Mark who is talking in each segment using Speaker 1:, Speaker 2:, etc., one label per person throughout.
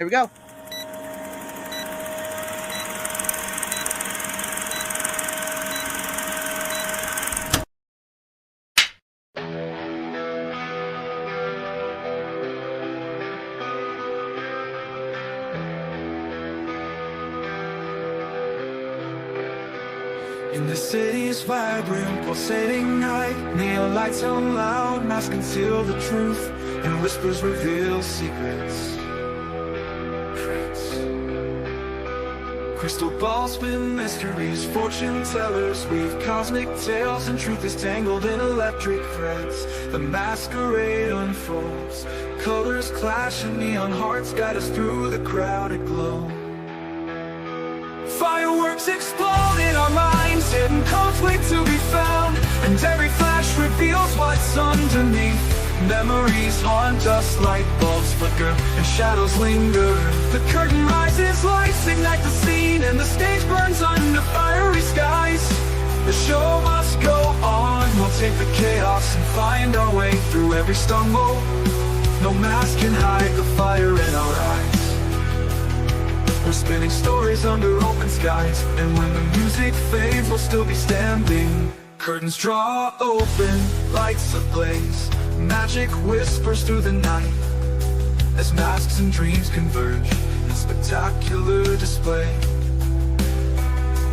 Speaker 1: Here we go.
Speaker 2: In the city's vibrant, pulsating night, neon lights sound loud, masks conceal the truth, and whispers reveal secrets. Crystal balls spin mysteries, fortune tellers weave cosmic tales, and truth is tangled in electric threads. The masquerade unfolds, colors clash and neon hearts guide us through the crowded glow. Fireworks explode in our minds, hidden conflict to be found, and every flash reveals what's underneath. Memories haunt us, light bulbs flicker and shadows linger. The curtain rises, lights ignite the scene, and the stage burns under fiery skies. The show must go on, we'll take the chaos and find our way through every stumble. No mask can hide the fire in our eyes. We're spinning stories under open skies, and when the music fades, we'll still be standing. Curtains draw open, lights ablaze, magic whispers through the night, as masks and dreams converge in spectacular display.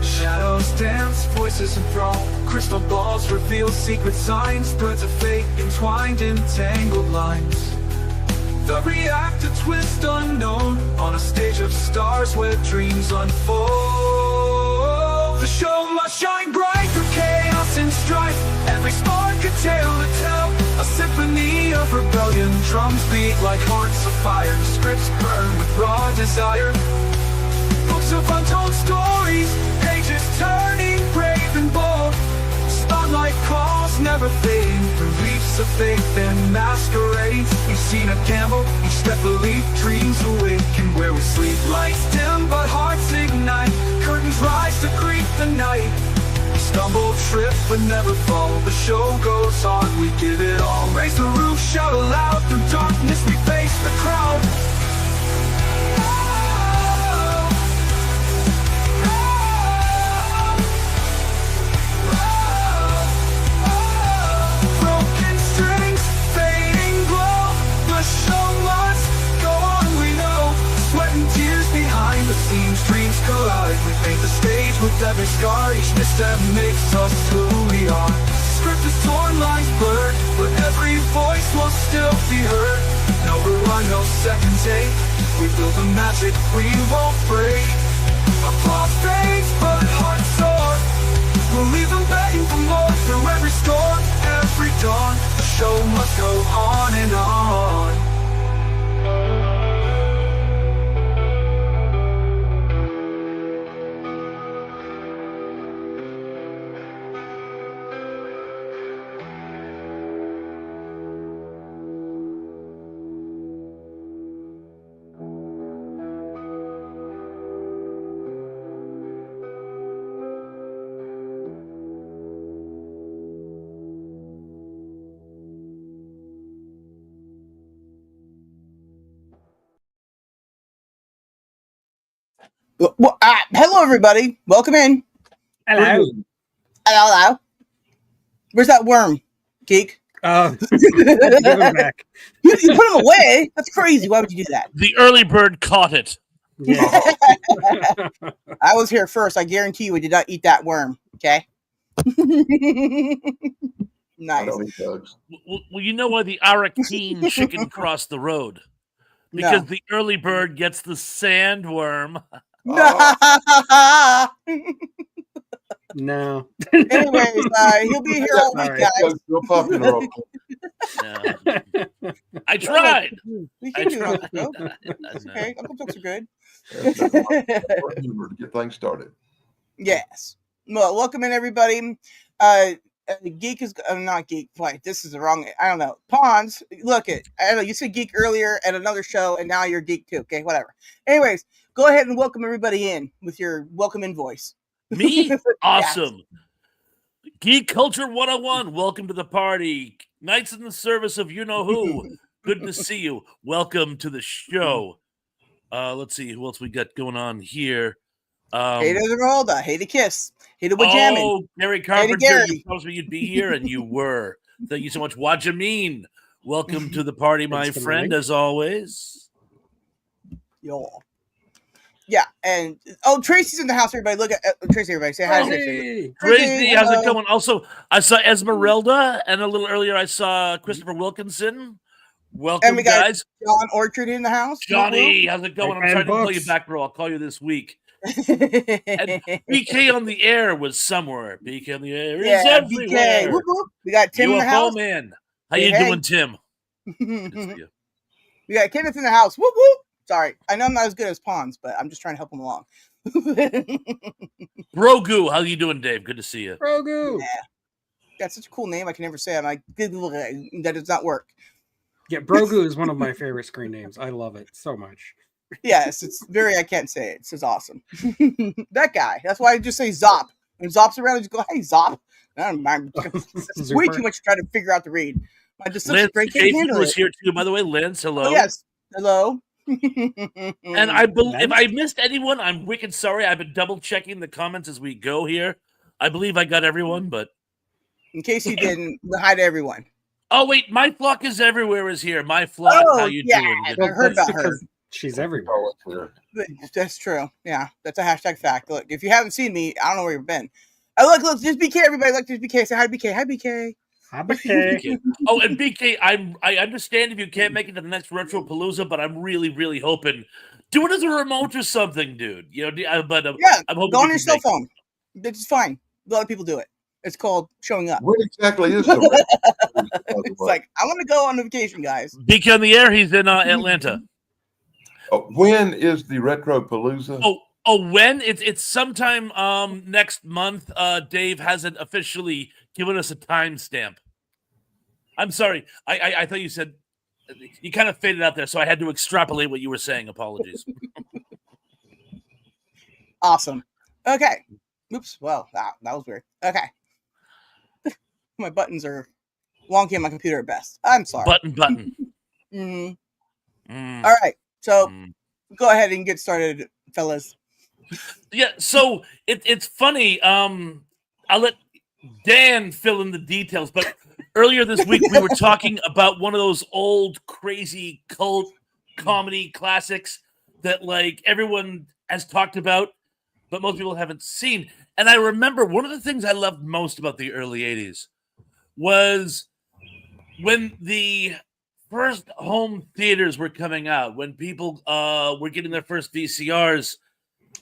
Speaker 2: Shadows dance, voices enthrall, crystal balls reveal secret signs, threads of fate entwined in tangled lines. The reactor twist unknown, on a stage of stars where dreams unfold. The show must shine bright through chaos and strife, every spark a tale to tell, a symphony of rebellion. Drums beat like hearts of fire, scripts burn with raw desire. Books of untold stories, pages turning brave and bold. Spotlight calls never fade, reliefs of faith and masquerades. We've seen a gamble, each step belief, dreams awaken where we sleep. Lights dim but hearts ignite, curtains rise to greet the night. We stumble, trip but never fall, the show goes on, we give it all. Raise the roof, shout aloud, through darkness we face the crowd. Dreams collide, we paint the stage with every scar. Each misstep makes us who we are. Script is torn, lines blurred, but every voice will still be heard. No rewind, no second take, we build the magic we won't break. Applause fades, but hearts soar, we'll leave them begging for more. Through every storm, every dawn, the show must go on and on.
Speaker 1: Hello, everybody. Welcome in.
Speaker 3: Hello.
Speaker 1: Hello. Where's that worm, Geek?
Speaker 3: Oh, give him back.
Speaker 1: You put him away? That's crazy. Why would you do that?
Speaker 4: The early bird caught it.
Speaker 3: Yeah.
Speaker 1: I was here first. I guarantee you we did not eat that worm. Okay? Nice.
Speaker 4: Well, you know why the Arakin chicken crossed the road? Because the early bird gets the sandworm.
Speaker 3: No.
Speaker 1: Anyways, he'll be here all week, guys.
Speaker 4: I tried.
Speaker 1: We can do it. That's okay. Uncle Jokes are good.
Speaker 5: To get things started.
Speaker 1: Yes. Well, welcome in, everybody. Geek is not Geek. Wait, this is the wrong. I don't know. Pons. Look it. I don't know. You said Geek earlier at another show, and now you're Geek too. Okay, whatever. Anyways, go ahead and welcome everybody in with your welcome in voice.
Speaker 4: Me? Awesome. Yes. Geek Culture 101. Welcome to the party. Knights in the service of you know who. Good to see you. Welcome to the show. Let's see who else we got going on here.
Speaker 1: Hey to Zerolda. Hey to Kiss. Hey to Wajamin.
Speaker 4: Oh, Gary
Speaker 1: Hey
Speaker 4: Carpenter,
Speaker 1: to Gary.
Speaker 4: you promised me you'd be here, and you were. Thank you so much, Wajameen. Welcome to the party, my
Speaker 3: Thanks for the
Speaker 4: friend,
Speaker 3: link.
Speaker 4: as always.
Speaker 1: Yo. Yeah, and Tracy's in the house. Everybody, look at Tracy. Everybody, say hi, Tracy.
Speaker 4: Tracy, how's it
Speaker 1: hello.
Speaker 4: going? Also, I saw Esmeralda, and a little earlier I saw Christopher Wilkinson. Welcome,
Speaker 1: And we got
Speaker 4: guys.
Speaker 1: John Orchard in the house.
Speaker 4: Johnny, how's it going? I'm
Speaker 3: And
Speaker 4: trying to call
Speaker 3: books.
Speaker 4: you back, bro. I'll call you this week. And
Speaker 1: yeah,
Speaker 4: BK on the air was somewhere. BK on the air is everywhere.
Speaker 1: BK. Whoop, whoop. We got Tim in the
Speaker 4: UFO
Speaker 1: house.
Speaker 4: man. How
Speaker 1: Hey,
Speaker 4: you
Speaker 1: hey.
Speaker 4: doing, Tim? Good to see you.
Speaker 1: We got Kenneth in the house. Whoop whoop. Sorry, I know I'm not as good as Pons, but I'm just trying to help him along.
Speaker 4: Brogu, how you doing, Dave? Good to see you.
Speaker 3: Grogu.
Speaker 1: That's such a cool name. I can never say it. I'm like, that does not work.
Speaker 3: Yeah, Brogu is one of my favorite screen names. I love it so much.
Speaker 1: Yes, it's very. I can't say it. It's just awesome. That guy. That's why I just say Zop. When Zop's around, I just go, "Hey, Zop." That's way too much to try to figure out to read. I just
Speaker 4: Lance
Speaker 1: can't
Speaker 4: Jason
Speaker 1: handle
Speaker 4: was
Speaker 1: it.
Speaker 4: here too, by the way. Lance, hello.
Speaker 1: Oh, yes. Hello.
Speaker 4: And I believe if I missed anyone, I'm wicked sorry. I've been double checking the comments as we go here. I believe I got everyone, but
Speaker 1: in case you didn't, hi to everyone.
Speaker 4: oh wait, my flock is everywhere is here. My flock, how you doing?
Speaker 1: I heard about her.
Speaker 3: She's everywhere.
Speaker 5: Oh, it's here.
Speaker 1: That's true. Yeah, that's a hashtag fact. Look, if you haven't seen me, I don't know where you've been. Look, there's BK. Everybody, look, there's BK. Say hi to BK. Hi, BK.
Speaker 3: Hi, BK.
Speaker 4: BK. Oh, and BK, I understand if you can't make it to the next Retro Palooza, but I'm really, really hoping do it as a remote or something, dude. You know, but
Speaker 1: Yeah,
Speaker 4: I'm hoping
Speaker 1: go
Speaker 4: we
Speaker 1: on your
Speaker 4: can
Speaker 1: cell
Speaker 4: make it.
Speaker 1: phone. It's fine. A lot of people do it. It's called showing up.
Speaker 5: What exactly is the
Speaker 1: It's like, I want to go on vacation, guys.
Speaker 4: BK on the air. He's in Atlanta.
Speaker 5: when is the Retro Palooza?
Speaker 4: When it's sometime next month. Dave hasn't officially given us a timestamp. I'm sorry. I thought you said you kind of faded out there, so I had to extrapolate what you were saying. Apologies.
Speaker 1: Awesome. Okay. Oops. Well, that was weird. Okay. My buttons are wonky on my computer at best. I'm sorry.
Speaker 4: Button.
Speaker 1: Mhm.
Speaker 4: Mm,
Speaker 1: All right. So
Speaker 4: mm.
Speaker 1: go ahead and get started, fellas.
Speaker 4: Yeah. So it's funny. I'll let Dan fill in the details, but earlier this week we were talking about one of those old crazy cult comedy classics that like everyone has talked about, but most people haven't seen. And I remember one of the things I loved most about the early 80s was when the first home theaters were coming out, when people were getting their first VCRs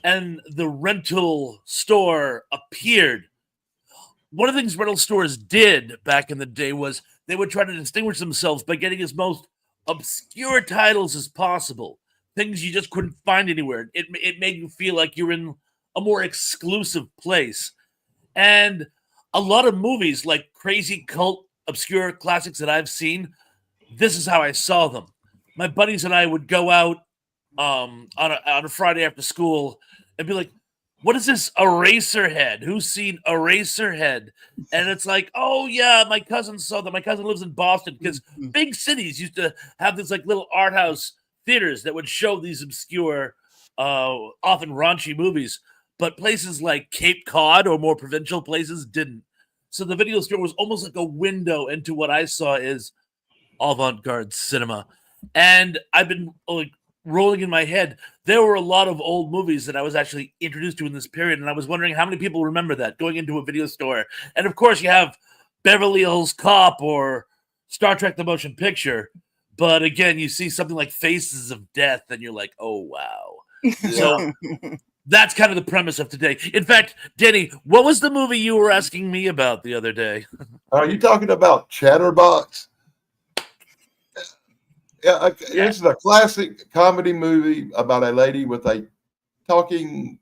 Speaker 4: and the rental store appeared. One of the things rental stores did back in the day was they would try to distinguish themselves by getting as most obscure titles as possible, things you just couldn't find anywhere. It made you feel like you're in a more exclusive place. And a lot of movies, like crazy cult obscure classics that I've seen, this is how I saw them. My buddies and I would go out on a Friday after school and be like, what is this Eraserhead? Who's seen Eraserhead? And it's like, oh yeah, my cousin saw that. My cousin lives in Boston because big cities used to have these like little art house theaters that would show these obscure, often raunchy movies. But places like Cape Cod or more provincial places didn't. So the video store was almost like a window into what I saw is avant-garde cinema. And I've been like rolling in my head, there were a lot of old movies that I was actually introduced to in this period, and I was wondering how many people remember that, going into a video store. And of course, you have Beverly Hills Cop or Star Trek The Motion Picture, but again, you see something like Faces of Death, and you're like, oh, wow. So that's kind of the premise of today. In fact, Denny, what was the movie you were asking me about the other day?
Speaker 5: Are you talking about Chatterbox? Yeah, this is a classic comedy movie about a lady with a talking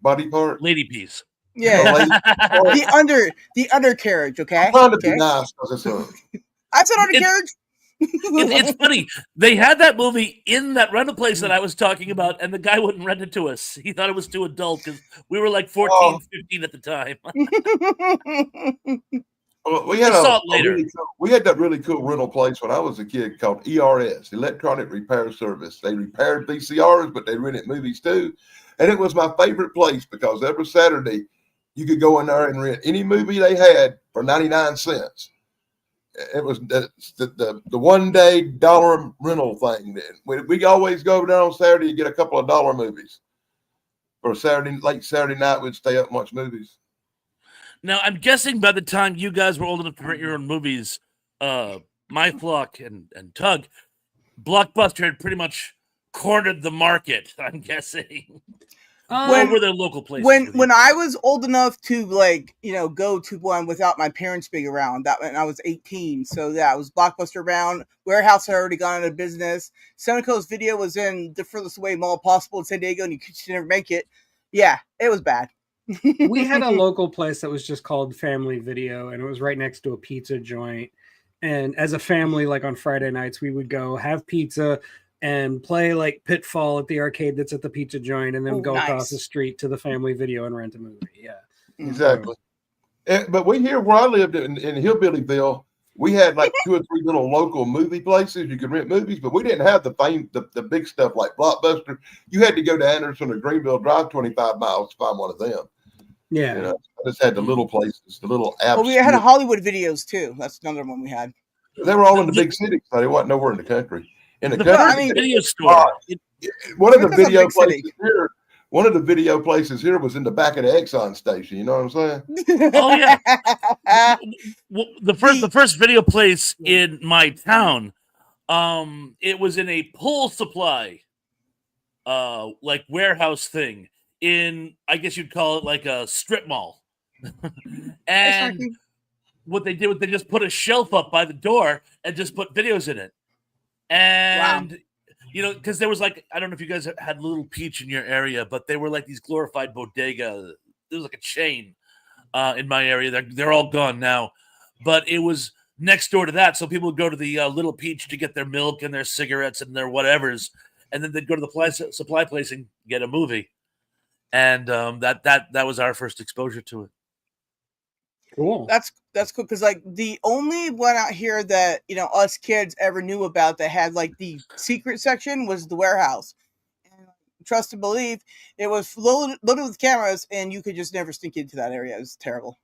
Speaker 5: body part.
Speaker 4: Lady Piece.
Speaker 1: Yeah. the undercarriage, okay?
Speaker 5: I'm trying to be
Speaker 1: Okay.
Speaker 5: nice because it's a
Speaker 1: I said undercarriage.
Speaker 4: It's funny. They had that movie in that rental place that I was talking about, and the guy wouldn't rent it to us. He thought it was too adult because we were like 14, 15 at the time.
Speaker 5: Well, we had
Speaker 4: I saw it later.
Speaker 5: we had that really cool rental place when I was a kid called ERS, Electronic Repair Service. They repaired VCRs, but they rented movies too. And it was my favorite place because every Saturday you could go in there and rent any movie they had for 99 cents. It was the 1 day dollar rental thing. We always go over there on Saturday and get a couple of dollar movies. For late Saturday night, we'd stay up and watch movies.
Speaker 4: Now, I'm guessing by the time you guys were old enough to rent your own movies, My Flock and Tug, Blockbuster had pretty much cornered the market, I'm guessing. When were there local places?
Speaker 1: When I was old enough to go to one without my parents being around, that when I was 18. So yeah, it was Blockbuster around. Warehouse had already gone out of business. Seneco's Video was in the furthest away mall possible in San Diego, and you could never make it. Yeah, it was bad.
Speaker 3: We had a local place that was just called Family Video, and it was right next to a pizza joint. And as a family, like on Friday nights, we would go have pizza and play like Pitfall at the arcade that's at the pizza joint, and then go across the street to the Family Video and rent a movie. Yeah,
Speaker 5: exactly. But we here where I lived in Hillbillyville, we had like 2 or 3 little local movie places you could rent movies, but we didn't have the big stuff like Blockbuster. You had to go to Anderson or Greenville, drive 25 miles to find one of them.
Speaker 3: Yeah,
Speaker 5: I just had the little places, the little apps.
Speaker 1: Well, we had Hollywood Videos too. That's another one we had.
Speaker 5: They were all in the big cities, so they wasn't nowhere in the country. In the country,
Speaker 1: I mean,
Speaker 4: video store.
Speaker 5: One of the video places here. One of the video places here was in the back of the Exxon station. You know what I'm saying?
Speaker 4: Oh yeah. Well, the first video place in my town, it was in a pool supply, like warehouse thing in, I guess you'd call it like a strip mall. And what they did was they just put a shelf up by the door and just put videos in it. And because there was like, I don't know if you guys had Little Peach in your area, but they were like these glorified bodega. There was like a chain in my area. They're all gone now, but it was next door to that. So people would go to the Little Peach to get their milk and their cigarettes and their whatevers, and then they'd go to the supply place and get a movie. And that was our first exposure to it.
Speaker 3: Cool.
Speaker 1: That's cool because like the only one out here that us kids ever knew about that had like the secret section was the Warehouse. And trust and believe, it was loaded with cameras, and you could just never sneak into that area. It was terrible.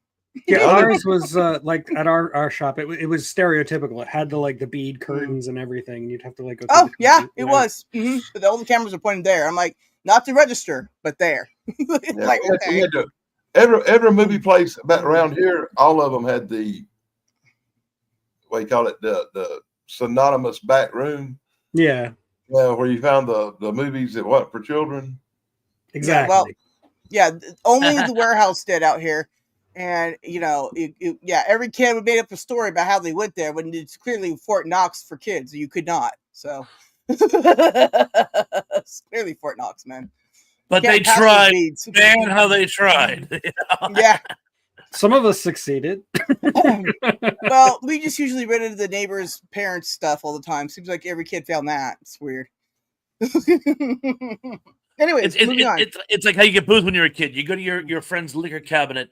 Speaker 3: Yeah, ours was like at our shop. It was stereotypical. It had the bead curtains and everything. You'd have to like go.
Speaker 1: Oh yeah, it was. Mm-hmm. But all the cameras are pointed there. I'm like, not to register, but there. Like okay.
Speaker 5: Every movie place about around here, all of them had the what do you call it, the synonymous back room.
Speaker 3: Yeah.
Speaker 5: Where you found the movies that weren't for children.
Speaker 3: Exactly.
Speaker 1: Only the Warehouse did out here. And every kid would make up a story about how they went there when it's clearly Fort Knox for kids. You could not. So it's clearly Fort Knox, man.
Speaker 4: But they tried, man, how they tried.
Speaker 1: Yeah.
Speaker 3: Some of us succeeded.
Speaker 1: Well, we just usually rented the neighbors' parents' stuff all the time. Seems like every kid found that. It's weird. Anyways,
Speaker 4: it's like how you get booze when you're a kid. You go to your friend's liquor cabinet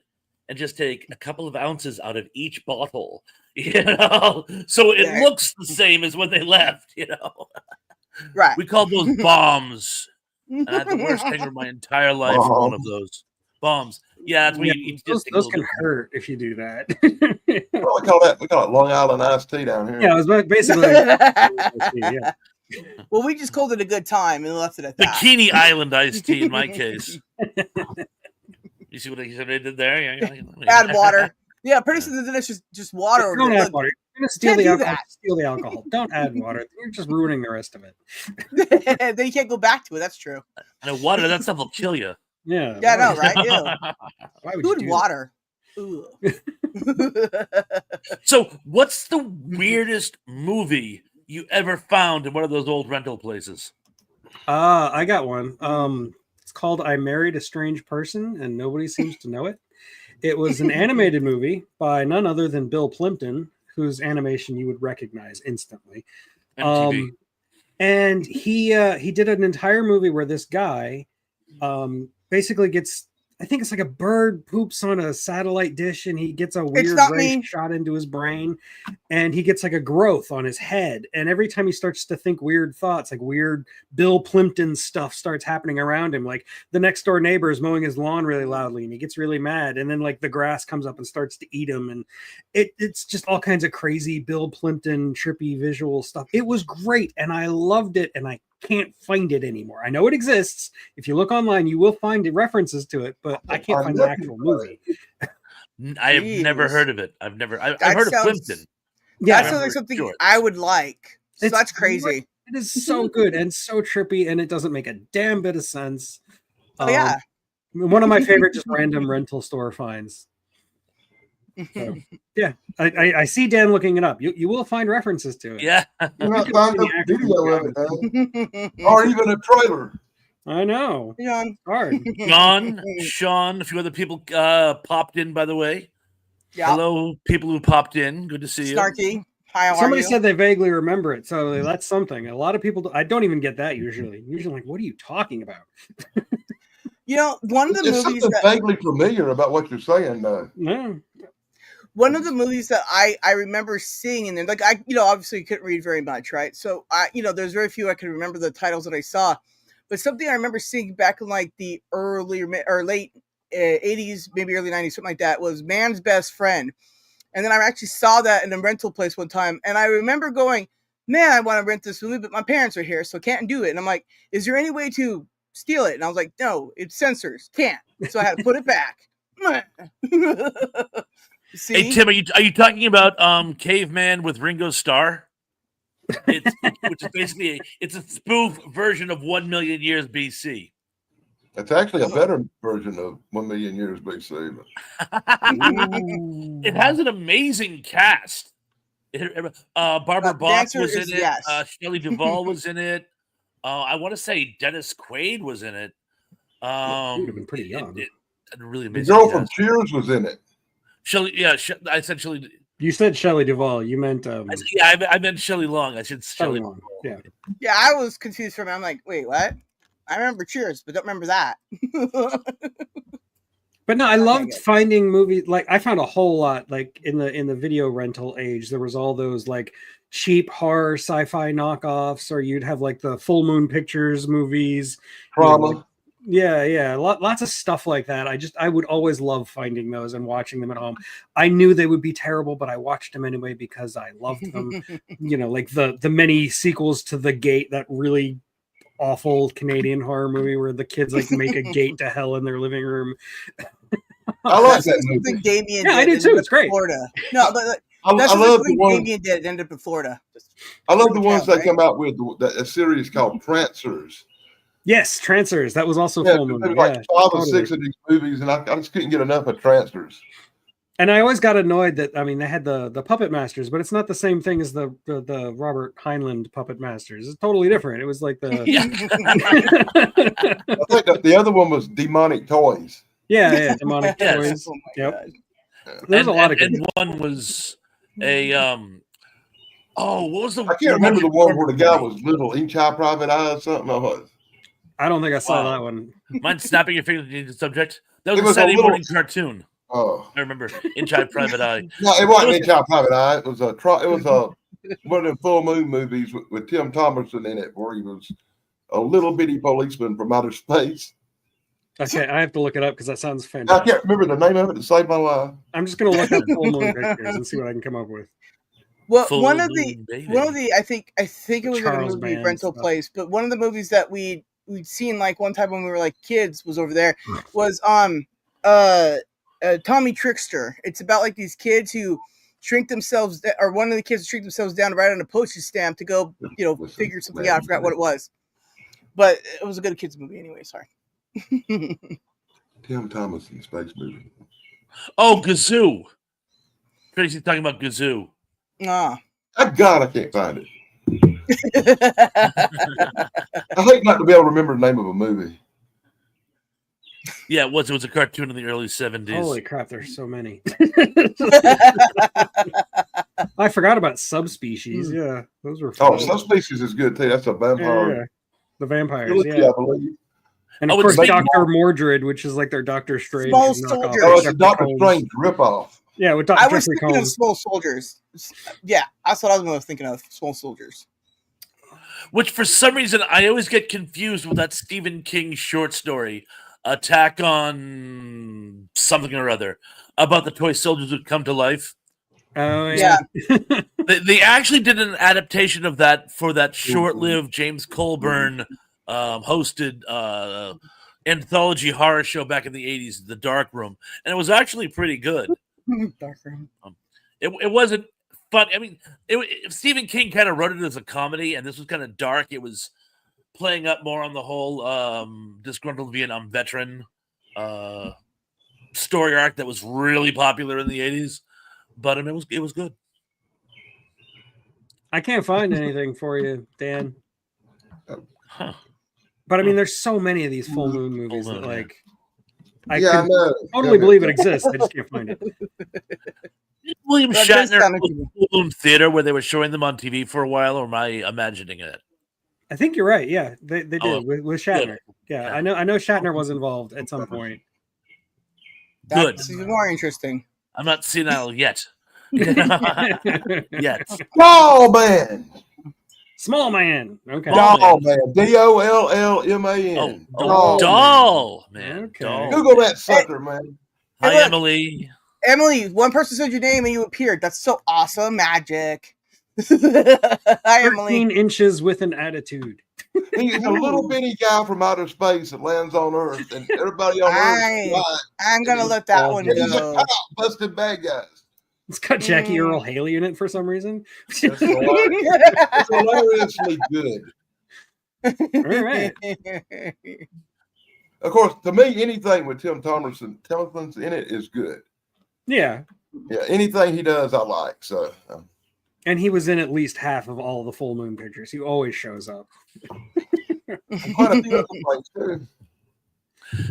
Speaker 4: and just take a couple of ounces out of each bottle, so it looks the same as when they left,
Speaker 1: Right.
Speaker 4: We called those bombs. And I had the worst hangover of my entire life for one of those bombs. Yeah, that's when you just
Speaker 3: those can hurt if you do that.
Speaker 5: Well, we call it Long Island iced tea down here.
Speaker 3: Yeah, it was basically. Yeah.
Speaker 1: Well, we just called it a good time and left it at that.
Speaker 4: Bikini Island iced tea in my case. You see what they did there? Yeah.
Speaker 1: Add water. Yeah, pretty soon then it's just water.
Speaker 3: Don't add water. You're gonna steal the alcohol. Don't add water. You're just ruining the rest of it.
Speaker 1: Then you can't go back to it. That's true.
Speaker 4: No water. That stuff will kill you.
Speaker 3: Yeah.
Speaker 1: Yeah, I know, right? Ew.
Speaker 3: Why would
Speaker 1: Who
Speaker 3: you
Speaker 1: would
Speaker 3: do
Speaker 1: water?
Speaker 4: So, what's the weirdest movie you ever found in one of those old rental places?
Speaker 3: I got one. It's called I Married a Strange Person, and nobody seems to know it. It was an animated movie by none other than Bill Plimpton, whose animation you would recognize instantly.
Speaker 4: MTV.
Speaker 3: And he did an entire movie where this guy basically gets I think it's like a bird poops on a satellite dish and he gets a
Speaker 1: It's
Speaker 3: weird
Speaker 1: not
Speaker 3: ray
Speaker 1: me.
Speaker 3: shot into his brain and he gets like a growth on his head. And every time he starts to think weird thoughts, like weird Bill Plimpton stuff starts happening around him. Like the next door neighbor is mowing his lawn really loudly and he gets really mad. And then like the grass comes up and starts to eat him. And it's just all kinds of crazy Bill Plimpton trippy visual stuff. It was great. And I loved it. And I can't find it anymore. I know it exists. If you look online, you will find references to it, but I can't find the actual movie.
Speaker 4: I have never heard of it. I've heard of Plimpton.
Speaker 1: Yeah, that sounds like something I would like. So that's crazy.
Speaker 3: Great. It is so good and so trippy, and it doesn't make a damn bit of sense.
Speaker 1: Oh yeah.
Speaker 3: One of my favorite just random rental store finds. So, yeah, I see Dan looking it up. You will find references to it.
Speaker 4: Yeah,
Speaker 5: you're not find a video of it, or even a trailer.
Speaker 3: I know. Hard.
Speaker 4: John, Sean, a few other people popped in. By the way, hello, people who popped in. Good to see you.
Speaker 1: Snarky. Hi,
Speaker 3: somebody said they vaguely remember it, so that's something. A lot of people. I don't even get that usually. Usually, like, what are you talking about?
Speaker 1: You know, one of the movies
Speaker 5: that vaguely familiar about what you're saying.
Speaker 3: No.
Speaker 1: One of the movies that I remember seeing in there, like obviously couldn't read very much, right? So there's very few I can remember the titles that I saw, but something I remember seeing back in like the early or late 80s, maybe early 90s, something like that, was Man's Best Friend. And then I actually saw that in a rental place one time, and I remember going, man, I want to rent this movie, but my parents are here, so can't do it. And I'm like, is there any way to steal it? And I was like, no, it's censors, can't. So I had to put it back. See?
Speaker 4: Hey Tim, are you talking about Caveman with Ringo Starr? Which is basically it's a spoof version of 1 million years BC.
Speaker 5: It's actually a better version of 1 million years BC.
Speaker 4: It has an amazing cast. Barbara Bach was in it.
Speaker 1: Yes.
Speaker 4: Shelley Duvall was in it. I want to say Dennis Quaid was in it.
Speaker 3: He would have been pretty young.
Speaker 4: Really
Speaker 5: the
Speaker 4: amazing
Speaker 5: girl
Speaker 4: cast.
Speaker 5: from Cheers was in it.
Speaker 4: Shelley, yeah, I said Shelley.
Speaker 3: You said Shelley Duvall. You meant
Speaker 4: I meant Shelley Long. I said Shelley Long.
Speaker 1: Yeah, I was confused for a minute. I'm like, wait, what? I remember Cheers, but don't remember that.
Speaker 3: But no, I loved finding movies. Like I found a whole lot. Like in the video rental age, there was all those like cheap horror sci-fi knockoffs, or you'd have like the Full Moon Pictures movies.
Speaker 5: Trauma.
Speaker 3: Yeah. Lots of stuff like that. I would always love finding those and watching them at home. I knew they would be terrible, but I watched them anyway because I loved them. Like the many sequels to The Gate, that really awful Canadian horror movie where the kids like make a gate to hell in their living room.
Speaker 5: I like that movie.
Speaker 1: Damien
Speaker 3: I do too. It's great.
Speaker 1: Florida. No, but
Speaker 5: I love the one
Speaker 1: Damien did. It ended up in Florida.
Speaker 5: I love the ones they come out with. A series called Trancers.
Speaker 3: Yes, Trancers. That was also Full Moon.
Speaker 5: Like 5 or 6 of these movies, and I just couldn't get enough of Trancers.
Speaker 3: And I always got annoyed that they had the Puppet Masters, but it's not the same thing as the Robert Heinlein Puppet Masters. It's totally different. It was like the.
Speaker 5: I think the other one was Demonic Toys.
Speaker 3: Yeah, Demonic Toys.
Speaker 1: Oh
Speaker 3: yep. There's a lot of good.
Speaker 4: And one was a what was the?
Speaker 5: I can't remember the one where the guy was little, Inch High Private Eye or something.
Speaker 3: I don't think I saw that one.
Speaker 4: Mind snapping your fingers to the subject? That was a Saturday morning cartoon.
Speaker 5: Oh,
Speaker 4: I remember Inch High Private Eye.
Speaker 5: No, it wasn't Inch High Private Eye. It was one of the Full Moon movies with Tim Thomerson in it, where he was a little bitty policeman from outer space.
Speaker 3: Okay, I have to look it up because that sounds fantastic.
Speaker 5: I can't remember the name of it to save my life.
Speaker 3: I'm just going to look up Full Moon Pictures and see what I can come up with.
Speaker 1: Well, one of the I think it was
Speaker 3: Charles
Speaker 1: in a movie
Speaker 3: Band
Speaker 1: rental
Speaker 3: stuff.
Speaker 1: place, but one of the movies that we'd seen like one time when we were like kids was over there was Tommy Trickster. It's about like these kids who shrink themselves, or one of the kids shrink themselves down to write on a postage stamp to go, figure something out. I forgot what it was, but it was a good kids movie anyway. Sorry.
Speaker 5: Tim Thomerson space movie.
Speaker 4: Oh, Gazoo. Tracy's talking about Gazoo.
Speaker 1: Ah.
Speaker 5: God, I can't find it. I hate not to be able to remember the name of a movie.
Speaker 4: Yeah, it was a cartoon in the early 70s.
Speaker 3: Holy crap, there's so many. I forgot about Subspecies. Yeah, those were fun.
Speaker 5: Subspecies is good too. That's a vampire.
Speaker 3: Yeah. The vampires,
Speaker 5: trilogy,
Speaker 3: yeah.
Speaker 5: I believe.
Speaker 3: And of
Speaker 4: Oh,
Speaker 3: course,
Speaker 4: it's
Speaker 3: Dr. Mordred, which is like their Doctor Strange
Speaker 1: Small
Speaker 3: knockoff.
Speaker 1: soldiers.
Speaker 5: Oh, it's a
Speaker 3: Jeffrey
Speaker 5: Doctor
Speaker 3: Combs.
Speaker 5: Strange ripoff.
Speaker 3: Yeah, with
Speaker 1: I was
Speaker 3: Jeffrey
Speaker 1: thinking of
Speaker 3: Combs.
Speaker 1: Small Soldiers. Yeah, that's what I was thinking of. Small Soldiers.
Speaker 4: Which for some reason I always get confused with that Stephen King short story, Attack on something or other, about the toy soldiers who come to life.
Speaker 3: Oh yeah.
Speaker 4: They actually did an adaptation of that for that short-lived James Colburn hosted anthology horror show back in the 80s, The Dark Room, and it was actually pretty good.
Speaker 1: Dark Room.
Speaker 4: It wasn't fun. I mean, Stephen King kind of wrote it as a comedy, and this was kind of dark. It was playing up more on the whole disgruntled Vietnam veteran story arc that was really popular in the 80s. But it was good.
Speaker 3: I can't find anything for you, Dan.
Speaker 4: Huh.
Speaker 3: But I mean, there's so many of these full moon movies
Speaker 4: Full moon,
Speaker 3: that like
Speaker 5: I
Speaker 3: could
Speaker 5: know.
Speaker 3: totally believe it exists. I just can't find it.
Speaker 4: William
Speaker 1: That does
Speaker 4: Shatner
Speaker 1: sound
Speaker 4: was Full Moon Theater where they were showing them on TV for a while, or am I imagining it?
Speaker 3: I think you're right. Yeah, they did
Speaker 4: Oh,
Speaker 3: with Shatner. Yeah, I know Shatner was involved at some point.
Speaker 4: Good.
Speaker 1: That's even more interesting.
Speaker 4: I'm not senile yet. Yet.
Speaker 5: Oh man.
Speaker 3: Small man. Okay.
Speaker 4: Doll
Speaker 5: Doll man. DOLLMAN.
Speaker 4: Oh, doll, man.
Speaker 3: Okay.
Speaker 4: Doll.
Speaker 5: Google that sucker, man.
Speaker 4: Hi,
Speaker 1: Hey, look.
Speaker 4: Emily.
Speaker 1: Emily, one person said your name and you appeared. That's so awesome. Magic. Hi,
Speaker 3: 13
Speaker 1: Emily.
Speaker 3: inches with an attitude.
Speaker 5: He's a little bitty guy from outer space that lands on Earth, and everybody on Earth
Speaker 1: I'm going to let that one
Speaker 5: and he's
Speaker 1: go.
Speaker 5: like, busted bad guys.
Speaker 3: It's got Jackie Earl Haley in it for some reason.
Speaker 5: It's hilariously good.
Speaker 3: All right.
Speaker 5: Of course, to me, anything with Tim Thompson's in it is good.
Speaker 3: Yeah.
Speaker 5: Yeah, anything he does, I like. So,
Speaker 3: And he was in at least half of all the full moon pictures. He always shows up.
Speaker 5: quite a few other things too.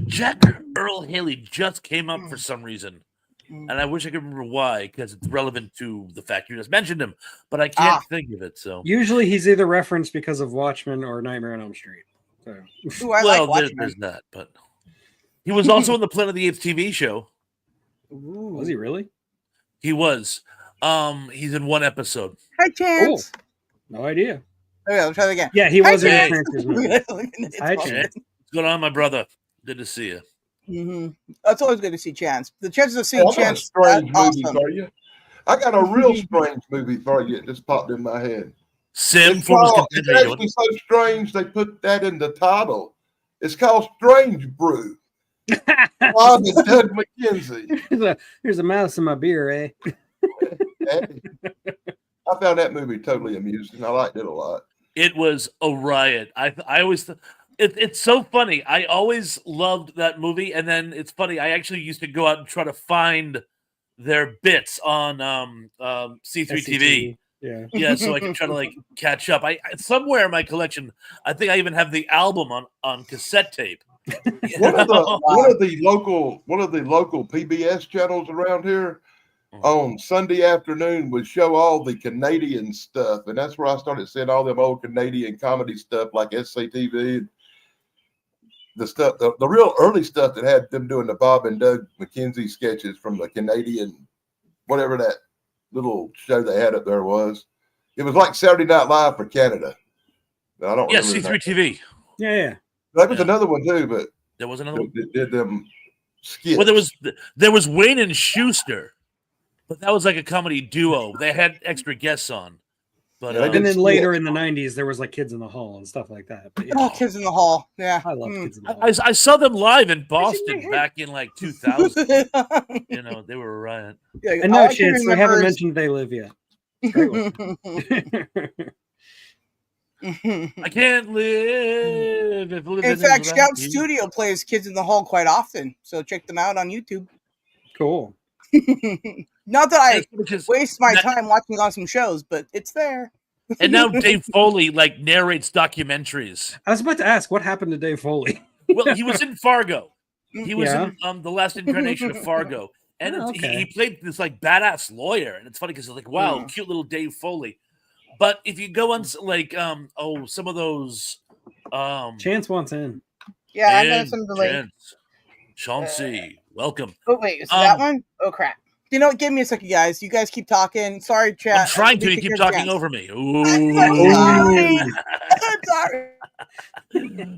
Speaker 4: Jack Earl Haley just came up for some reason. And I wish I could remember why, because it's relevant to the fact you just mentioned him, but I can't think of it. So
Speaker 3: usually he's either referenced because of Watchmen or Nightmare on Elm Street. So.
Speaker 1: Ooh, I
Speaker 4: well,
Speaker 1: like
Speaker 4: there's that, but he was also in the Planet of the Apes TV show.
Speaker 1: Ooh.
Speaker 3: Was he really?
Speaker 4: He was. He's in one episode.
Speaker 1: Hi, Chance.
Speaker 3: No idea.
Speaker 1: Okay, let's try that again.
Speaker 3: Yeah, he
Speaker 1: Hi,
Speaker 3: was in the
Speaker 1: Chance.
Speaker 3: Transfers movie. Hi,
Speaker 1: It's
Speaker 3: Chance.
Speaker 4: What's going on, my brother? Good to see you.
Speaker 1: That's always good to see Chance. The chances of seeing
Speaker 5: I got a
Speaker 1: Chance,
Speaker 5: strange
Speaker 1: that's
Speaker 5: movie
Speaker 1: awesome.
Speaker 5: for you. I got a real strange movie for you. It just popped in my head.
Speaker 4: Sim,
Speaker 5: It's
Speaker 4: it's
Speaker 5: actually so strange they put that in the title. It's called Strange Brew. Bob and Doug McKenzie.
Speaker 3: Here's a mouse in my beer, eh?
Speaker 5: Hey. I found that movie totally amusing. I liked it a lot.
Speaker 4: It was a riot. I always it's so funny. I always loved that movie, and then it's funny. I actually used to go out and try to find their bits on C3 TV.
Speaker 3: Yeah.
Speaker 4: So I can try to like catch up. I somewhere in my collection, I think I even have the album on cassette tape.
Speaker 5: One of the local PBS channels around here on Sunday afternoon would show all the Canadian stuff, and that's where I started seeing all them old Canadian comedy stuff like SCTV, the stuff, the real early stuff that had them doing the Bob and Doug McKenzie sketches from the Canadian, whatever that little show they had up there was. It was like Saturday Night Live for Canada. I don't remember.
Speaker 4: C3 TV.
Speaker 3: Yeah.
Speaker 5: That was another one too, but
Speaker 4: there was another one.
Speaker 5: Did them skits.
Speaker 4: Well, there was Wayne and Schuster, but that was like a comedy duo. They had extra guests on. But
Speaker 3: and then later in the 90s, there was like Kids in the Hall and stuff like that. But, yeah.
Speaker 1: Oh, Kids in the Hall. Yeah.
Speaker 3: I love Kids in the Hall.
Speaker 4: I saw them live in Boston back in like 2000. You know, they were a riot.
Speaker 1: Yeah,
Speaker 3: and no chance. They haven't mentioned They Live yet.
Speaker 4: I can't live if living
Speaker 1: In fact,
Speaker 4: is
Speaker 1: Scout
Speaker 4: without you.
Speaker 1: Studio plays Kids in the Hall quite often, so check them out on YouTube.
Speaker 3: Cool.
Speaker 1: Not that I
Speaker 4: Because
Speaker 1: waste my time watching awesome shows, but it's there.
Speaker 4: And now Dave Foley like narrates documentaries.
Speaker 3: I was about to ask, what happened to Dave Foley?
Speaker 4: Well, he was in Fargo. He was in the last incarnation of Fargo, and he played this like badass lawyer. And it's funny because it's like, wow, cute little Dave Foley. But if you go on like some of those
Speaker 3: Chance wants in.
Speaker 1: Yeah, I'm gonna send the link.
Speaker 4: Chauncey, welcome.
Speaker 1: Oh wait, is it that one? Oh crap! You know what? Give me a second, guys. You guys keep talking. Sorry, chat.
Speaker 4: I'm trying to. You keep talking over me. Ooh.
Speaker 1: I'm sorry.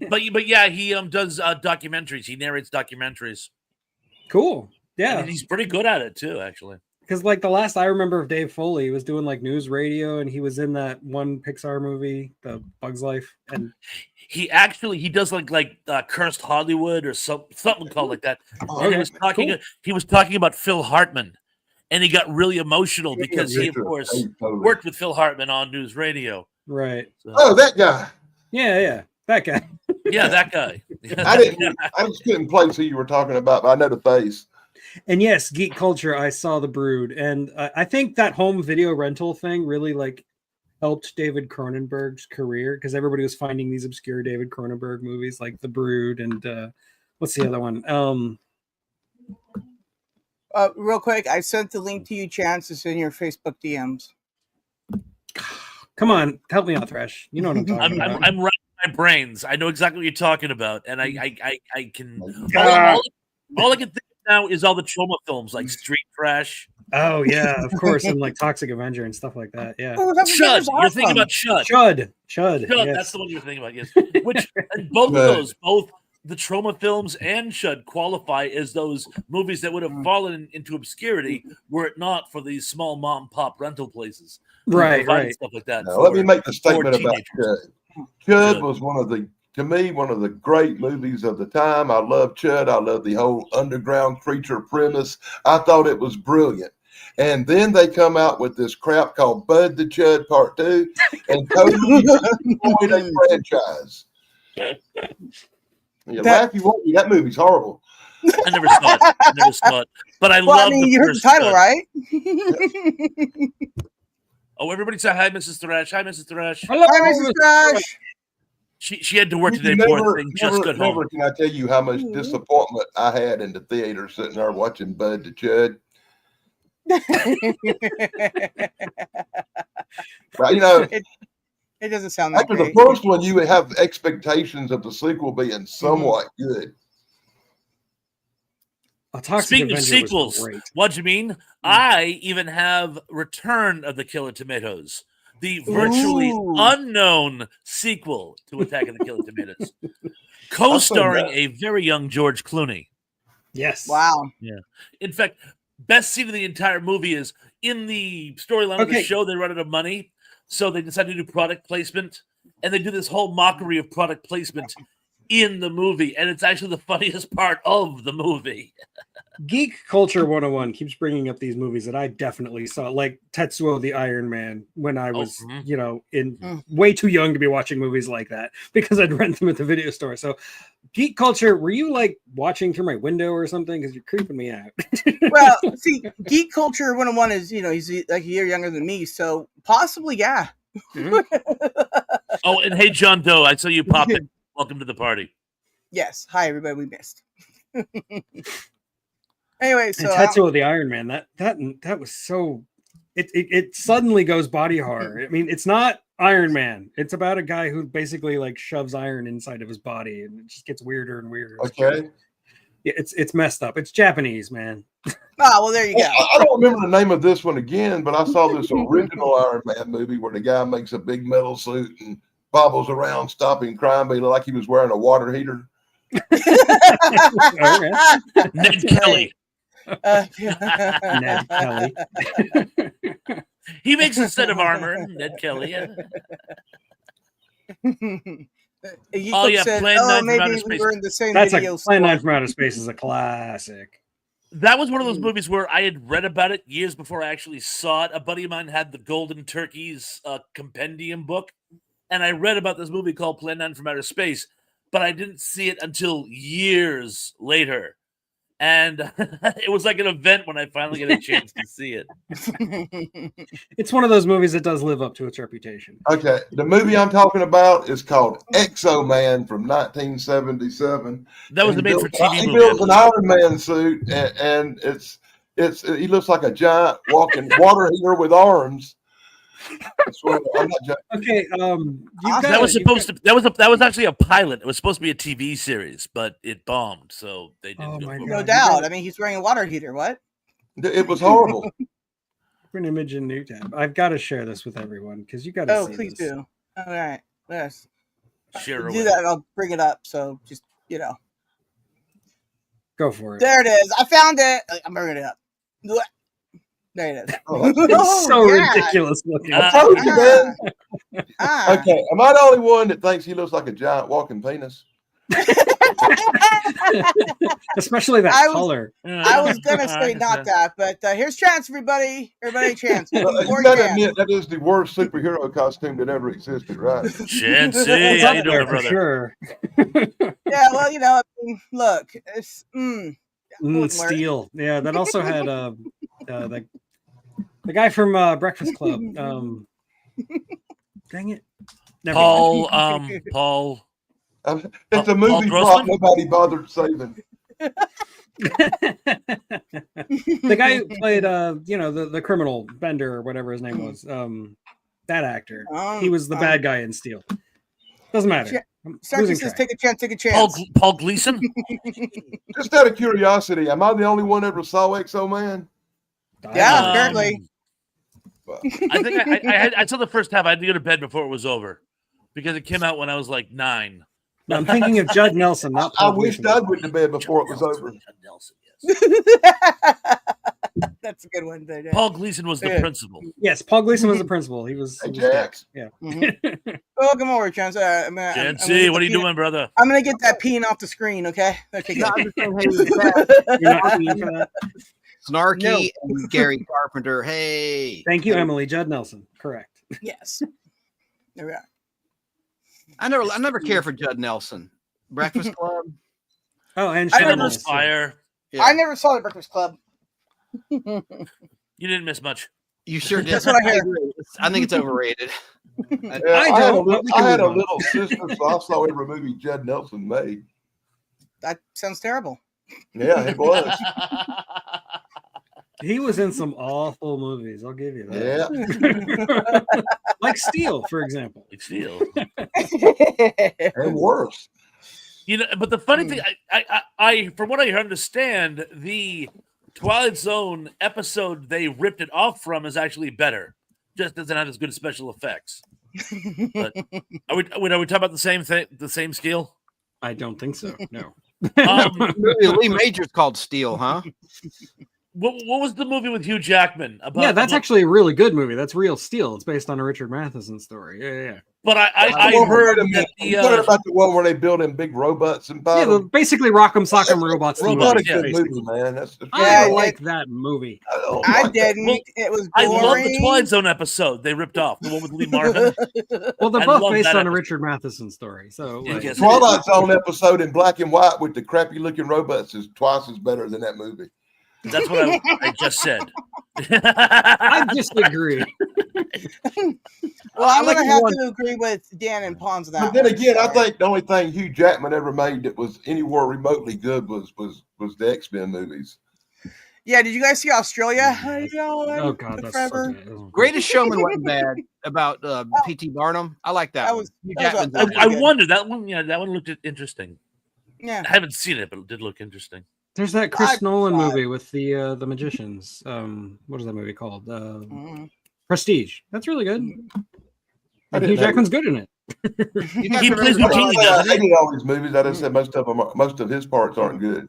Speaker 4: But yeah, he does documentaries. He narrates documentaries.
Speaker 3: Cool. Yeah,
Speaker 4: and he's pretty good at it too, actually.
Speaker 3: Because like the last I remember of Dave Foley, he was doing like news radio, and he was in that one Pixar movie, The Bug's Life, and
Speaker 4: he does like Cursed Hollywood or something called like that. And he was talking about Phil Hartman, and he got really emotional because he, of course, worked with Phil Hartman on news radio.
Speaker 3: Right.
Speaker 5: So. Oh, that guy.
Speaker 3: Yeah, that guy.
Speaker 4: Yeah, that guy.
Speaker 5: I just couldn't place who you were talking about, but I know the face.
Speaker 3: And yes, Geek Culture, I saw The Brood, and I think that home video rental thing really like helped David Cronenberg's career, because everybody was finding these obscure David Cronenberg movies like The Brood and what's the other one?
Speaker 1: Real quick, I sent the link to you, Chance. It's in your Facebook DMs.
Speaker 3: Come on, help me out, Thresh. You know what I'm talking about.
Speaker 4: I'm right in my brains. I know exactly what you're talking about, and I can. All I can think now is all the trauma films like Street Trash.
Speaker 3: Oh yeah, of course, and like Toxic Avenger and stuff like that. Yeah,
Speaker 4: Chud. Awesome. You're thinking about Chud.
Speaker 3: Chud. Yes.
Speaker 4: That's the one you're thinking about. Yes, which both of those, both the trauma films and Chud, qualify as those movies that would have fallen into obscurity were it not for these small mom pop rental places.
Speaker 3: Right.
Speaker 4: Stuff like that.
Speaker 5: Now, let me make the statement about Chud. Chud was to me, one of the great movies of the time. I love Chud. I love the whole underground creature premise. I thought it was brilliant. And then they come out with this crap called Bud the Chud Part 2 and totally destroyed a franchise. You laugh, you won't. That movie's horrible.
Speaker 4: I never saw it. But I love
Speaker 1: you heard the title,
Speaker 4: Chud.
Speaker 1: Right?
Speaker 4: Oh, everybody say hi, Mrs. Thresh. Hi, Mrs. Thresh.
Speaker 1: Hello, Mrs. Thresh.
Speaker 4: She had to work today. Poor thing. Just got home.
Speaker 5: Never can I tell you how much disappointment I had in the theater sitting there watching Bud the Chud. Right, you know,
Speaker 1: it doesn't sound that
Speaker 5: after
Speaker 1: great.
Speaker 5: the first one, you would have expectations of the sequel being somewhat good.
Speaker 4: Speaking of sequels, what do you mean? I even have Return of the Killer Tomatoes, the virtually unknown sequel to Attack of the Killer Tomatoes, co-starring a very young George Clooney.
Speaker 3: Yes.
Speaker 1: Wow.
Speaker 4: Yeah. In fact, best scene of the entire movie is in the storyline of the show. They run out of money, so they decide to do product placement, and they do this whole mockery of product placement in the movie, and it's actually the funniest part of the movie.
Speaker 3: Geek Culture 101 keeps bringing up these movies that I definitely saw, like Tetsuo the Iron Man, when I was, way too young to be watching movies like that, because I'd rent them at the video store. So Geek Culture, were you like watching through my window or something? Because you're creeping me out.
Speaker 1: Well, see, Geek Culture 101 is, he's like a year younger than me, so possibly, yeah.
Speaker 4: Oh, and hey, John Doe, I saw you pop in. Welcome to the party.
Speaker 1: Yes. Hi, everybody. We missed. Anyway, so
Speaker 3: Tetsuo the Iron Man, that was so. It suddenly goes body horror. I mean, it's not Iron Man. It's about a guy who basically like shoves iron inside of his body, and it just gets weirder and weirder.
Speaker 5: Okay.
Speaker 3: Yeah, it's messed up. It's Japanese, man.
Speaker 1: Oh, well, there you go.
Speaker 5: I don't remember the name of this one again, but I saw this original Iron Man movie where the guy makes a big metal suit and bobbles around, stopping crime, but he looked like he was wearing a water heater.
Speaker 4: Ned Kelly.
Speaker 3: Ned Kelly.
Speaker 4: He makes a set of armor. Ned Kelly.
Speaker 1: Oh yeah,
Speaker 4: said,
Speaker 1: Plan 9 from Outer Space. Were in the same video.
Speaker 3: Plan 9 from Outer Space is a classic.
Speaker 4: That was one of those movies where I had read about it years before I actually saw it. A buddy of mine had the Golden Turkeys compendium book, and I read about this movie called Plan 9 from Outer Space, but I didn't see it until years later. And it was like an event when I finally get a chance to see it.
Speaker 3: It's one of those movies that does live up to its reputation.
Speaker 5: Okay. The movie I'm talking about is called Exo Man from 1977.
Speaker 4: That was the made-for-TV movie.
Speaker 5: He builds an Iron Man suit, and he looks like a giant walking water heater with arms. I swear, I'm not joking.
Speaker 3: Okay,
Speaker 4: That was supposed to. That was actually a pilot. It was supposed to be a TV series, but it bombed, so they didn't.
Speaker 3: Oh
Speaker 4: go
Speaker 3: my
Speaker 4: for it.
Speaker 1: No
Speaker 3: God.
Speaker 1: doubt. I mean, he's wearing a water heater. What?
Speaker 5: It was horrible.
Speaker 3: an image in new tab. I've got to share this with everyone because you got to
Speaker 1: Oh,
Speaker 3: see
Speaker 1: please
Speaker 3: this.
Speaker 1: do. All right. Yes.
Speaker 4: Share
Speaker 1: Do
Speaker 4: away.
Speaker 1: that. And I'll bring it up. So just
Speaker 3: Go for it.
Speaker 1: there it is. I found it. I'm bringing it up. There it is.
Speaker 5: Oh, that's
Speaker 3: It's so
Speaker 1: yeah.
Speaker 3: ridiculous looking.
Speaker 5: I told you, man.
Speaker 1: Ah.
Speaker 5: Okay, am I the only one that thinks he looks like a giant walking penis?
Speaker 3: Especially that
Speaker 1: I was-
Speaker 3: color.
Speaker 1: I was gonna say not that, but here's Chance, everybody. Everybody, Chance.
Speaker 5: You
Speaker 1: More
Speaker 5: gotta
Speaker 1: Chance.
Speaker 5: admit that is the worst superhero costume that ever existed, right?
Speaker 4: Chancey,
Speaker 3: It's
Speaker 4: how
Speaker 3: up
Speaker 4: you
Speaker 3: there
Speaker 4: doing,
Speaker 3: for
Speaker 4: brother?
Speaker 3: sure.
Speaker 1: Yeah, well, I mean, look, it's
Speaker 3: Steel. Yeah, that also had the guy from Breakfast Club. Dang it. Never mind.
Speaker 4: Paul.
Speaker 5: It's a
Speaker 4: Paul
Speaker 5: movie
Speaker 4: Grossman?
Speaker 5: plot nobody bothered saving.
Speaker 3: The guy who played the criminal Bender or whatever his name was, that actor, he was the bad guy in Steel. Doesn't matter.
Speaker 1: Starkey says, take a chance.
Speaker 4: Paul Gleason.
Speaker 5: Just out of curiosity, am I the only one ever saw Exo Man?
Speaker 1: Yeah, apparently.
Speaker 4: I think I saw the first half. I had to go to bed before it was over because it came out when I was like 9.
Speaker 3: No, I'm thinking of Judd Nelson, not
Speaker 5: I
Speaker 3: Paul
Speaker 5: wished
Speaker 3: Gleason.
Speaker 5: I'd went to bed before it was over.
Speaker 4: Nelson, yes.
Speaker 1: That's a good one. There,
Speaker 4: Paul Gleason was the principal.
Speaker 3: Yes, Paul Gleason was the principal. He was.
Speaker 5: Hey,
Speaker 3: He was
Speaker 5: Jax.
Speaker 3: yeah.
Speaker 1: Welcome over, Chance.
Speaker 4: Chancey, what are you doing, brother?
Speaker 1: I'm gonna get that peen off the screen. Okay. Okay.
Speaker 6: No,
Speaker 1: Good.
Speaker 6: I'm just saying, hey,
Speaker 3: You're not paying for that?
Speaker 6: Snarky
Speaker 3: No.
Speaker 6: and Gary Carpenter. Hey,
Speaker 3: Thank you, Emily. Judd Nelson. Correct.
Speaker 1: Yes. There we are.
Speaker 6: I never cared for Judd Nelson. Breakfast Club.
Speaker 3: Oh, and
Speaker 1: I
Speaker 3: Shadow
Speaker 1: never-
Speaker 4: Animals
Speaker 3: Mouse.
Speaker 4: Fire.
Speaker 6: Yeah.
Speaker 1: I never saw the Breakfast Club.
Speaker 4: You didn't miss much.
Speaker 6: You sure did.
Speaker 1: That's what I heard.
Speaker 6: I think it's overrated.
Speaker 5: Yeah,
Speaker 3: I don't, but we
Speaker 5: I
Speaker 3: can
Speaker 5: had a
Speaker 3: move on.
Speaker 5: little sister, so I saw every movie Judd Nelson made.
Speaker 1: That sounds terrible.
Speaker 5: Yeah, it was.
Speaker 3: He was in some awful movies. I'll give you that.
Speaker 5: Yeah,
Speaker 3: Like Steel, for example.
Speaker 4: Like Steel.
Speaker 5: and worse.
Speaker 4: But the funny thing, I from what I understand, the Twilight Zone episode they ripped it off from is actually better. Just doesn't have as good special effects. But are we talking about the same thing, the same scale?
Speaker 3: I don't think so. No.
Speaker 6: Lee Major's called Steel, huh?
Speaker 4: What was the movie with Hugh Jackman about?
Speaker 3: Yeah, that's actually a really good movie. That's Real Steel. It's based on a Richard Matheson story. Yeah.
Speaker 4: But I
Speaker 5: Well,
Speaker 4: heard
Speaker 5: wait a minute.
Speaker 4: that
Speaker 5: You heard about the one where they build in big robots and
Speaker 3: Yeah,
Speaker 5: battle?
Speaker 3: basically Rock'em Sock'em Robots.
Speaker 5: It's
Speaker 3: Team
Speaker 5: not a
Speaker 3: Up,
Speaker 5: good
Speaker 3: basically.
Speaker 5: movie, man. That's
Speaker 3: I
Speaker 1: Yeah,
Speaker 3: like that movie.
Speaker 5: don't
Speaker 1: I
Speaker 5: like that.
Speaker 1: didn't.
Speaker 4: Well,
Speaker 1: It was
Speaker 4: I
Speaker 1: boring.
Speaker 4: love the Twilight Zone episode they ripped off, the one with Lee Marvin.
Speaker 3: Well, they're
Speaker 4: I
Speaker 3: both
Speaker 4: love
Speaker 3: based
Speaker 4: that
Speaker 3: on a
Speaker 4: episode.
Speaker 3: Richard Matheson story. So,
Speaker 4: Yeah,
Speaker 3: like,
Speaker 4: yes.
Speaker 5: Twilight Zone episode in black and white with the crappy looking robots is twice as better than that movie.
Speaker 4: That's what I just said.
Speaker 3: I disagree.
Speaker 1: Well, I'm
Speaker 6: like
Speaker 1: gonna
Speaker 6: the
Speaker 1: have
Speaker 6: one-
Speaker 1: to agree with Dan and Pons on that.
Speaker 5: But then
Speaker 1: one.
Speaker 5: again, I
Speaker 1: Sorry.
Speaker 5: think the only thing Hugh Jackman ever made that was anywhere remotely good was the X-Men movies.
Speaker 1: Yeah, did you guys see Australia?
Speaker 3: Oh God, that's
Speaker 1: forever.
Speaker 3: so bad.
Speaker 6: Greatest Showman wasn't bad about P.T. Barnum. I like that,
Speaker 1: That
Speaker 6: one.
Speaker 1: was-
Speaker 6: Hugh
Speaker 1: that was
Speaker 6: Jackman's
Speaker 1: a-
Speaker 6: in
Speaker 4: I
Speaker 6: it.
Speaker 1: good.
Speaker 4: wonder that one. Yeah, that one looked interesting.
Speaker 1: Yeah.
Speaker 4: I haven't seen it, but it did look interesting.
Speaker 3: There's that Chris
Speaker 1: I
Speaker 3: Nolan
Speaker 1: tried.
Speaker 3: movie with the magicians. What is that movie called?
Speaker 1: Mhm.
Speaker 3: Prestige. That's really good.
Speaker 5: I
Speaker 3: And
Speaker 5: didn't
Speaker 3: Hugh
Speaker 5: know.
Speaker 3: Jackman's good in it.
Speaker 6: You guys
Speaker 4: He
Speaker 6: remember
Speaker 4: plays
Speaker 6: the-
Speaker 4: Houdini,
Speaker 5: I
Speaker 4: doesn't he?
Speaker 5: hated all these movies. I just said most of his parts aren't good.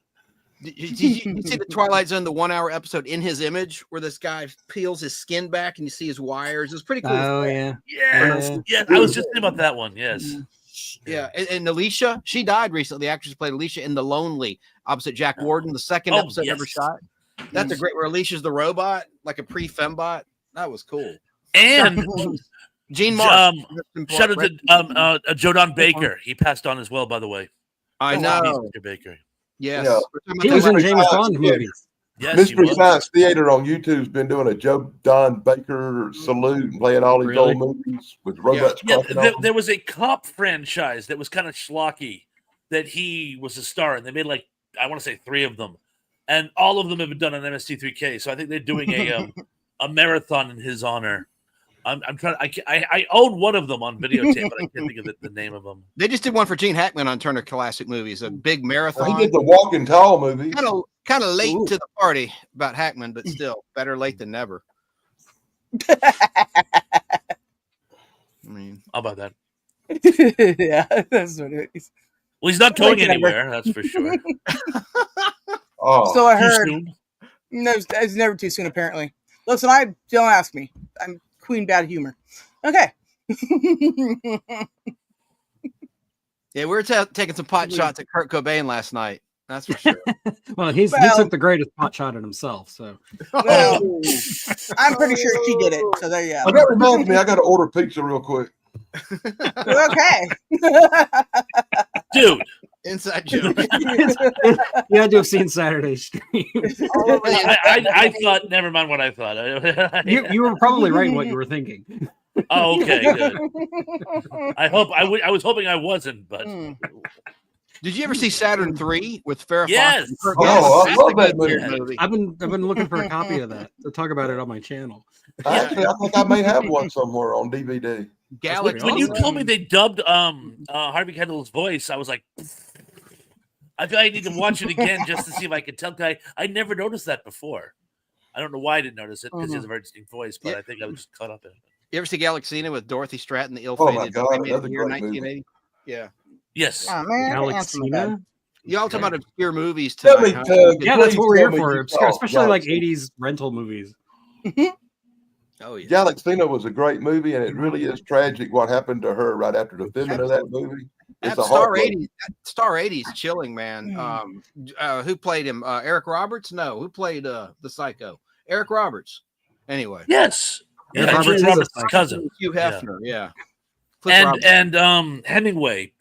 Speaker 6: Did you see the Twilight Zone, the 1 hour episode in his image where this guy peels his skin back and you see his wires? It's pretty cool.
Speaker 3: Oh yeah.
Speaker 4: Yes, yes. I was just thinking about that one. Yes.
Speaker 6: Yeah, and Alicia, she died recently. The actress who played Alicia in The Lonely, opposite Jack Warden, the second
Speaker 4: Oh,
Speaker 6: episode ever
Speaker 4: yes.
Speaker 6: shot. That's a great where Alicia's the robot, like a pre-fembot. That was cool.
Speaker 4: And
Speaker 6: Gene Marsh.
Speaker 4: shout out to Jodan Baker. He passed on as well, by the way.
Speaker 6: I
Speaker 1: Oh,
Speaker 6: know.
Speaker 1: wow.
Speaker 4: Mr. Baker.
Speaker 6: Yes.
Speaker 5: Yeah.
Speaker 6: We're talking
Speaker 3: He
Speaker 6: about
Speaker 3: was
Speaker 6: that
Speaker 3: in
Speaker 6: last-
Speaker 3: James
Speaker 5: Science
Speaker 3: Bond
Speaker 5: Theater.
Speaker 3: movies.
Speaker 4: Yes, he
Speaker 5: Mystery
Speaker 4: was.
Speaker 5: Science Theater on YouTube's been doing a Joe Don Baker salute and playing all these
Speaker 3: Really?
Speaker 5: old movies with robots
Speaker 4: Yeah,
Speaker 5: cracking on.
Speaker 4: there was a cop franchise that was kind of schlocky that he was a star in. They made like I want to say 3 of them, and all of them have been done on MST3K. So I think they're doing a marathon in his honor. I'm trying. I own one of them on videotape, but I can't think of the name of them.
Speaker 6: They just did one for Gene Hackman on Turner Classic Movies, a big marathon.
Speaker 5: He did the Walking Tall movie.
Speaker 6: Kind of late
Speaker 1: Ooh.
Speaker 6: to the party about Hackman, but still better late than never. I mean,
Speaker 4: How about that?
Speaker 1: Yeah, that's what it is.
Speaker 4: Well, he's not
Speaker 1: Like
Speaker 4: going
Speaker 1: never.
Speaker 4: anywhere. That's for sure.
Speaker 5: Oh,
Speaker 1: So I
Speaker 4: Too
Speaker 1: heard.
Speaker 4: soon.
Speaker 1: No, it's never too soon. Apparently. Listen, don't ask me. I'm Queen Bad Humor. Okay.
Speaker 6: yeah, we were taking some pot shots at Kurt Cobain last night. That's for sure.
Speaker 3: Well, he
Speaker 1: Well-
Speaker 3: took the greatest pot shot at himself. So
Speaker 1: Well, I'm pretty sure she did it. So there you
Speaker 5: oh,
Speaker 1: go.
Speaker 5: that reminds me, I got to order pizza real quick.
Speaker 1: Okay.
Speaker 4: Dude,
Speaker 6: Inside joke.
Speaker 3: you had to have seen Saturday's stream.
Speaker 4: I thought. Never mind what I thought.
Speaker 3: you were probably right in what you were thinking.
Speaker 4: Oh, okay, good. I was hoping I wasn't, but
Speaker 1: Mm.
Speaker 6: Did you ever see Saturn 3 with Farrah
Speaker 4: Yes.
Speaker 6: Fawcett? and Kurt
Speaker 5: Oh,
Speaker 6: Cobain?
Speaker 5: I
Speaker 6: That's
Speaker 5: love
Speaker 6: a
Speaker 5: that
Speaker 6: good weird
Speaker 5: movie.
Speaker 6: movie.
Speaker 3: I've been looking for a copy of that to talk about it on my channel.
Speaker 5: Actually, I think I may have one somewhere on DVD.
Speaker 6: Galaxy.
Speaker 4: when you
Speaker 3: awesome.
Speaker 4: told me they dubbed Harvey Keitel's voice, I was like, I feel like I need to watch it again just to see if I can tell. I never noticed that before. I don't know why I didn't notice it because he has a very distinct voice, but
Speaker 6: Yeah.
Speaker 4: I think I was just caught up in it.
Speaker 6: You ever see Galaxina with Dorothy Stratton, the
Speaker 5: Oh my
Speaker 6: ill-fated
Speaker 5: God,
Speaker 6: remade
Speaker 5: another
Speaker 6: of the year
Speaker 5: great movie.
Speaker 6: 1980? Yeah.
Speaker 4: Yes.
Speaker 1: Oh, man, I answered my bad.
Speaker 3: Galaxina?
Speaker 6: Y'all talking about obscure movies
Speaker 5: Tell
Speaker 6: tonight,
Speaker 5: me,
Speaker 6: huh?
Speaker 5: Tug,
Speaker 3: Yeah, that's
Speaker 5: please
Speaker 3: what we're
Speaker 5: tell
Speaker 3: here
Speaker 5: me
Speaker 3: for.
Speaker 5: you
Speaker 3: Obscure,
Speaker 5: saw
Speaker 3: especially like
Speaker 5: Galaxy.
Speaker 3: 80s rental movies.
Speaker 6: Oh, yeah.
Speaker 5: Galaxina was a great movie, and it really is tragic what happened to her right after the filming of that movie. It's
Speaker 6: That
Speaker 5: a
Speaker 6: Star
Speaker 5: heartbreak.
Speaker 6: 80s, Star 80s, chilling, man. Who played him? Eric Roberts? No, who played the Psycho? Eric Roberts. Anyway,
Speaker 4: Yes.
Speaker 3: Eric
Speaker 4: Yeah,
Speaker 3: Roberts
Speaker 4: Julia
Speaker 3: is a
Speaker 4: Roberts'
Speaker 3: psycho.
Speaker 4: cousin.
Speaker 6: Hugh Hefner. Yeah. Cliff Roberts.
Speaker 4: And Hemingway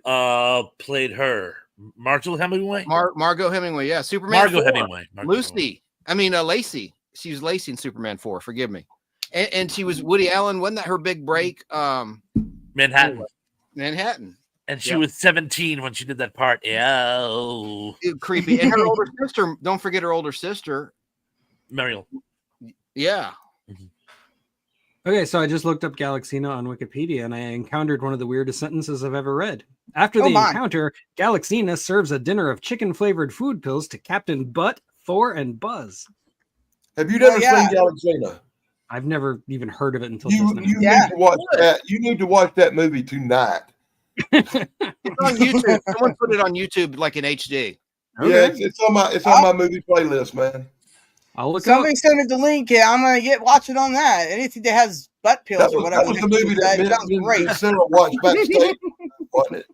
Speaker 4: played her. Margot Hemingway?
Speaker 6: Margot Hemingway. Yeah, Superman.
Speaker 4: Margot
Speaker 6: 4.
Speaker 4: Hemingway. Margot Hemingway.
Speaker 6: Lucy. I mean, Lacey. She was Lacey in Superman 4. Forgive me. And she was Woody Allen. Wasn't that her big break?
Speaker 4: Manhattan.
Speaker 6: Manhattan.
Speaker 4: And she
Speaker 6: Yep.
Speaker 4: was 17 when she did that part. Yeah.
Speaker 6: Creepy. And her older sister. Don't forget her older sister.
Speaker 4: Mariel.
Speaker 6: Yeah.
Speaker 3: Okay, so I just looked up Galaxina on Wikipedia and I encountered one of the weirdest sentences I've ever read. After
Speaker 1: Oh
Speaker 3: the
Speaker 1: my.
Speaker 3: encounter, Galaxina serves a dinner of chicken-flavored food pills to Captain Butt, Thor, and Buzz.
Speaker 5: Have you never
Speaker 1: yeah.
Speaker 5: seen Galaxina?
Speaker 3: I've never even heard of it until
Speaker 5: You
Speaker 3: just now.
Speaker 1: Yeah.
Speaker 5: need to watch that. You need to watch that movie tonight.
Speaker 6: It's on YouTube. Someone put it on YouTube like in HD.
Speaker 5: Yeah, it's on my movie playlist, man.
Speaker 3: I'll look it up.
Speaker 1: Somebody send me the link. Yeah, I'm gonna watch it on that. Anything that has butt pills
Speaker 5: That
Speaker 1: or
Speaker 5: was,
Speaker 1: whatever.
Speaker 5: that was the movie that
Speaker 1: sounds
Speaker 5: me and
Speaker 1: great.
Speaker 5: Sarah watched backstage, wasn't it?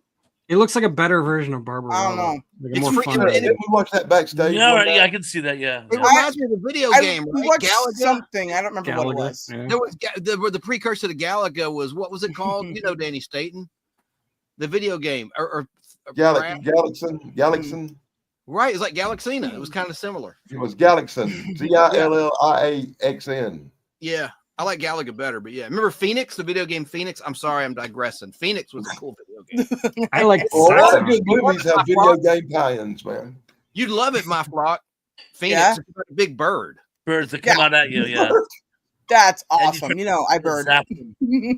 Speaker 3: It looks like a better version of Barbarella.
Speaker 1: I don't know.
Speaker 3: Like a
Speaker 6: It's
Speaker 3: more
Speaker 6: free-
Speaker 3: fun.
Speaker 6: and
Speaker 5: Didn't we watch that backstage?
Speaker 4: Yeah,
Speaker 5: one
Speaker 4: right,
Speaker 5: night?
Speaker 4: yeah, I can see that. Yeah.
Speaker 6: It
Speaker 4: yeah.
Speaker 6: reminds me of the video game,
Speaker 1: We
Speaker 6: right?
Speaker 1: watched
Speaker 6: Galaga.
Speaker 1: something. I don't remember what it
Speaker 3: Galaga,
Speaker 1: was.
Speaker 3: yeah.
Speaker 6: There was the precursor to Galaga was what was it called? You know, Danny Staten, the video game or
Speaker 5: Galaxin.
Speaker 6: right? It's like Galaxina. It was kind of similar.
Speaker 5: It was Galaxin. Gilliaxn.
Speaker 6: Yeah, I like Galaga better, but yeah, remember Phoenix, the video game Phoenix? I'm sorry, I'm digressing. Phoenix was a cool video game.
Speaker 3: I like
Speaker 5: Well, a lot of
Speaker 3: Saturn.
Speaker 5: good movies have video game tie-ins, man.
Speaker 6: You'd love it, my flock. Phoenix,
Speaker 1: Yeah?
Speaker 6: it's like a big bird.
Speaker 4: Birds that come out at you. Yeah.
Speaker 1: That's
Speaker 4: And you
Speaker 1: awesome. You know, I bird.
Speaker 4: Zap.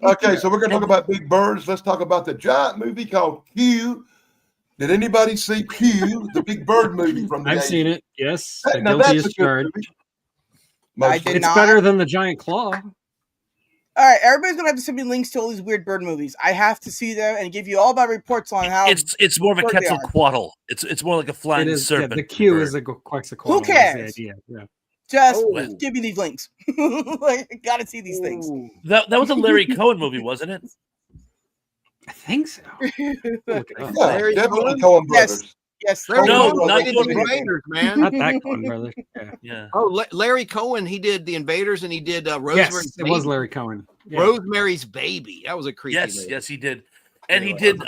Speaker 5: Okay, so we're going to talk about big birds. Let's talk about the giant movie called Q. Did anybody see Q, the big bird movie from the
Speaker 3: I've
Speaker 5: 80s?
Speaker 3: seen it. Yes. The
Speaker 5: Now, that's
Speaker 3: guilty
Speaker 5: a
Speaker 3: is
Speaker 5: good
Speaker 3: charged.
Speaker 5: movie.
Speaker 1: I
Speaker 5: Most
Speaker 1: did
Speaker 5: of
Speaker 3: It's
Speaker 1: not.
Speaker 3: better than the giant claw.
Speaker 1: All right, everybody's gonna have to send me links to all these weird bird movies. I have to see them and give you all my reports on how.
Speaker 4: It's more of a
Speaker 1: Bird they are.
Speaker 4: Quetzalcoatl. It's more like a
Speaker 3: It
Speaker 4: flying
Speaker 3: is. Yeah,
Speaker 4: serpent.
Speaker 3: the Q
Speaker 4: bird.
Speaker 3: is a Quetzalcoatl.
Speaker 1: Who
Speaker 3: is the
Speaker 1: cares?
Speaker 3: idea, yeah.
Speaker 1: Just
Speaker 6: Oh.
Speaker 1: give me these links. Like, I gotta see these things.
Speaker 6: Ooh.
Speaker 4: That was a Larry Cohen movie, wasn't it?
Speaker 3: I think so. Look it up.
Speaker 5: Yeah,
Speaker 6: Larry
Speaker 5: definitely
Speaker 6: Cohen?
Speaker 5: Coen
Speaker 1: Yes.
Speaker 5: Brothers.
Speaker 1: Yes.
Speaker 6: Larry
Speaker 4: No,
Speaker 6: Cohen
Speaker 4: not
Speaker 6: did
Speaker 4: Coen
Speaker 6: the
Speaker 4: Brothers.
Speaker 6: Invaders, man.
Speaker 3: Not that one, brother. Yeah.
Speaker 4: Yeah.
Speaker 6: Oh, Larry Cohen, he did the Invaders and he did Rosemary's
Speaker 3: Yes, it
Speaker 6: Baby.
Speaker 3: was Larry Cohen. Yeah.
Speaker 6: Rosemary's Baby. That was a creepy
Speaker 4: Yes,
Speaker 6: movie.
Speaker 4: yes, he did. And he
Speaker 6: Anyway.
Speaker 4: did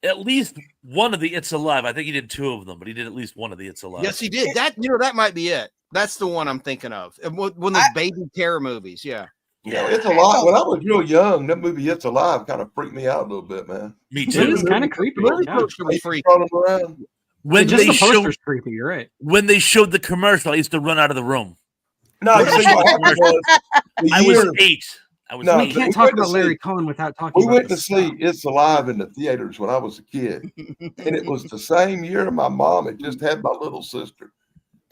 Speaker 4: at least one of the It's Alive. I think he did two of them, but he did at least one of the It's Alive.
Speaker 6: Yes, he did. That might be it. That's the one I'm thinking of. One of those baby terror movies. Yeah.
Speaker 5: Yeah, It's Alive. When I was real young, that movie It's Alive kind of freaked me out a little bit, man.
Speaker 4: Me
Speaker 3: It
Speaker 4: too.
Speaker 3: is kind of creepy.
Speaker 6: The movie
Speaker 3: Yeah.
Speaker 6: poster was freaky.
Speaker 5: Crawling around.
Speaker 4: When
Speaker 3: Just
Speaker 4: they
Speaker 3: the poster's
Speaker 4: showed
Speaker 3: creepy. You're right.
Speaker 4: the commercial, I used to run out of the room.
Speaker 5: No, you see what happened was the
Speaker 4: I
Speaker 5: year,
Speaker 4: was 8. I was
Speaker 5: No,
Speaker 3: We
Speaker 4: eight.
Speaker 3: can't
Speaker 5: we
Speaker 3: talk
Speaker 5: went to
Speaker 3: about Larry
Speaker 5: see-
Speaker 3: Cohen without talking
Speaker 5: We
Speaker 3: about
Speaker 5: went
Speaker 3: the
Speaker 5: to see
Speaker 3: Stop.
Speaker 5: It's Alive in the theaters when I was a kid, and it was the same year my mom had just had my little sister.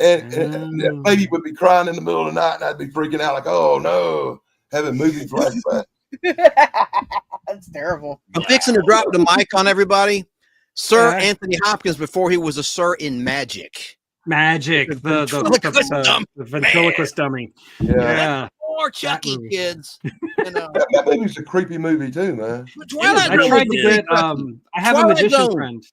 Speaker 5: And that baby would be crying in the middle of the night, and I'd be freaking out like, "Oh no!" Having movie flashbacks.
Speaker 1: That's terrible.
Speaker 6: I'm fixing to drop the mic on everybody. Sir
Speaker 3: Yeah.
Speaker 6: Anthony Hopkins before he was a sir in magic.
Speaker 3: Magic,
Speaker 6: The
Speaker 3: the
Speaker 6: ventriloquist dummy,
Speaker 3: the ventriloquist dummy.
Speaker 5: Yeah,
Speaker 3: Yeah.
Speaker 6: Or Chucky,
Speaker 3: movie.
Speaker 6: kids. You know.
Speaker 5: that movie's a creepy movie too, man.
Speaker 6: Twilight
Speaker 3: I
Speaker 6: Zone
Speaker 3: tried
Speaker 6: was
Speaker 3: to
Speaker 6: the
Speaker 3: get.
Speaker 6: big Chucky.
Speaker 3: I have a
Speaker 6: Twilight
Speaker 3: magician
Speaker 6: Zone.
Speaker 3: friend.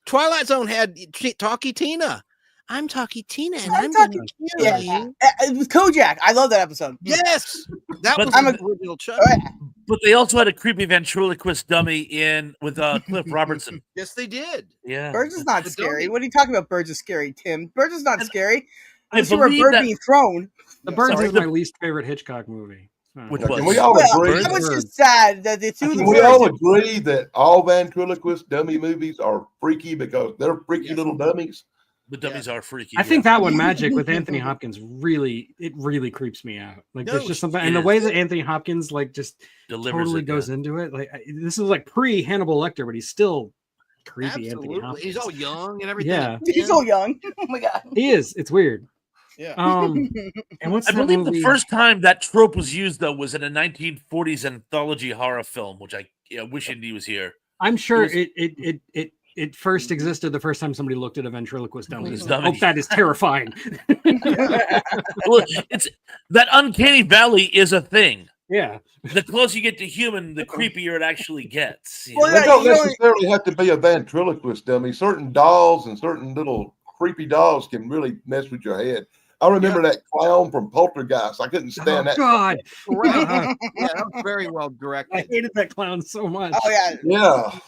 Speaker 6: Twilight Zone had Talkie Tina. I'm Talkie Tina, and
Speaker 1: I'm
Speaker 6: I'm going to
Speaker 1: Talkie-
Speaker 6: kill
Speaker 1: Yeah.
Speaker 6: you.
Speaker 1: It was Kojak. I love that episode.
Speaker 6: Yes, that
Speaker 4: But
Speaker 6: was
Speaker 1: I'm
Speaker 6: the
Speaker 1: a-
Speaker 6: original Chucky.
Speaker 1: Oh, yeah.
Speaker 4: But they also had a creepy ventriloquist dummy in with Cliff Robertson.
Speaker 6: Yes, they did.
Speaker 4: Yeah.
Speaker 1: Birds is not
Speaker 6: The
Speaker 1: scary.
Speaker 6: dummy.
Speaker 1: What are you talking about? Birds is scary, Tim. Birds is not
Speaker 4: And
Speaker 1: scary.
Speaker 4: I
Speaker 1: I see where a
Speaker 4: believe
Speaker 1: bird
Speaker 4: that-
Speaker 1: being thrown.
Speaker 3: The
Speaker 1: Yeah,
Speaker 3: Birds
Speaker 1: sorry.
Speaker 3: is my least favorite Hitchcock movie.
Speaker 4: Which
Speaker 5: Can
Speaker 4: was?
Speaker 5: we all
Speaker 1: Well,
Speaker 5: agree?
Speaker 1: I was just sad that they threw the
Speaker 5: Can we all
Speaker 1: birds.
Speaker 5: agree that all ventriloquist dummy movies are freaky because they're freaky
Speaker 6: Yes.
Speaker 5: little dummies?
Speaker 4: The dummies are freaky.
Speaker 3: I think
Speaker 4: yeah.
Speaker 3: that one, Magic, with Anthony Hopkins, really creeps me out. Like, there's
Speaker 6: No,
Speaker 3: just something,
Speaker 4: it
Speaker 3: and the
Speaker 4: is.
Speaker 3: way that Anthony Hopkins just
Speaker 4: delivers
Speaker 3: totally
Speaker 4: it,
Speaker 3: goes
Speaker 4: yeah.
Speaker 3: into it. Like, this is like pre Hannibal Lecter, but he's still creepy. Anthony
Speaker 6: Absolutely.
Speaker 3: Hopkins.
Speaker 6: He's all young and everything.
Speaker 3: Yeah.
Speaker 1: He's so young. Oh my god.
Speaker 3: He is. It's weird.
Speaker 6: Yeah.
Speaker 3: And what's
Speaker 4: I
Speaker 3: that
Speaker 4: believe
Speaker 3: movie?
Speaker 4: the first time that trope was used, though, was in a 1940s anthology horror film, which I wish Indy was here.
Speaker 3: I'm sure
Speaker 4: it was-
Speaker 3: it first existed the first time somebody looked at a ventriloquist dummy.
Speaker 4: It's
Speaker 3: Oh,
Speaker 4: dummy.
Speaker 3: that is terrifying.
Speaker 4: Well, it's that uncanny valley is a thing.
Speaker 3: Yeah.
Speaker 4: The closer you get to human, the creepier it actually gets. you
Speaker 1: Well,
Speaker 4: know?
Speaker 5: They
Speaker 1: yeah,
Speaker 5: don't
Speaker 1: you know-
Speaker 5: necessarily have to be a ventriloquist dummy. Certain dolls and certain little creepy dolls can really mess with your head. I remember that clown from Poltergeist. I couldn't
Speaker 3: Oh
Speaker 5: stand that.
Speaker 3: God.
Speaker 6: Correct.
Speaker 3: Uh-huh.
Speaker 6: Yeah, that was very well
Speaker 3: I
Speaker 6: directed.
Speaker 3: hated that clown so much.
Speaker 1: Oh yeah.
Speaker 5: Yeah,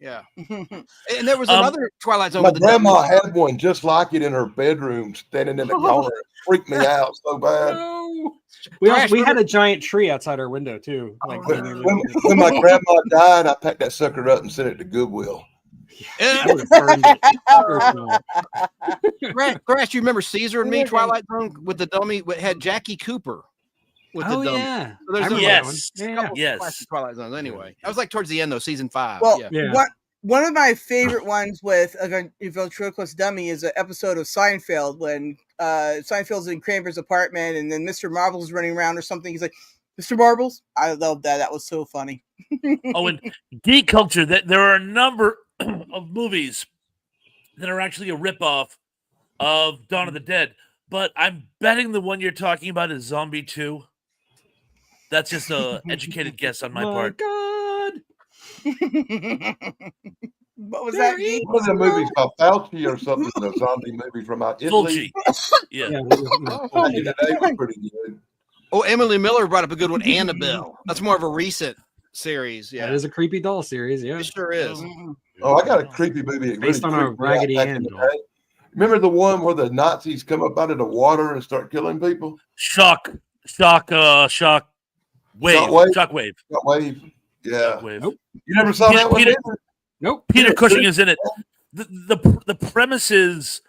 Speaker 6: Yeah. And there was
Speaker 4: Um,
Speaker 6: another Twilight Zone
Speaker 5: my
Speaker 6: with the
Speaker 5: grandma had one just like it in her bedroom, standing in the corner. It freaked me out so bad.
Speaker 3: No.
Speaker 6: Crash,
Speaker 3: We had
Speaker 6: remember-
Speaker 3: a giant tree outside our window too. Like
Speaker 5: When,
Speaker 3: when we
Speaker 5: when,
Speaker 3: lived
Speaker 5: when my grandma died, I packed that sucker up and sent it to Goodwill.
Speaker 3: I would have burned it. Personally.
Speaker 6: Crash, you remember Caesar and Me Twilight Zone with the dummy? It had Jackie Cooper with
Speaker 3: Oh
Speaker 6: the dummy.
Speaker 3: yeah.
Speaker 6: So there's
Speaker 3: I
Speaker 6: a-
Speaker 3: remember that one.
Speaker 4: Yes.
Speaker 3: Yeah.
Speaker 6: Couple
Speaker 4: Yes.
Speaker 6: classic Twilight Zones. Anyway, I was like towards the end though, season 5.
Speaker 1: Well,
Speaker 6: yeah.
Speaker 3: Yeah.
Speaker 1: one of my favorite ones with a ventriloquist dummy is an episode of Seinfeld when Seinfeld's in Kramer's apartment and then Mr. Marbles running around or something. He's like, "Mr. Marbles." I love that. That was so funny.
Speaker 4: Oh, and geek culture, that there are a number of movies that are actually a ripoff of Dawn of the Dead. But I'm betting the one you're talking about is Zombie 2. That's just a educated guess on my part.
Speaker 3: God.
Speaker 1: What was that? Geek?
Speaker 5: One of the movies called Fauci or something, a zombie movie from out Italy.
Speaker 4: Fulci. Yeah.
Speaker 3: Yeah.
Speaker 5: Back in the day was pretty good.
Speaker 6: Oh, Emily Miller brought up a good one, Annabelle. That's more of a recent series.
Speaker 3: That
Speaker 6: Yeah,
Speaker 3: is a creepy doll series. Yeah.
Speaker 6: it sure is.
Speaker 5: Oh, I got a creepy movie. That
Speaker 3: Based
Speaker 5: really
Speaker 3: on a
Speaker 5: creeped me out
Speaker 3: Raggedy
Speaker 5: back
Speaker 3: Ann
Speaker 5: in the
Speaker 3: doll.
Speaker 5: day. Remember the one where the Nazis come up out of the water and start killing people?
Speaker 4: Shock wave.
Speaker 5: Shockwave?
Speaker 4: Shockwave.
Speaker 5: That wave. Yeah.
Speaker 4: Shockwave.
Speaker 3: Nope.
Speaker 5: You never saw that one?
Speaker 4: Peter-
Speaker 5: either?
Speaker 3: Nope.
Speaker 4: Peter Cushing is in it. The premise is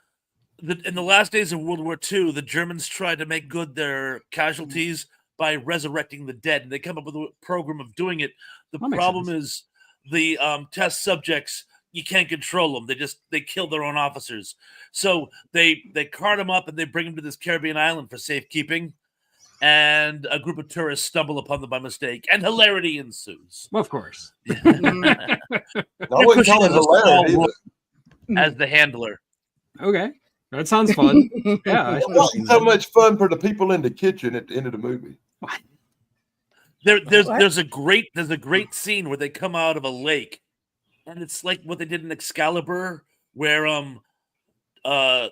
Speaker 4: that in the last days of World War II, the Germans tried to make good their casualties by resurrecting the dead, and they come up with a program of doing it. The
Speaker 3: That makes
Speaker 4: problem
Speaker 3: sense.
Speaker 4: is the test subjects, you can't control them. They kill their own officers. So they cart them up and they bring them to this Caribbean island for safekeeping. And a group of tourists stumble upon them by mistake, and hilarity ensues.
Speaker 3: Well, of course.
Speaker 5: I wouldn't call it
Speaker 4: Cushing is a small
Speaker 5: hilarious.
Speaker 4: role as the handler.
Speaker 3: Okay. That sounds fun. Yeah. I
Speaker 5: It
Speaker 3: should have seen
Speaker 5: wasn't so
Speaker 3: that.
Speaker 5: much fun for the people in the kitchen at the end of the movie.
Speaker 4: There's a great scene where they come out of a lake, and it's like what they did in Excalibur, where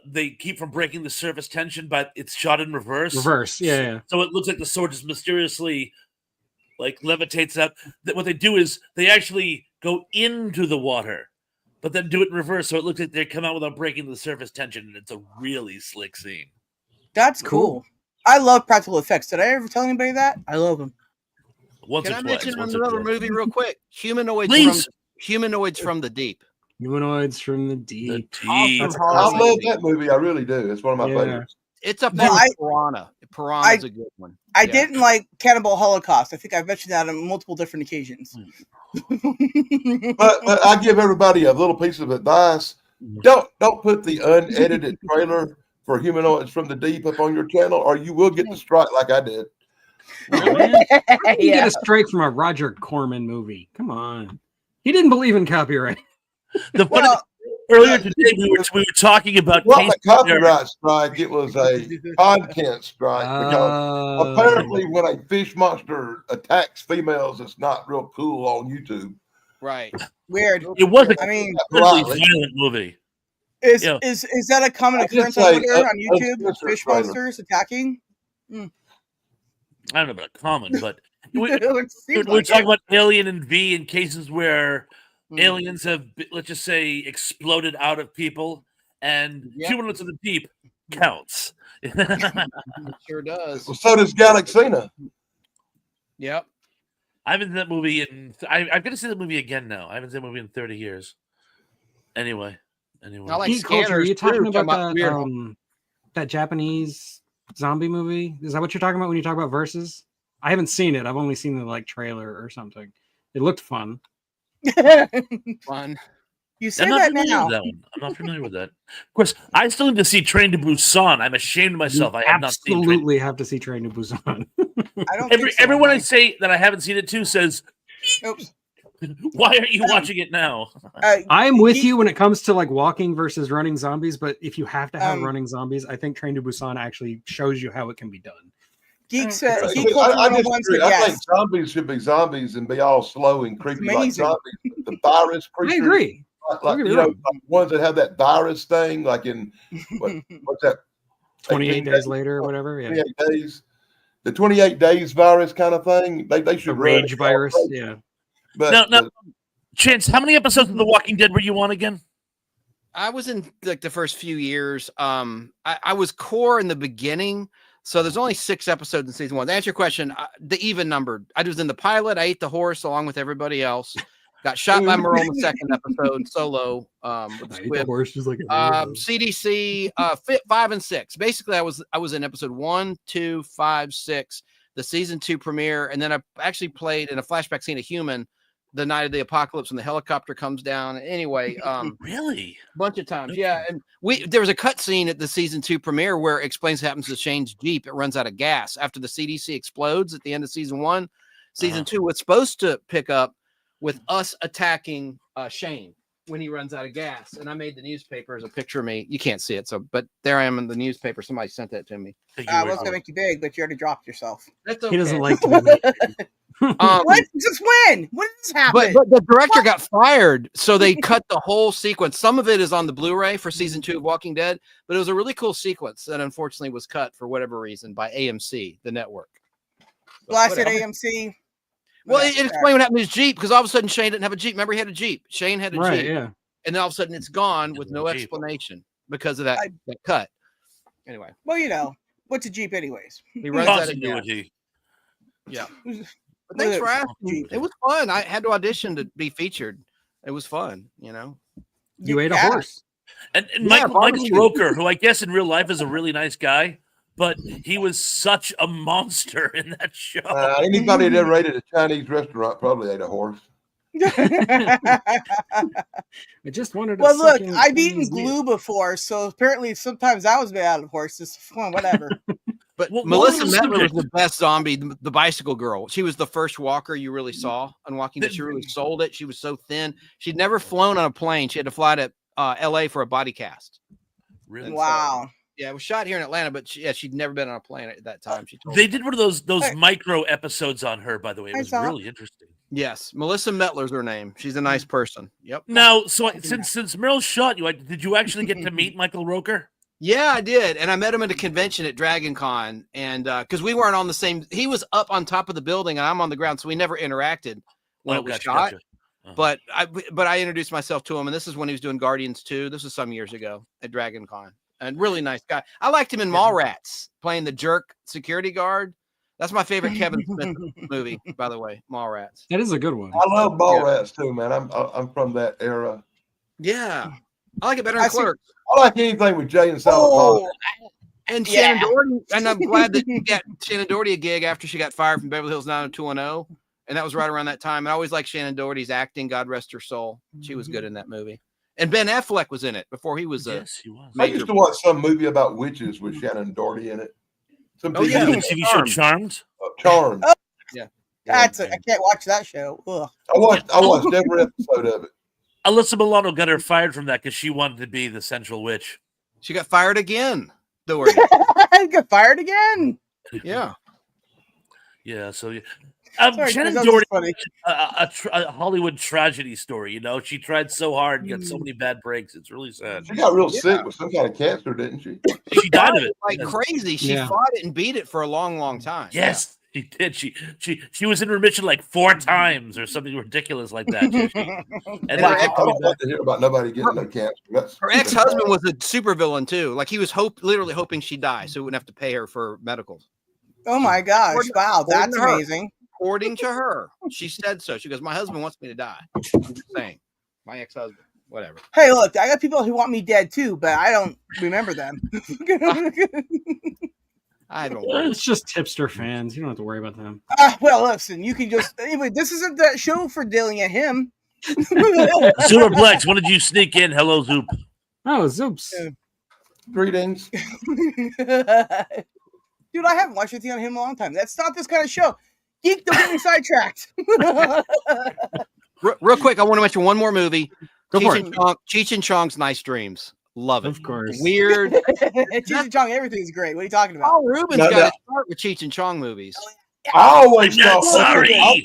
Speaker 4: they keep from breaking the surface tension, but it's shot in reverse.
Speaker 3: Reverse. Yeah. Yeah.
Speaker 4: So it looks like the sword just mysteriously like levitates up. That what they do is they actually go into the water, but then do it in reverse, so it looks like they come out without breaking the surface tension, and it's a really slick scene.
Speaker 1: That's cool. I love practical effects. Did I ever tell anybody that? I love them.
Speaker 4: Once
Speaker 6: Can
Speaker 4: or
Speaker 6: I
Speaker 4: twice.
Speaker 6: mention
Speaker 4: once or
Speaker 6: another
Speaker 4: twice.
Speaker 6: movie real quick?
Speaker 4: Please.
Speaker 6: Humanoids from the Deep.
Speaker 3: Humanoids from the
Speaker 4: The
Speaker 3: deep.
Speaker 4: tea.
Speaker 3: That's
Speaker 5: I
Speaker 3: awesome.
Speaker 5: love that movie. I really do. It's one of my
Speaker 3: Yeah.
Speaker 5: favorites.
Speaker 6: It's up there
Speaker 1: Well,
Speaker 6: with Piranha. Piranha's a good one.
Speaker 1: I didn't like Cannibal Holocaust. I think I've mentioned that on multiple different occasions.
Speaker 5: But I give everybody a little piece of advice. Don't put the unedited trailer for Humanoids from the Deep up on your channel, or you will get the strike like I did.
Speaker 3: Oh, man. You get a strike from a Roger Corman movie. Come on. He didn't believe in copyright.
Speaker 4: The funny earlier today we were talking about
Speaker 5: a copyright strike. It was a content strike because apparently when a fish monster attacks females, it's not real cool on YouTube.
Speaker 6: Right.
Speaker 1: Weird.
Speaker 4: It was a
Speaker 5: violent
Speaker 4: movie.
Speaker 1: Is that a common occurrence on YouTube? Fish monsters attacking?
Speaker 4: I don't know about common, but we're talking about Alien and V in cases where aliens have, let's just say, exploded out of people, and Humanoids of the Deep counts.
Speaker 6: It sure does.
Speaker 5: Well, so does Galaxina.
Speaker 6: Yep.
Speaker 4: I haven't seen that movie I'm going to see that movie again now. I haven't seen that movie in 30 years. Anyway.
Speaker 6: I like
Speaker 3: Geek Culture, are you talking about
Speaker 6: that,
Speaker 3: that Japanese zombie movie? Is that what you're talking about when you talk about Versus? I haven't seen it. I've only seen the trailer or something. It looked fun.
Speaker 6: Fun.
Speaker 1: You say that now.
Speaker 4: I'm not familiar with that. Of course, I still need to see Train to Busan. I'm ashamed of myself. I have not seen
Speaker 3: absolutely have to see Train to Busan.
Speaker 1: I don't think so,
Speaker 4: everyone I say that I haven't seen it to says,
Speaker 1: oops.
Speaker 4: Why aren't you watching it now?
Speaker 3: I'm with you when it comes to walking versus running zombies, but if you have to have running zombies, I think Train to Busan actually shows you how it can be done.
Speaker 5: I think zombies should be zombies and be all slow and creepy like zombies. The virus creatures,
Speaker 3: I agree.
Speaker 5: Like ones that have that virus thing, like in what's that?
Speaker 3: 28 days later or whatever. Yeah,
Speaker 5: 28 days. The 28 days virus kind of thing. They should
Speaker 3: rage virus. Yeah.
Speaker 5: But
Speaker 4: now, Chance, how many episodes of The Walking Dead were you on again?
Speaker 6: I was in the first few years. I was core in the beginning. So there's only 6 episodes in season 1. To answer your question, the even numbered. I was in the pilot. I ate the horse along with everybody else. Got shot by Merle in the second episode solo. With the squib.
Speaker 3: Horse is like
Speaker 6: CDC 5 and 6. Basically, I was in episode 1, 2, 5, 6, the season 2 premiere, and then I actually played in a flashback scene a human the night of the apocalypse when the helicopter comes down. Anyway,
Speaker 4: really?
Speaker 6: A bunch of times. Yeah. And there was a cut scene at the season 2 premiere where it explains what happens to Shane's Jeep. It runs out of gas after the CDC explodes at the end of season 1. Season 2 was supposed to pick up with us attacking Shane when he runs out of gas. And I made the newspaper as a picture of me. You can't see it. But there I am in the newspaper. Somebody sent that to me.
Speaker 1: I was going to make you big, but you already dropped yourself.
Speaker 6: That's okay.
Speaker 3: He doesn't like to be big.
Speaker 1: What? Just when? When did this happen?
Speaker 6: But the director got fired, so they cut the whole sequence. Some of it is on the Blu-ray for season 2 of Walking Dead, but it was a really cool sequence that unfortunately was cut for whatever reason by AMC, the network.
Speaker 1: Well, I said AMC.
Speaker 6: Well, it explained what happened to his Jeep because all of a sudden Shane didn't have a Jeep. Remember, he had a Jeep. Shane had a Jeep.
Speaker 3: Yeah.
Speaker 6: And then all of a sudden it's gone with no explanation because of that cut. Anyway.
Speaker 1: Well, what's a Jeep anyways?
Speaker 6: He runs out of gas. Yeah. But thanks for asking. It was fun. I had to audition to be featured. It was fun,
Speaker 3: You ate a horse.
Speaker 4: And Michael Roker, who I guess in real life is a really nice guy, but he was such a monster in that show.
Speaker 5: Anybody that ever ate at a Chinese restaurant probably ate a horse.
Speaker 3: I just wanted to.
Speaker 1: Well, look, I've eaten glue before, so apparently sometimes I was made out of horses. Fine, whatever.
Speaker 6: But Melissa Mettler was the best zombie, the bicycle girl. She was the first walker you really saw on Walking Dead. She really sold it. She was so thin. She'd never flown on a plane. She had to fly to LA for a body cast.
Speaker 4: Really?
Speaker 1: Wow.
Speaker 6: Yeah, it was shot here in Atlanta, but she'd never been on a plane at that time. She told
Speaker 4: they did one of those micro episodes on her, by the way. It was really interesting.
Speaker 6: Yes, Melissa Mettler's her name. She's a nice person. Yep.
Speaker 4: Now, so since Merle shot you, did you actually get to meet Michael Roker?
Speaker 6: Yeah, I did, and I met him at a convention at Dragon Con, and because we weren't on the same, he was up on top of the building, and I'm on the ground, so we never interacted when it was shot. Gotcha. Uh-huh. But I introduced myself to him, and this is when he was doing Guardians 2. This was some years ago at Dragon Con, and really nice guy. I liked him in Mallrats, playing the jerk security guard. That's my favorite Kevin Smith movie, by the way, Mallrats.
Speaker 3: That is a good one.
Speaker 5: I love Mallrats too, man. I'm from that era.
Speaker 6: Yeah, I like it better than Clerks.
Speaker 5: I like anything with Jay and Silent Bob.
Speaker 6: And Shannon Doherty, and I'm glad that you got Shannon Doherty a gig after she got fired from Beverly Hills 90210. And that was right around that time. And I always liked Shannon Doherty's acting. God rest her soul. She was good in that movie. And Ben Affleck was in it before he was
Speaker 4: yes, he was.
Speaker 5: I used to watch some movie about witches with Shannon Doherty in it. Some
Speaker 6: Oh, yeah.
Speaker 4: The TV show Charmed.
Speaker 5: Charmed.
Speaker 1: Oh.
Speaker 6: Yeah.
Speaker 1: I can't watch that show. Ugh.
Speaker 5: I watched every episode of it.
Speaker 4: Alyssa Milano got her fired from that because she wanted to be the central witch.
Speaker 6: She got fired again. Doherty.
Speaker 1: Got fired again.
Speaker 6: Yeah.
Speaker 4: Yeah. So
Speaker 1: Sorry,
Speaker 4: Shannon
Speaker 1: guys,
Speaker 4: Doherty,
Speaker 1: funny.
Speaker 4: a Hollywood tragedy story. You know, she tried so hard, got so many bad breaks. It's really sad.
Speaker 5: She got real sick with some kind of cancer, didn't she?
Speaker 4: She died of it
Speaker 6: Like crazy. She fought it and beat it for a long, long time.
Speaker 4: Yes, she did. She was in remission like 4 times or something ridiculous like that. And
Speaker 5: I don't like to hear about nobody getting no cancer.
Speaker 6: Her ex-husband was a supervillain too. Like he was literally hoping she die, so he wouldn't have to pay her for medicals.
Speaker 1: Oh my gosh! Wow, that's amazing.
Speaker 6: According to her, she said so. She goes, "My husband wants me to die." I'm just saying, my ex-husband, whatever.
Speaker 1: Hey, look, I got people who want me dead too, but I don't remember them.
Speaker 6: I don't.
Speaker 3: It's just tipster fans. You don't have to worry about them.
Speaker 1: Well, listen, you can just anyway. This isn't that show for dealing at him.
Speaker 4: Superplex, when did you sneak in? Hello, Zoop.
Speaker 3: Oh, Zoops.
Speaker 5: Greetings.
Speaker 1: Dude, I haven't watched anything on him in a long time. That's not this kind of show. Geek, don't get me sidetracked.
Speaker 6: Real quick, I want to mention one more movie.
Speaker 3: Go for it.
Speaker 6: Cheech and Chong's Nice Dreams. Love it.
Speaker 3: Of course.
Speaker 6: Weird.
Speaker 1: Cheech and Chong, everything's great. What are you talking about?
Speaker 6: Paul Rubens got his start with Cheech and Chong movies.
Speaker 5: I always thought
Speaker 4: sorry.
Speaker 5: I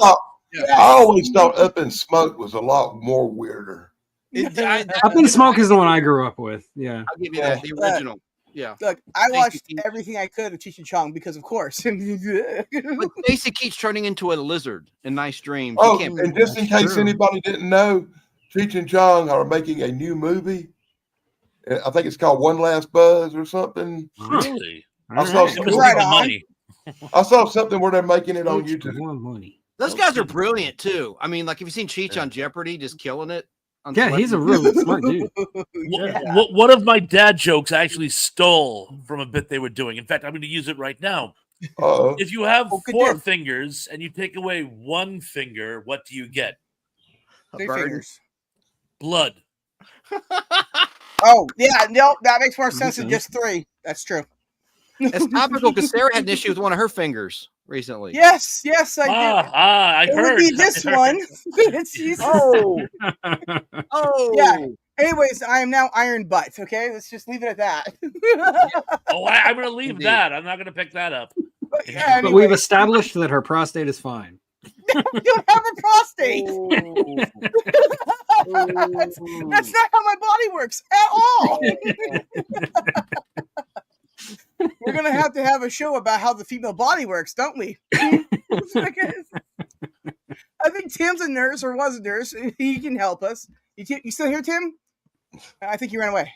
Speaker 5: always thought Up in Smoke was a lot more weirder.
Speaker 3: Up in Smoke is the one I grew up with. Yeah.
Speaker 6: I'll give you that. The original. Yeah.
Speaker 1: Look, I watched everything I could of Cheech and Chong because, of course.
Speaker 6: But Stacy keeps turning into a lizard in Nice Dreams.
Speaker 5: Oh, and just in case anybody didn't know, Cheech and Chong are making a new movie. I think it's called One Last Buzz or something.
Speaker 4: Really?
Speaker 5: I saw something where they're making it on YouTube.
Speaker 3: More money.
Speaker 6: Those guys are brilliant too. I mean, like, have you seen Cheech on Jeopardy just killing it?
Speaker 3: Yeah, he's a really smart dude.
Speaker 4: One of my dad jokes I actually stole from a bit they were doing. In fact, I'm going to use it right now. If you have 4 fingers and you take away 1 finger, what do you get?
Speaker 1: 3 fingers.
Speaker 4: Blood.
Speaker 1: Oh, yeah, no, that makes more sense than just 3. That's true.
Speaker 6: It's topical because Sarah had an issue with one of her fingers recently.
Speaker 1: Yes, I did.
Speaker 4: I heard.
Speaker 1: Would be this one.
Speaker 6: Oh.
Speaker 1: Yeah. Anyways, I am now Iron Butt. Okay, let's just leave it at that.
Speaker 4: I'm going to leave that. I'm not going to pick that up.
Speaker 1: But, yeah,
Speaker 3: but we've established that her prostate is fine.
Speaker 1: You don't have a prostate. That's not how my body works at all. We're gonna have to have a show about how the female body works, don't we? I think Tim's a nurse or was a nurse. He can help us. You still here, Tim? I think he ran away.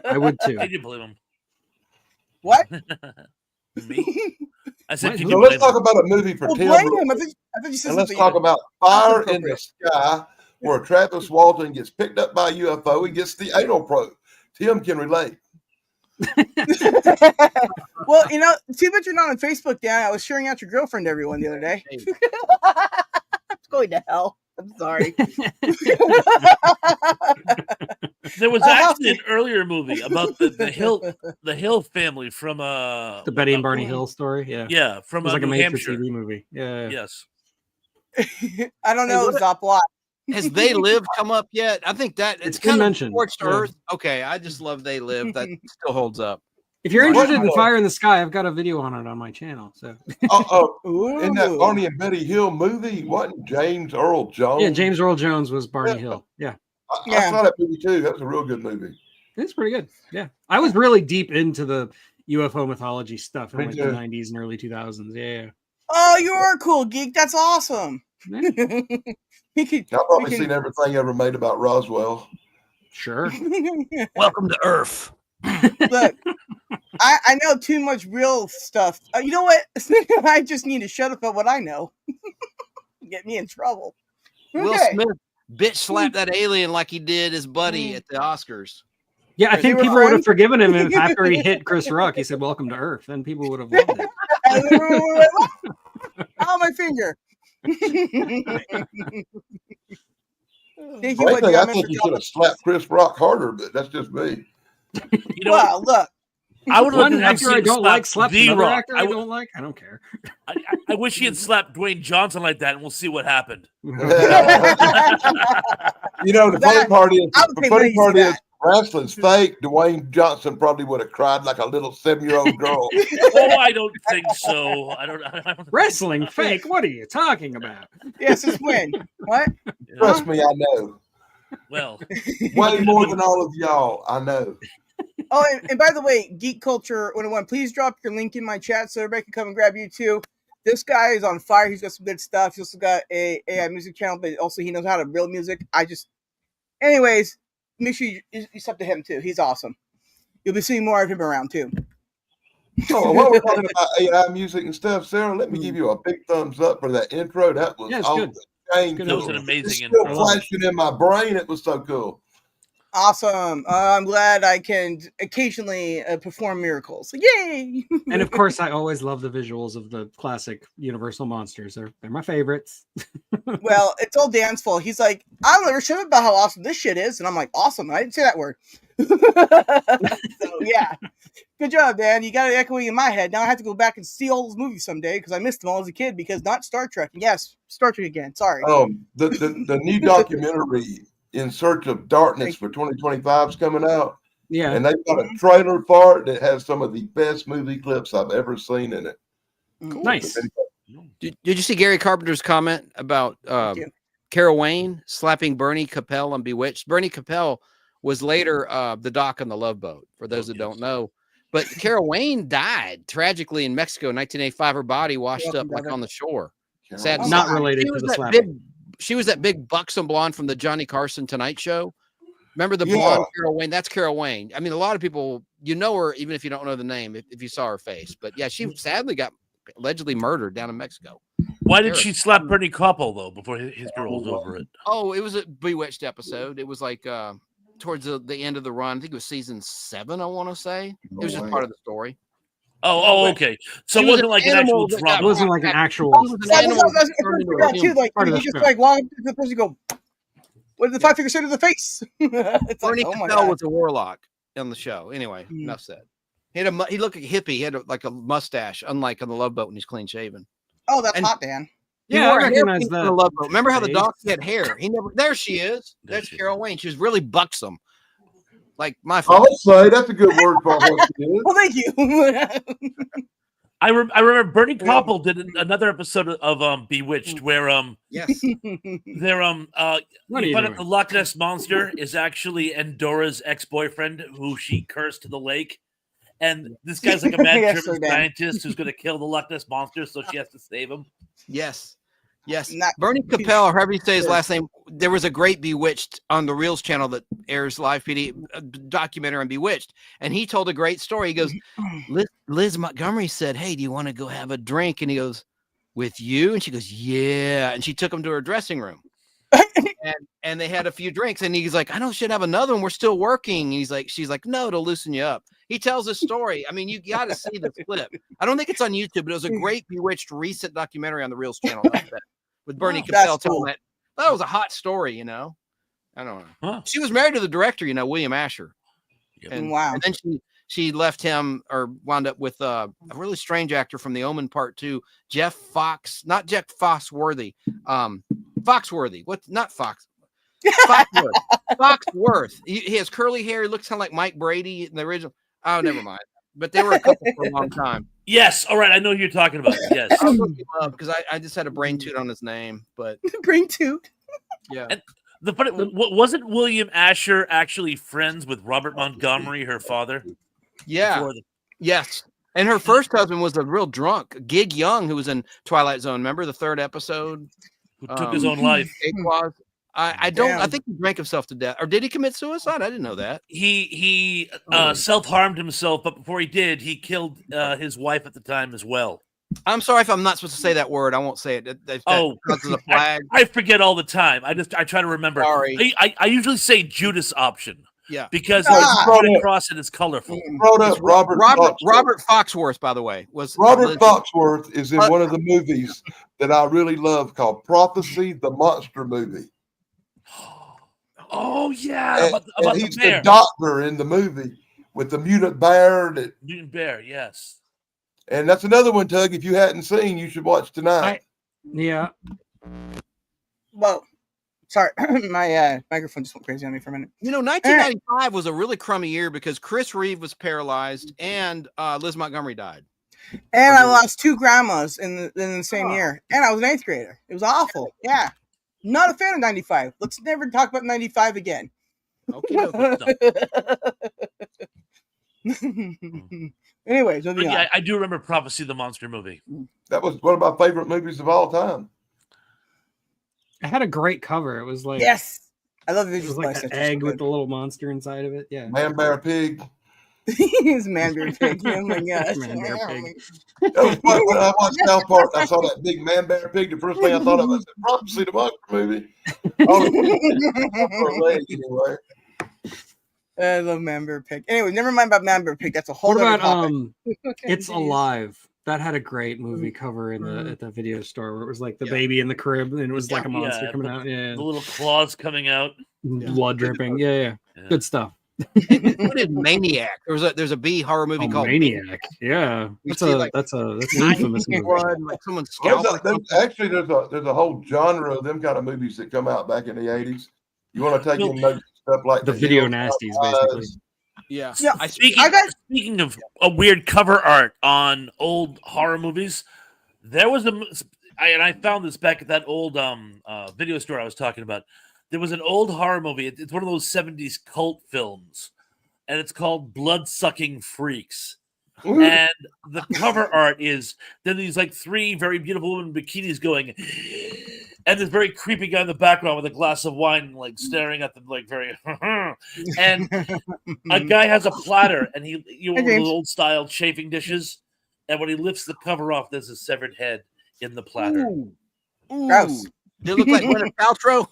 Speaker 3: I would too.
Speaker 4: I didn't believe him.
Speaker 1: What?
Speaker 4: Me? I said,
Speaker 5: so let's talk about a movie for Tim.
Speaker 1: Blame him. I thought you said
Speaker 5: and let's talk about Fire in the Sky, where Travis Walton gets picked up by a UFO. He gets the anal probe. Tim can relate.
Speaker 1: Well, too bad you're not on Facebook, Dan. I was sharing out your girlfriend to everyone the other day. It's going to hell. I'm sorry.
Speaker 4: There was actually an earlier movie about the Hill family from
Speaker 3: the Betty and Barney Hill story.
Speaker 4: Yeah, from
Speaker 3: like a
Speaker 4: New
Speaker 3: made-for-TV
Speaker 4: Hampshire
Speaker 3: movie. Yeah.
Speaker 4: Yes.
Speaker 1: I don't know. Stop lot.
Speaker 6: Has They Live come up yet? I think that it's kind of
Speaker 3: mentioned.
Speaker 6: Scorched Earth. Okay, I just love They Live. That still holds up.
Speaker 3: If you're interested in Fire in the Sky, I've got a video on it on my channel. So,
Speaker 5: in that Barney and Betty Hill movie, wasn't James Earl Jones?
Speaker 3: Yeah, James Earl Jones was Barney Hill. Yeah,
Speaker 5: I saw that movie too. That was a real good movie.
Speaker 3: It's pretty good. Yeah, I was really deep into the UFO mythology stuff in like the 90s and early 2000s. Yeah.
Speaker 1: Oh, you are a cool geek. That's awesome.
Speaker 3: Yeah.
Speaker 5: I've probably seen everything ever made about Roswell.
Speaker 3: Sure.
Speaker 6: Welcome to Earth.
Speaker 1: Look, I know too much real stuff. You know what? I just need to shut up at what I know. Get me in trouble.
Speaker 6: Will Smith bitch slapped that alien like he did his buddy at the Oscars.
Speaker 3: Yeah, I
Speaker 1: They
Speaker 3: think
Speaker 1: were
Speaker 3: people would have
Speaker 1: friends?
Speaker 3: forgiven him if after he hit Chris Rock, he said, "Welcome to Earth." Then people would have loved it.
Speaker 1: And they were like, "Oh, my finger." Thank you,
Speaker 5: Frankly, I
Speaker 1: Diamond,
Speaker 5: think
Speaker 1: for
Speaker 5: he should
Speaker 1: dropping.
Speaker 5: have slapped Chris Rock harder, but that's just me.
Speaker 4: You know what?
Speaker 1: Well, look,
Speaker 4: I would
Speaker 3: One
Speaker 4: have
Speaker 3: actor
Speaker 4: seen
Speaker 3: I
Speaker 4: him
Speaker 3: don't like
Speaker 4: slap
Speaker 3: slaps
Speaker 4: The
Speaker 3: another
Speaker 4: Rock.
Speaker 3: actor I don't like. I don't care.
Speaker 4: I wish he had slapped Dwayne Johnson like that, and we'll see what happened.
Speaker 5: You know, the funny part is,
Speaker 1: I would pay money to see that.
Speaker 5: wrestling's fake. Dwayne Johnson probably would have cried like a little 7-year-old girl.
Speaker 4: Oh, I don't think so. I don't.
Speaker 3: Wrestling fake? What are you talking about?
Speaker 1: Yes, it's win. What?
Speaker 5: Trust me, I know.
Speaker 4: Well,
Speaker 5: Way more than all of y'all. I know.
Speaker 1: Oh, and by the way, Geek Culture 101, please drop your link in my chat so everybody can come and grab you too. This guy is on fire. He's got some good stuff. He's also got a AI music channel, but also he knows how to build music. Anyways, make sure you sub to him too. He's awesome. You'll be seeing more of him around too.
Speaker 5: Oh, while we're talking about AI music and stuff, Sarah, let me give you a big thumbs up for that intro. That was
Speaker 3: good.
Speaker 4: That was an amazing
Speaker 5: it's
Speaker 4: intro.
Speaker 5: still flashing in my brain. It was so cool.
Speaker 1: Awesome. I'm glad I can occasionally perform miracles. Yay!
Speaker 3: And of course, I always love the visuals of the classic Universal monsters. They're my favorites.
Speaker 1: Well, it's all Dan's fault. He's like, I don't ever shut up about how awesome this shit is. And I'm like, awesome. I didn't say that word. So, yeah. Good job, Dan. You got it echoing in my head. Now I have to go back and see all those movies someday because I missed them all as a kid because not Star Trek. Yes, Star Trek again. Sorry.
Speaker 5: The new documentary In Search of Darkness for 2025 is coming out.
Speaker 3: Yeah.
Speaker 5: And they've got a trailer for it that has some of the best movie clips I've ever seen in it.
Speaker 1: Cool.
Speaker 3: Nice.
Speaker 6: Did you see Gary Carpenter's comment about Carol Wayne slapping Bernie Capel on Bewitched? Bernie Capel was later the doc on the Love Boat, for those that don't know. But Carol Wayne died tragically in Mexico in 1985. Her body washed up like on the shore. Sad.
Speaker 3: Not related to the slapping.
Speaker 6: She was that big buxom blonde from the Johnny Carson Tonight Show. Remember the blonde Carol Wayne? That's Carol Wayne. I mean, a lot of people, you know her, even if you don't know the name, if you saw her face. But yeah, she sadly got allegedly murdered down in Mexico.
Speaker 4: Why did she slap Bernie Koppel though before his girl was over it?
Speaker 6: Oh, it was a Bewitched episode. It was like towards the end of the run. I think it was season 7. I want to say it was just part of the story.
Speaker 4: Oh, okay. So it wasn't like an actual drama.
Speaker 3: It wasn't like an actual.
Speaker 1: That's too. Like you just like walk up to the person, go, "What did the 5 fingers say to the face?" It's
Speaker 6: Bernie
Speaker 1: like, oh my
Speaker 6: Capel
Speaker 1: God.
Speaker 6: was a warlock on the show. Anyway, enough said. He looked like a hippie. He had like a mustache, unlike on the Love Boat when he's clean shaven.
Speaker 1: Oh, that's hot, Dan.
Speaker 3: Yeah, I recognize that.
Speaker 6: The Love Boat. Remember how the dog had hair? He never. There she is. That's Carol Wayne. She was really buxom. Like my
Speaker 5: I would say that's a good word for what she is.
Speaker 1: Well, thank you.
Speaker 4: I remember Bernie Koppel did another episode of Bewitched where
Speaker 6: yes,
Speaker 4: they're
Speaker 3: What are
Speaker 4: you
Speaker 3: you
Speaker 4: find out
Speaker 3: doing?
Speaker 4: the Loch Ness monster is actually Endora's ex-boyfriend who she cursed to the lake, and this guy's like a mad
Speaker 1: Yes,
Speaker 4: driven
Speaker 1: sir, Dan.
Speaker 4: scientist who's going to kill the Loch Ness monster, so she has to save him.
Speaker 6: yes.
Speaker 1: Not-
Speaker 6: Bernie Capel, or however you say his last name. There was a great Bewitched on the Reels channel that airs live PD documentary on Bewitched, and he told a great story. He goes, Liz Montgomery said, "Hey, do you want to go have a drink?" And he goes, "With you?" And she goes, "Yeah." And she took him to her dressing room, and they had a few drinks. And he's like, "I don't should have another one. We're still working." And she's like, "No, to loosen you up." He tells a story. I mean, you got to see the clip. I don't think it's on YouTube, but it was a great Bewitched recent documentary on the Reels channel like that, with Bernie Capel telling that. That was a hot story, you know. I don't know.
Speaker 4: Huh.
Speaker 6: She was married to the director, you know, William Asher. And,
Speaker 1: Wow.
Speaker 6: and then she left him or wound up with a really strange actor from The Omen Part 2, Jeff Fox, not Jeff Foxworthy. Foxworthy. What? Not Fox. Foxworth. Foxworth. He has curly hair. He looks kind of like Mike Brady in the original. Oh, never mind. But they were a couple for a long time.
Speaker 4: Yes, all right, I know who you're talking about. Yes,
Speaker 6: I'll look him up because I just had a brain toot on his name, but
Speaker 1: Brain toot.
Speaker 6: yeah.
Speaker 4: And the funny wasn't William Asher actually friends with Robert Montgomery, her father?
Speaker 6: Yeah. Yes. And her first husband was a real drunk, Gig Young, who was in Twilight Zone. Remember the 3rd episode?
Speaker 4: Who took his own life?
Speaker 6: I think he drank himself to death. Or did he commit suicide? I didn't know that.
Speaker 4: He self-harmed himself, but before he did, he killed his wife at the time as well.
Speaker 6: I'm sorry if I'm not supposed to say that word. I won't say it. Because of the flag.
Speaker 4: I forget all the time. I try to remember.
Speaker 6: Sorry.
Speaker 4: I usually say Judas option,
Speaker 6: Yeah,
Speaker 4: because
Speaker 1: Ah.
Speaker 4: it's right across and it's colorful.
Speaker 5: Brought up
Speaker 6: Robert Foxworth, by the way, was
Speaker 5: Robert Foxworth is in one of the movies that I really love called Prophecy, the monster movie.
Speaker 4: Oh yeah,
Speaker 5: And
Speaker 4: about
Speaker 5: he's
Speaker 4: the bear.
Speaker 5: the doctor in the movie with the mutant bear.
Speaker 4: Mutant bear, yes.
Speaker 5: And that's another one, Tug. If you hadn't seen, you should watch tonight.
Speaker 3: Yeah.
Speaker 1: Whoa. Sorry, my microphone just went crazy on me for a minute.
Speaker 6: 1995 was a really crummy year because Chris Reeve was paralyzed and Liz Montgomery died.
Speaker 1: And I lost 2 grandmas in the same year. And I was an 8th grader. It was awful. Yeah. Not a fan of 95. Let's never talk about 95 again.
Speaker 6: Okay.
Speaker 1: Anyways, moving on.
Speaker 4: Yeah, I do remember Prophecy, the monster movie.
Speaker 5: That was one of my favorite movies of all time.
Speaker 3: It had a great cover. It was like
Speaker 1: yes, I love the
Speaker 3: it
Speaker 1: visual.
Speaker 3: was like an egg with the little monster inside of it. Yeah,
Speaker 5: Man, bear, pig.
Speaker 1: He's man, bear, pig. Oh my gosh.
Speaker 3: Man, bear, pig.
Speaker 5: That was fun. When I watched South Park, I saw that big man, bear, pig. The first thing I thought of was Prophecy, the monster movie. Anyway.
Speaker 1: I love man, bear, pig. Anyway, never mind about man, bear, pig. That's a whole
Speaker 3: What
Speaker 1: other
Speaker 3: about
Speaker 1: topic.
Speaker 3: It's Alive? That had a great movie cover in the at the video store where it was like the baby in the crib and it was like a monster coming out. Yeah,
Speaker 4: the little claws coming out,
Speaker 3: blood dripping. Yeah. Good stuff.
Speaker 6: What did Maniac? There's a B horror movie called
Speaker 3: Maniac. Yeah, that's an infamous movie.
Speaker 6: Like someone's scalp.
Speaker 5: Actually, there's a whole genre of them kind of movies that come out back in the 80s. You want to take in those stuff like
Speaker 3: the video nasties, basically.
Speaker 6: Yeah.
Speaker 4: Speaking of a weird cover art on old horror movies, there was I found this back at that old video store I was talking about. There was an old horror movie. It's one of those 70s cult films, and it's called Blood-Sucking Freaks. And the cover art is then these like 3 very beautiful women in bikinis going, and this very creepy guy in the background with a glass of wine, like staring at them, like very. And a guy has a platter, and those old style chafing dishes, and when he lifts the cover off, there's a severed head in the platter.
Speaker 6: Ooh.
Speaker 1: Gross.
Speaker 6: They look like Gwyneth Paltrow.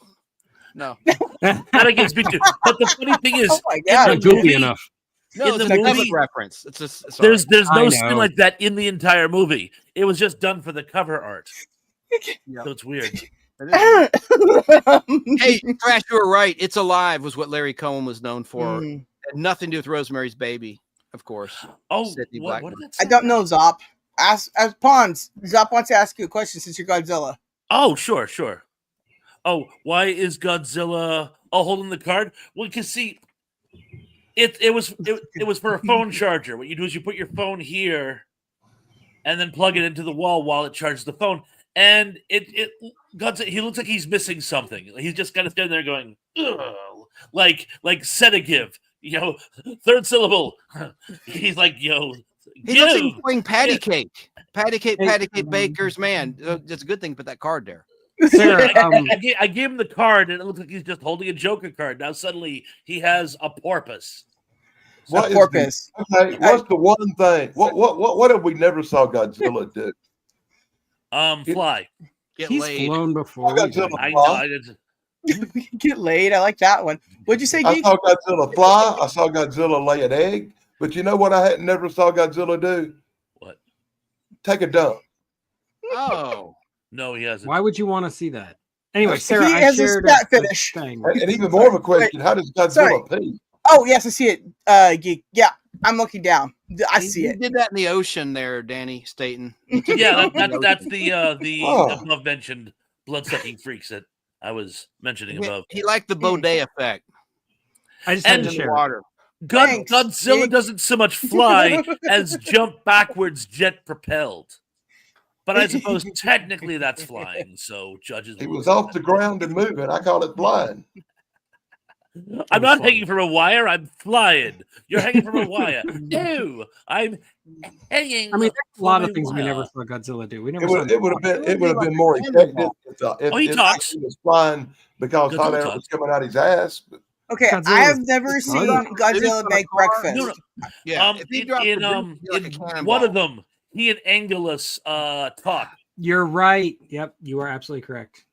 Speaker 6: No,
Speaker 4: that I can speak to. But the funny thing is,
Speaker 1: oh my God,
Speaker 3: not goofy enough.
Speaker 6: No, it's
Speaker 4: the
Speaker 6: a
Speaker 4: movie
Speaker 6: reference. It's just
Speaker 4: there's no scene like that in the entire movie. It was just done for the cover art. So it's weird.
Speaker 6: Hey, Crash, you were right. It's Alive was what Larry Cohen was known for. Had nothing to do with Rosemary's Baby, of course.
Speaker 4: Oh, what did that say?
Speaker 1: I don't know, Zop. Ask Pons. Zop wants to ask you a question since you're Godzilla.
Speaker 4: Oh, sure. Oh, why is Godzilla holding the card? Well, because see, it was for a phone charger. What you do is you put your phone here and then plug it into the wall while it charges the phone. And Godzilla, he looks like he's missing something. He's just kind of standing there going, ugh, like sedative, third syllable. He's like,
Speaker 6: he looks like he's playing patty cake. Patty cake baker's man. That's a good thing to put that card there.
Speaker 3: Sarah,
Speaker 4: I gave him the card, and it looks like he's just holding a Joker card. Now suddenly he has a porpoise.
Speaker 5: What's the one thing? What have we never saw Godzilla do?
Speaker 4: Fly.
Speaker 3: He's flown before.
Speaker 4: I know. I did.
Speaker 1: Get laid. I like that one. What'd you say, Geek?
Speaker 5: I saw Godzilla fly. I saw Godzilla lay an egg. But you know what I never saw Godzilla do?
Speaker 4: What?
Speaker 5: Take a dump.
Speaker 6: Oh.
Speaker 4: No, he hasn't.
Speaker 3: Why would you want to see that? Anyway, Sarah,
Speaker 1: he has a stat finish.
Speaker 3: Thing.
Speaker 5: And even more of a question: how does Godzilla pee?
Speaker 1: Oh yes, I see it. Geek. Yeah, I'm looking down. I see it.
Speaker 6: You did that in the ocean, there, Danny Staten.
Speaker 4: Yeah, that's the above mentioned blood-sucking freaks that I was mentioning above.
Speaker 6: He liked the Baudet effect.
Speaker 3: I just had to share
Speaker 6: water.
Speaker 4: Godzilla doesn't so much fly as jump backwards, jet propelled. But I suppose technically that's flying, so judges.
Speaker 5: He was off the ground and moving. I call it flying.
Speaker 4: I'm not hanging from a wire. I'm flying. You're hanging from a wire. No, I'm hanging.
Speaker 3: I mean, there's a lot of things we never saw Godzilla do.
Speaker 5: It would have been more effective if
Speaker 4: he talks.
Speaker 5: He was flying because hot air was coming out his ass.
Speaker 1: Okay, I have never seen Godzilla make breakfast.
Speaker 4: No. Yeah, in one of them. He and Angelus talk.
Speaker 3: You're right. Yep, you are absolutely correct.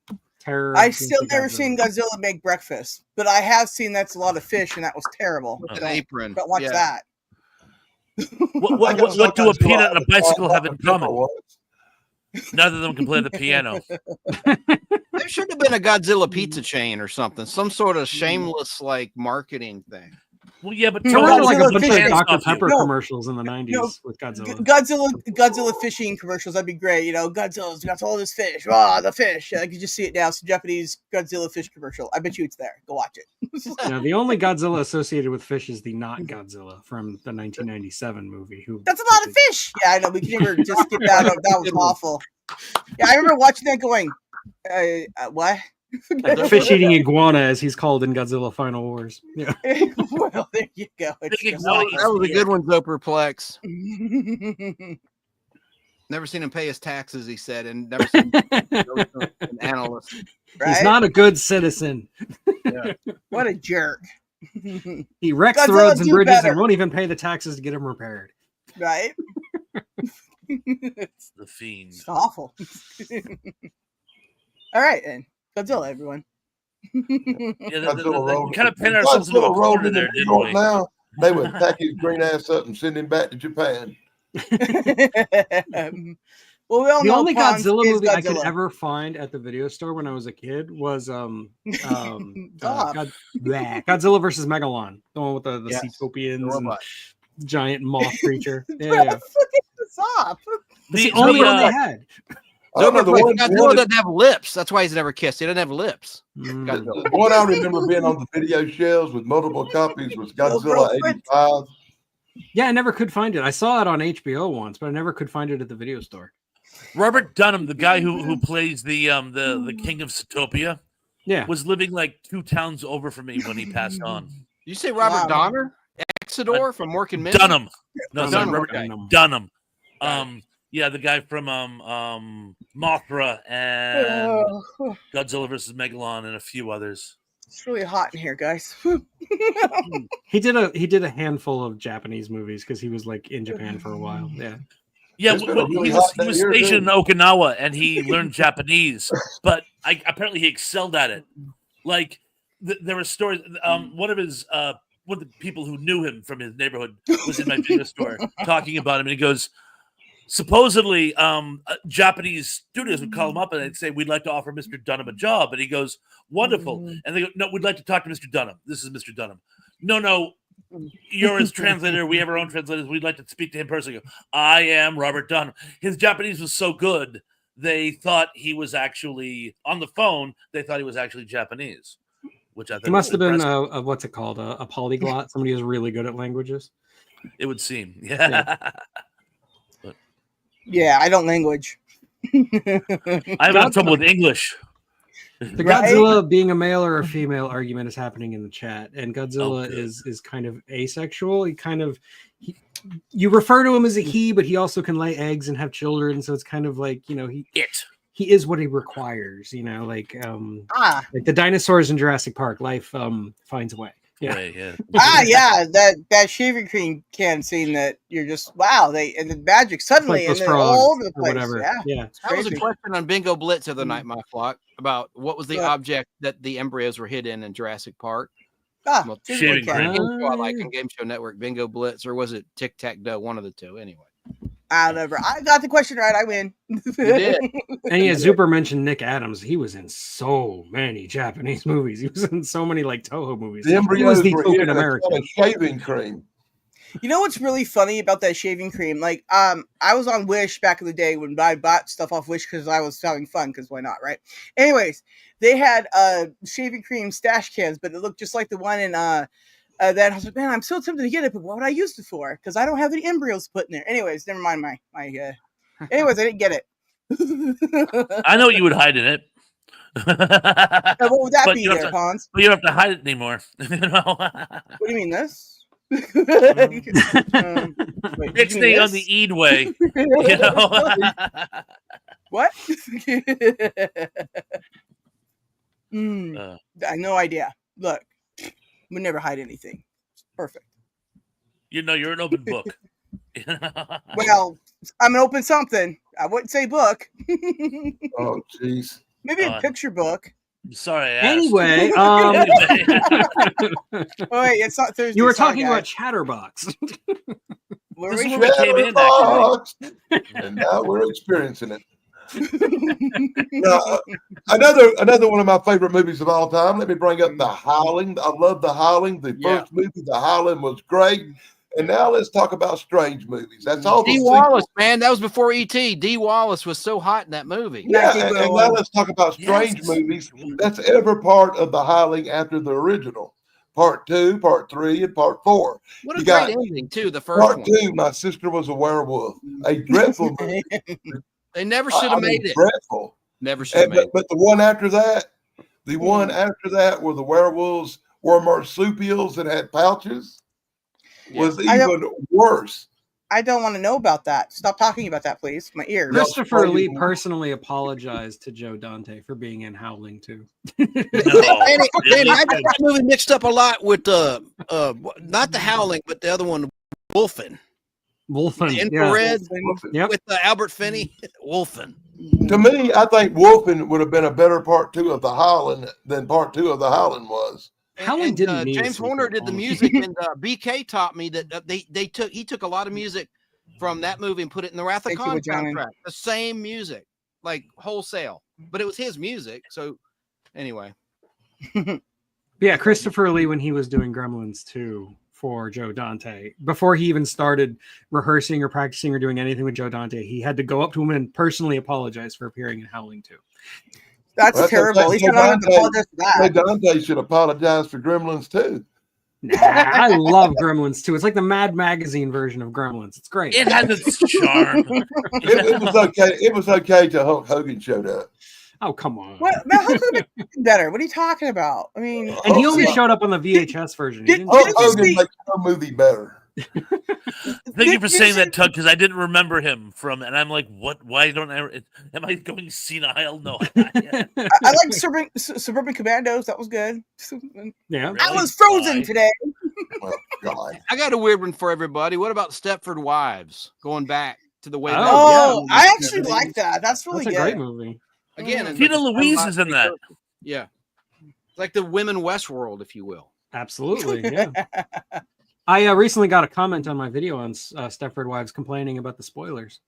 Speaker 3: terror.
Speaker 1: I've still never seen Godzilla make breakfast, but I have seen That's a Lot of Fish, and that was terrible.
Speaker 6: With an apron.
Speaker 1: Don't watch that.
Speaker 4: What do a peanut and a bicycle have in common? Neither of them can play the piano.
Speaker 6: There should have been a Godzilla pizza chain or something, some sort of shameless like marketing thing.
Speaker 4: Well, yeah, but
Speaker 3: there were like a bunch of
Speaker 4: Godzilla
Speaker 3: Dr. Pepper commercials in the 90s with Godzilla.
Speaker 1: Godzilla fishing commercials, that'd be great. You know, Godzilla's got all this fish. Ah, the fish. I could just see it now. It's a Japanese Godzilla fish commercial. I bet you it's there. Go watch it.
Speaker 3: Yeah, the only Godzilla associated with fish is the not Godzilla from the 1997 movie.
Speaker 1: That's a lot of fish. Yeah, I know. We can never just skip that. That was awful. Yeah, I remember watching that going, what?
Speaker 3: Like the fish-eating iguana, as he's called in Godzilla Final Wars. Yeah.
Speaker 1: Well, there you go.
Speaker 6: That was a good one, Zoperplex. Never seen him pay his taxes, he said, and never seen an analyst.
Speaker 1: Right?
Speaker 3: He's not a good citizen.
Speaker 6: Yeah.
Speaker 1: What a jerk.
Speaker 3: He wrecks
Speaker 1: Godzilla
Speaker 3: the roads and bridges
Speaker 1: better.
Speaker 3: and won't even pay the taxes to get them repaired.
Speaker 1: Right?
Speaker 4: It's the Fiend.
Speaker 1: It's awful. All right, then. Godzilla, everyone.
Speaker 4: Yeah, kind of pinned ourselves into a corner there, didn't we?
Speaker 5: Now, they would pack his green ass up and send him back to Japan.
Speaker 1: Well, we all
Speaker 3: the
Speaker 1: know
Speaker 3: only
Speaker 1: Pons
Speaker 3: Godzilla
Speaker 1: is
Speaker 3: movie I could
Speaker 1: Godzilla.
Speaker 3: ever find at the video store when I was a kid was Godzilla versus Megalon, the one with the Seatopians and giant moth creature. Yeah.
Speaker 1: Stop.
Speaker 3: It's the only one they had.
Speaker 6: Godzilla doesn't have lips. That's why he's never kissed. He doesn't have lips.
Speaker 5: The one I remember being on the video shelves with multiple copies was Godzilla 85.
Speaker 3: Yeah, I never could find it. I saw it on HBO once, but I never could find it at the video store.
Speaker 4: Robert Dunham, the guy who plays the King of Zootopia, was living like 2 towns over from me when he passed on.
Speaker 6: You say Robert Donner? Exodore from Mork and Mindy?
Speaker 4: Dunham. No,
Speaker 6: Dunham.
Speaker 4: Robert Dunham. Yeah, the guy from Mothra and Godzilla versus Megalon and a few others.
Speaker 1: It's really hot in here, guys.
Speaker 3: He did a handful of Japanese movies because he was like in Japan for a while. Yeah.
Speaker 4: Yeah, he was stationed in Okinawa and he learned Japanese, but apparently he excelled at it. Like there were stories. One of the people who knew him from his neighborhood was in my video store talking about him, and he goes, supposedly, Japanese studios would call him up and they'd say, "We'd like to offer Mr. Dunham a job," and he goes, "Wonderful," and they go, "No, we'd like to talk to Mr. Dunham. This is Mr. Dunham." No. You're his translator. We have our own translators. We'd like to speak to him personally. I am Robert Dunham. His Japanese was so good, they thought he was actually on the phone. They thought he was actually Japanese, which I think
Speaker 3: he must have been what's it called? A polyglot. Somebody who's really good at languages.
Speaker 4: It would seem. Yeah.
Speaker 1: Yeah, I don't language.
Speaker 4: I have trouble with English.
Speaker 3: The Godzilla being a male or a female argument is happening in the chat, and Godzilla is kind of asexual. You refer to him as a he, but he also can lay eggs and have children. So it's kind of like, you know, he is what he requires. You know, like the dinosaurs in Jurassic Park. Life finds a way. Yeah.
Speaker 1: Yeah. That shaving cream can scene that you're just and the magic suddenly and they're all over the place.
Speaker 3: Whatever. Yeah.
Speaker 6: That was a question on Bingo Blitz the other night, my flock, about what was the object that the embryos were hid in Jurassic Park.
Speaker 4: Shaving cream.
Speaker 6: Like on Game Show Network, Bingo Blitz, or was it Tic Tac Toe? One of the two, anyway.
Speaker 1: Whatever. I got the question right. I win.
Speaker 6: You did.
Speaker 3: And Zuper mentioned Nick Adams. He was in so many Japanese movies. He was in so many like Toho movies.
Speaker 5: The embryos
Speaker 3: he was the
Speaker 5: were
Speaker 3: token American.
Speaker 5: Shaving cream.
Speaker 1: You know what's really funny about that shaving cream? Like, I was on Wish back in the day when I bought stuff off Wish because I was having fun. Because why not, right? Anyways, they had shaving cream stash cans, but it looked just like the one in that. I was like, man, I'm so tempted to get it, but what would I use it for? Because I don't have any embryos to put in there. Anyways, never mind my. Anyways, I didn't get it.
Speaker 4: I know what you would hide in it.
Speaker 1: What would that be there, Pons?
Speaker 4: But you don't have to hide it anymore.
Speaker 1: What do you mean this?
Speaker 4: Wait, next thing on the Eid way. You know?
Speaker 1: What? I have no idea. Look, we never hide anything. Perfect.
Speaker 4: You know, you're an open book.
Speaker 1: Well, I'm an open something. I wouldn't say book.
Speaker 5: Oh, jeez.
Speaker 1: Maybe a picture book.
Speaker 4: Sorry.
Speaker 3: Anyway,
Speaker 1: Oh wait, it's not Thursday.
Speaker 3: You were
Speaker 1: Sorry,
Speaker 3: talking
Speaker 1: guys.
Speaker 3: about Chatterbox.
Speaker 4: This is where we came in, actually.
Speaker 5: And now we're experiencing it. Now, another one of my favorite movies of all time. Let me bring up The Howling. I love The Howling. The first movie, The Howling, was great. And now let's talk about strange movies. That's all.
Speaker 6: D. Wallace, man, that was before E.T. D. Wallace was so hot in that movie.
Speaker 5: Yeah, and now let's talk about strange movies that's ever part of The Howling after the original. Part 2, Part 3, and Part 4.
Speaker 6: What a great ending, too, the first
Speaker 5: Part
Speaker 6: one.
Speaker 5: 2, My Sister Was a Werewolf. A dreadful movie.
Speaker 6: They never should have made it.
Speaker 5: Dreadful.
Speaker 6: Never should have made it.
Speaker 5: But the one after that, where the werewolves were marsupials that had pouches was even worse.
Speaker 1: I don't want to know about that. Stop talking about that, please. My ears.
Speaker 3: Christopher Lee personally apologized to Joe Dante for being in Howling 2.
Speaker 6: I got that movie mixed up a lot with not the Howling, but the other one, Wolfen.
Speaker 3: The
Speaker 6: Infrared,
Speaker 3: Yep.
Speaker 6: with Albert Finney. Wolfen.
Speaker 5: To me, I think Wolfen would have been a better Part 2 of The Howling than Part 2 of The Howling was.
Speaker 3: Howling didn't need
Speaker 6: James Horner did the music, and BK taught me that he took a lot of music from that movie and put it in the Wrath of Khan soundtrack. The same music, like wholesale, but it was his music. So anyway,
Speaker 3: yeah, Christopher Lee, when he was doing Gremlins 2 for Joe Dante, before he even started rehearsing or practicing or doing anything with Joe Dante, he had to go up to him and personally apologize for appearing in Howling 2.
Speaker 1: That's terrible. He should not apologize for that.
Speaker 5: Dante should apologize for Gremlins too.
Speaker 3: Nah, I love Gremlins too. It's like the Mad Magazine version of Gremlins. It's great.
Speaker 4: It has its charm.
Speaker 5: It was okay. It was okay till Hulk Hogan showed up.
Speaker 3: Oh, come on.
Speaker 1: What? How could it be better? What are you talking about? I mean,
Speaker 3: and he only showed up on the VHS version.
Speaker 5: Hulk Hogan makes no movie better.
Speaker 4: Thank you for saying that, Tug, because I didn't remember him from, and I'm like, what? Why don't I? Am I going senile? No,
Speaker 1: I like Suburban Commandos. That was good.
Speaker 3: Yeah,
Speaker 1: I was frozen today.
Speaker 5: Oh, God.
Speaker 6: I got a weird one for everybody. What about Stepford Wives? Going back to the way.
Speaker 1: Oh, I actually like that. That's really good.
Speaker 3: That's a great movie.
Speaker 6: Again,
Speaker 4: Tina Louise is in that.
Speaker 6: Yeah, it's like the women Westworld, if you will.
Speaker 3: Absolutely. Yeah. I recently got a comment on my video on Stepford Wives complaining about the spoilers.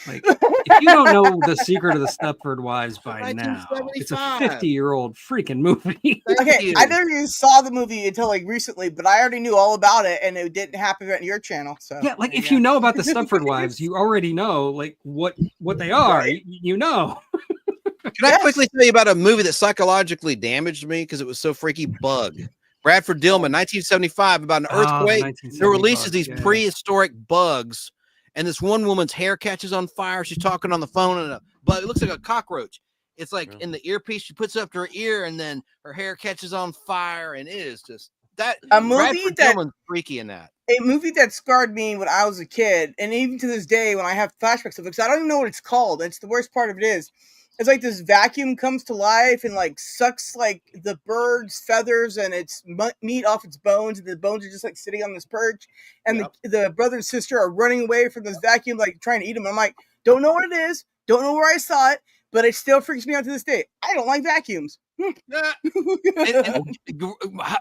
Speaker 3: Like, if you don't know the secret of the Stepford Wives by now, it's a 50-year-old freaking movie.
Speaker 1: Okay, I never even saw the movie until like recently, but I already knew all about it, and it didn't happen on your channel. So
Speaker 3: yeah, like if you know about the Stepford Wives, you already know like what they are. Right. You know.
Speaker 6: Can I quickly tell you about a movie that psychologically damaged me because it was so freaky? Bug. Bradford Dillman, 1975, about an earthquake. There releases these prehistoric bugs, and this one woman's hair catches on fire. She's talking on the phone, and it looks like a cockroach. It's like in the earpiece. She puts it up to her ear, and then her hair catches on fire, and it is just that.
Speaker 1: A movie
Speaker 6: Bradford Dillman's freaky in that.
Speaker 1: A movie that scarred me when I was a kid, and even to this day, when I have flashbacks of it, because I don't even know what it's called. It's the worst part of it is. It's like this vacuum comes to life and like sucks like the bird's feathers and its meat off its bones, and the bones are just like sitting on this perch, and the brother and sister are running away from this vacuum, like trying to eat them. I'm like, don't know what it is, don't know where I saw it, but it still freaks me out to this day. I don't like vacuums.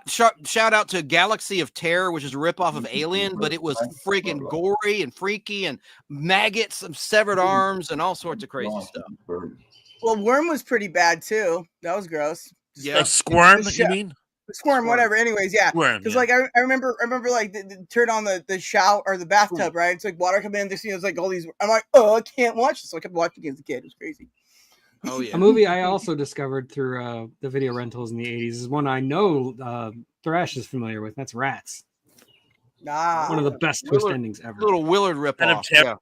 Speaker 6: Shout out to Galaxy of Terror, which is a ripoff of Alien, but it was freaking gory and freaky and maggots and severed arms and all sorts of crazy stuff.
Speaker 1: Well, Worm was pretty bad too. That was gross.
Speaker 6: Yeah,
Speaker 4: like Squirm. You mean?
Speaker 1: Squirm, whatever. Anyways, yeah. Because like I remember like the turn on the shower or the bathtub, right? It's like water coming in. There's like all these. I'm like, oh, I can't watch this. So I kept watching it as a kid. It was crazy.
Speaker 6: Oh yeah.
Speaker 3: A movie I also discovered through the video rentals in the 80s is one I know Thrash is familiar with. That's Rats. One of the best twist endings ever.
Speaker 6: Little Willard ripoff.
Speaker 4: Yeah.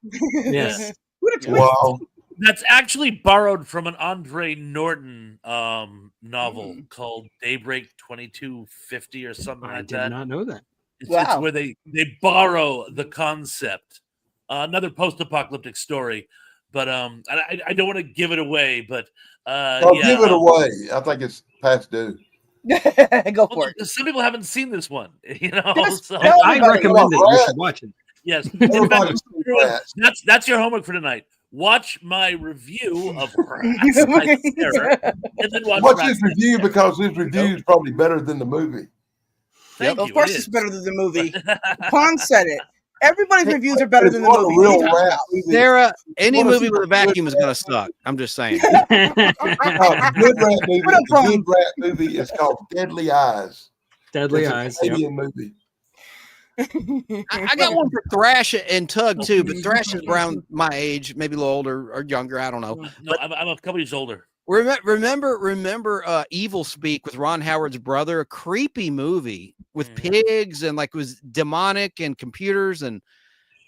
Speaker 3: Yes.
Speaker 5: Wow.
Speaker 4: That's actually borrowed from an Andre Norton novel called Daybreak 2250 or something like that.
Speaker 3: I did not know that.
Speaker 4: It's where they borrow the concept. Another post-apocalyptic story. But I don't want to give it away. But
Speaker 5: give it away. I think it's past due.
Speaker 1: Go for it.
Speaker 4: Some people haven't seen this one, you know. So.
Speaker 3: I recommend it. You should watch it.
Speaker 4: Yes, that's your homework for tonight. watch my review of Rats by Sarah, and then watch
Speaker 5: his review because his review is probably better than the movie.
Speaker 4: Thank you.
Speaker 1: Of course, it's better than the movie. Pons said it. Everybody's reviews are better than the movie.
Speaker 5: Real rat movie.
Speaker 6: Sarah, any movie with a vacuum is going to suck. I'm just saying.
Speaker 5: Good rat movie is called Deadly Eyes.
Speaker 3: Deadly
Speaker 5: It's
Speaker 3: Eyes.
Speaker 5: a Canadian movie.
Speaker 6: I got one for Thrash and Tug too, but Thrash is around my age, maybe a little older or younger. I don't know.
Speaker 4: No, I'm a couple years older.
Speaker 6: Remember Evil Speak with Ron Howard's brother, a creepy movie with pigs and like was demonic and computers and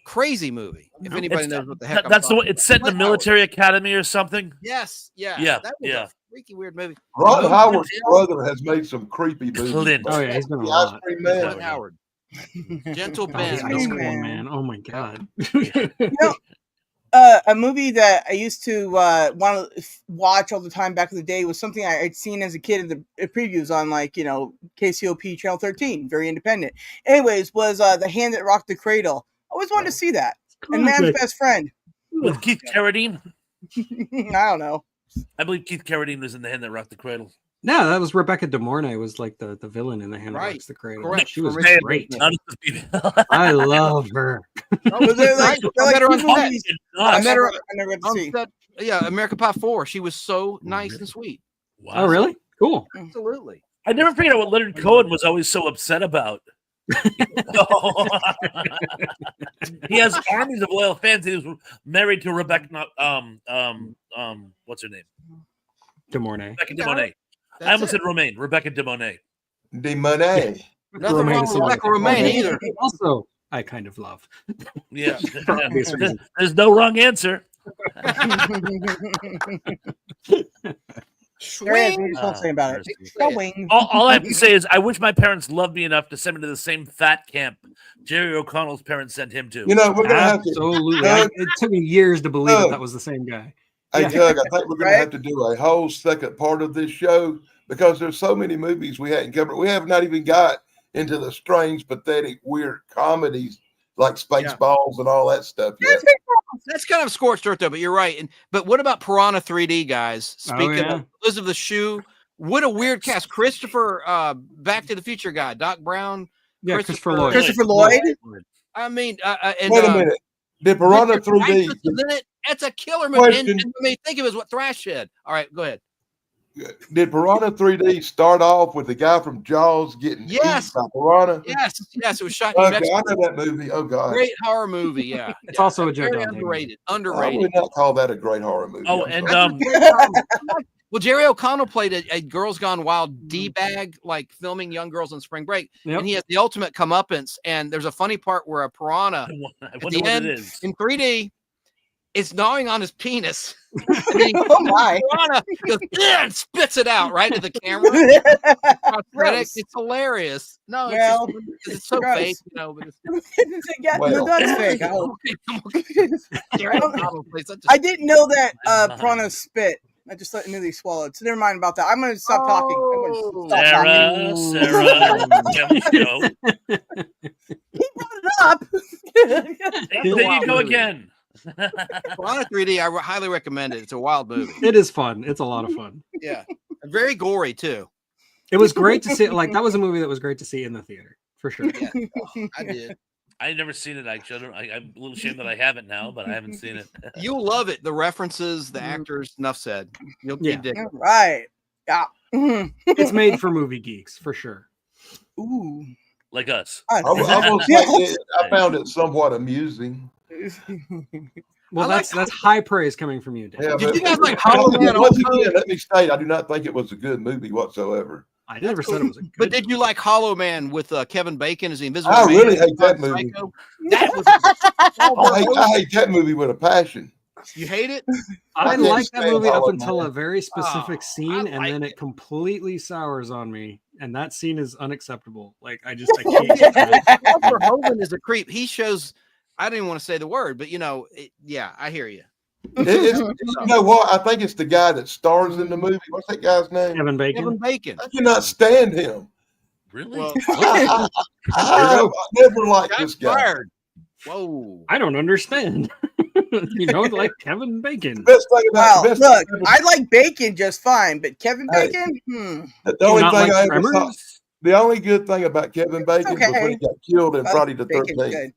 Speaker 6: crazy movie. If anybody knows what the heck
Speaker 4: that's the one. It's set in a military academy or something.
Speaker 6: Yes, yeah. That was a freaky weird movie.
Speaker 5: Ron Howard's brother has made some creepy movies.
Speaker 4: Clint.
Speaker 3: Oh yeah, he's been a
Speaker 5: The
Speaker 3: lot.
Speaker 5: Ice Cream Man.
Speaker 6: Ron Howard. Gentle Ben.
Speaker 3: Ice Cream Man. Oh my god.
Speaker 1: A movie that I used to want to watch all the time back in the day was something I'd seen as a kid in the previews on, like, KCOP Channel 13, very independent. Anyways, was The Hand That Rocked the Cradle. I always wanted to see that. And Man's Best Friend.
Speaker 4: With Keith Carradine.
Speaker 1: I don't know.
Speaker 4: I believe Keith Carradine was in The Hand That Rocked the Cradle.
Speaker 3: No, that was Rebecca De Mornay was like the villain in The Hand That Rocks the Cradle.
Speaker 6: Correct.
Speaker 3: She was
Speaker 4: Man,
Speaker 3: great.
Speaker 4: I
Speaker 3: I love her.
Speaker 1: But they're like
Speaker 6: her on
Speaker 1: two
Speaker 6: set.
Speaker 1: movies
Speaker 6: I met her
Speaker 1: I never got to
Speaker 6: on
Speaker 1: see.
Speaker 6: set. Yeah, American Pie 4. She was so nice and sweet.
Speaker 4: Wow.
Speaker 3: Oh, really? Cool.
Speaker 6: Absolutely.
Speaker 4: I never figured out what Leonard Cohen was always so upset about. He has armies of loyal fans. He was married to Rebecca. What's her name?
Speaker 3: De Mornay.
Speaker 4: Rebecca De Mornay. I almost said Romaine. Rebecca De Mornay.
Speaker 5: De Monet.
Speaker 6: Nothing
Speaker 3: Romaine
Speaker 6: wrong
Speaker 3: is
Speaker 6: with Rebecca Romaine either.
Speaker 3: Also, I kind of love.
Speaker 4: Yeah.
Speaker 3: For obvious reasons.
Speaker 4: There's no wrong answer.
Speaker 1: There is, we just won't say about it. Going.
Speaker 4: All I have to say is I wish my parents loved me enough to send me to the same fat camp Jerry O'Connell's parents sent him to.
Speaker 5: We're going to have to.
Speaker 3: Absolutely. It took me years to believe that was the same guy.
Speaker 5: Hey, Doug, I think we're going to have to do a whole second part of this show because there's so many movies we hadn't covered. We have not even got into the strange, pathetic, weird comedies like Spaceballs and all that stuff yet.
Speaker 6: That's kind of scorched earth, though, but you're right. But what about Piranha 3D, guys? Speaking of Elizabeth the Shoe, what a weird cast. Christopher, Back to the Future guy, Doc Brown.
Speaker 3: Yeah, Christopher Lloyd.
Speaker 1: Christopher Lloyd?
Speaker 6: I mean,
Speaker 5: and, wait a minute. Did Piranha 3D?
Speaker 6: That's a killer movie. And I mean, think of it as what Thrash said. All right, go ahead.
Speaker 5: Did Piranha 3D start off with the guy from Jaws getting eaten by Piranha?
Speaker 6: Yes, it was shot in Mexico.
Speaker 5: I know that movie. Oh, God.
Speaker 6: Great horror movie, yeah.
Speaker 3: It's also a Joe
Speaker 6: very
Speaker 3: Dante
Speaker 6: underrated.
Speaker 5: I would not call that a great horror movie.
Speaker 4: Oh, and
Speaker 6: well, Jerry O'Connell played a Girls Gone Wild D-bag, like filming young girls on spring break, and he has the ultimate comeuppance. And there's a funny part where a piranha at the end in 3D is gnawing on his penis.
Speaker 1: Oh my!
Speaker 6: Piranha goes and spits it out right to the camera. It's hilarious. No,
Speaker 1: well,
Speaker 6: it's so fake, you know. But
Speaker 1: that's fake. I didn't know that piranha spit. I just knew they swallowed. So never mind about that. I'm going to stop talking.
Speaker 4: Sarah.
Speaker 1: He brought it up.
Speaker 4: There you go again.
Speaker 6: Piranha 3D, I highly recommend it. It's a wild movie.
Speaker 3: It is fun. It's a lot of fun.
Speaker 6: Yeah. Very gory, too.
Speaker 3: It was great to see. Like, that was a movie that was great to see in the theater, for sure.
Speaker 6: Yeah. I did.
Speaker 4: I've never seen it, actually. I'm a little ashamed that I haven't now, but I haven't seen it.
Speaker 6: You'll love it. The references, the actors, enough said. You'll dig it.
Speaker 1: Right. Yeah.
Speaker 3: It's made for movie geeks, for sure.
Speaker 1: Ooh.
Speaker 4: Like us.
Speaker 5: I found it somewhat amusing.
Speaker 3: Well, that's high praise coming from you, Dave.
Speaker 5: Yeah,
Speaker 6: did you guys like Hollow Man?
Speaker 5: Let me state, I do not think it was a good movie whatsoever.
Speaker 3: I never said it was a good
Speaker 6: But did you like Hollow Man with Kevin Bacon as the Invisible
Speaker 5: Man?
Speaker 6: Man?
Speaker 5: I really hate that movie.
Speaker 6: That was
Speaker 5: I hate that movie with a passion.
Speaker 6: You hate it?
Speaker 3: I like that movie up until a very specific scene, and then it completely sours on me. And that scene is unacceptable. Like, I can't.
Speaker 6: Walter Hogan is a creep. He shows. I didn't even want to say the word, but I hear you.
Speaker 5: You know what? I think it's the guy that stars in the movie. What's that guy's name?
Speaker 3: Kevin Bacon.
Speaker 6: Kevin Bacon.
Speaker 5: I cannot stand him.
Speaker 4: Really?
Speaker 6: Well,
Speaker 5: I never liked this guy.
Speaker 6: Fired. Whoa!
Speaker 3: I don't understand. You don't like Kevin
Speaker 5: The
Speaker 3: Bacon.
Speaker 5: best thing about
Speaker 1: Wow, look, I like bacon just fine, but Kevin
Speaker 5: Hey.
Speaker 1: Bacon,
Speaker 5: the
Speaker 3: Do you
Speaker 5: only
Speaker 3: not
Speaker 5: thing
Speaker 3: like
Speaker 5: I ever saw.
Speaker 3: Tremors?
Speaker 5: The only good thing about Kevin Bacon was when he got killed in Friday the
Speaker 1: bacon's
Speaker 5: 13th.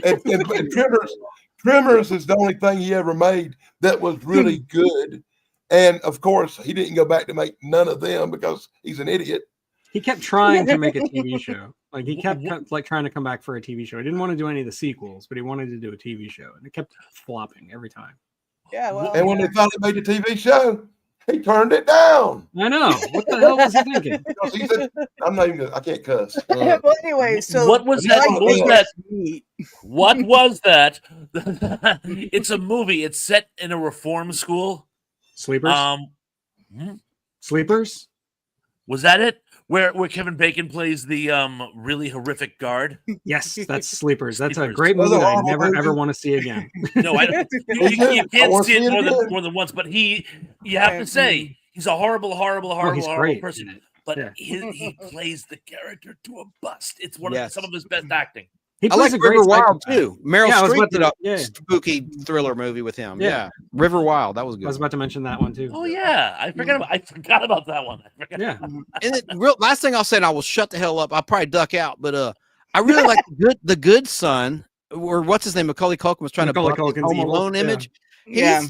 Speaker 1: good.
Speaker 5: And Tremors is the only thing he ever made that was really good. And of course, he didn't go back to make none of them because he's an idiot.
Speaker 3: He kept trying to make a TV show. Like he kept like trying to come back for a TV show. He didn't want to do any of the sequels, but he wanted to do a TV show, and it kept flopping every time.
Speaker 1: Yeah, well,
Speaker 5: And when they finally made the TV show, he turned it down.
Speaker 3: I know. What the hell was he thinking?
Speaker 5: Because he said, I'm not even, I can't cuss.
Speaker 1: well, anyway, so
Speaker 4: What was
Speaker 1: you
Speaker 4: that?
Speaker 1: like
Speaker 4: What was
Speaker 1: bacon
Speaker 4: that?
Speaker 1: meat.
Speaker 4: What was that? It's a movie. It's set in a reform school.
Speaker 3: Sleepers. Sleepers.
Speaker 4: Was that it? Where Kevin Bacon plays the really horrific guard?
Speaker 3: Yes, that's Sleepers. That's a
Speaker 4: Sleepers.
Speaker 3: great movie
Speaker 5: Those
Speaker 3: that
Speaker 5: are
Speaker 3: I
Speaker 5: horrible
Speaker 3: never ever
Speaker 5: movies.
Speaker 3: want to see again.
Speaker 4: No, I don't. You
Speaker 5: I
Speaker 4: can't
Speaker 5: wanna
Speaker 4: see it
Speaker 5: again.
Speaker 4: more than once. But you have to say he's a horrible
Speaker 3: He's
Speaker 4: horrible
Speaker 3: great
Speaker 4: person.
Speaker 3: in it.
Speaker 4: But
Speaker 3: Yeah.
Speaker 4: he plays the character to a bust. It's one
Speaker 6: Yes.
Speaker 4: of some of his best acting.
Speaker 3: He
Speaker 6: I
Speaker 3: plays
Speaker 6: like
Speaker 3: a great
Speaker 6: River Wild
Speaker 3: psychopath.
Speaker 6: too. Meryl
Speaker 3: Yeah, I was
Speaker 6: Streep
Speaker 3: about
Speaker 6: did
Speaker 3: to-
Speaker 6: a
Speaker 3: yeah.
Speaker 6: spooky thriller movie with him.
Speaker 3: Yeah.
Speaker 6: Yeah. River Wild, that was
Speaker 3: I
Speaker 6: good.
Speaker 3: was about to mention that one too.
Speaker 4: Oh yeah, I forgot about that one. I forgot.
Speaker 3: Yeah.
Speaker 6: And last thing I'll say, and I will shut the hell up. I'll probably duck out, but I really like the good son, or what's his name? Macaulay Culkin was trying
Speaker 3: Macaulay
Speaker 6: to buck his
Speaker 3: Culkin's
Speaker 6: Home
Speaker 3: evil,
Speaker 6: Alone
Speaker 3: yeah.
Speaker 6: image.
Speaker 1: Yeah.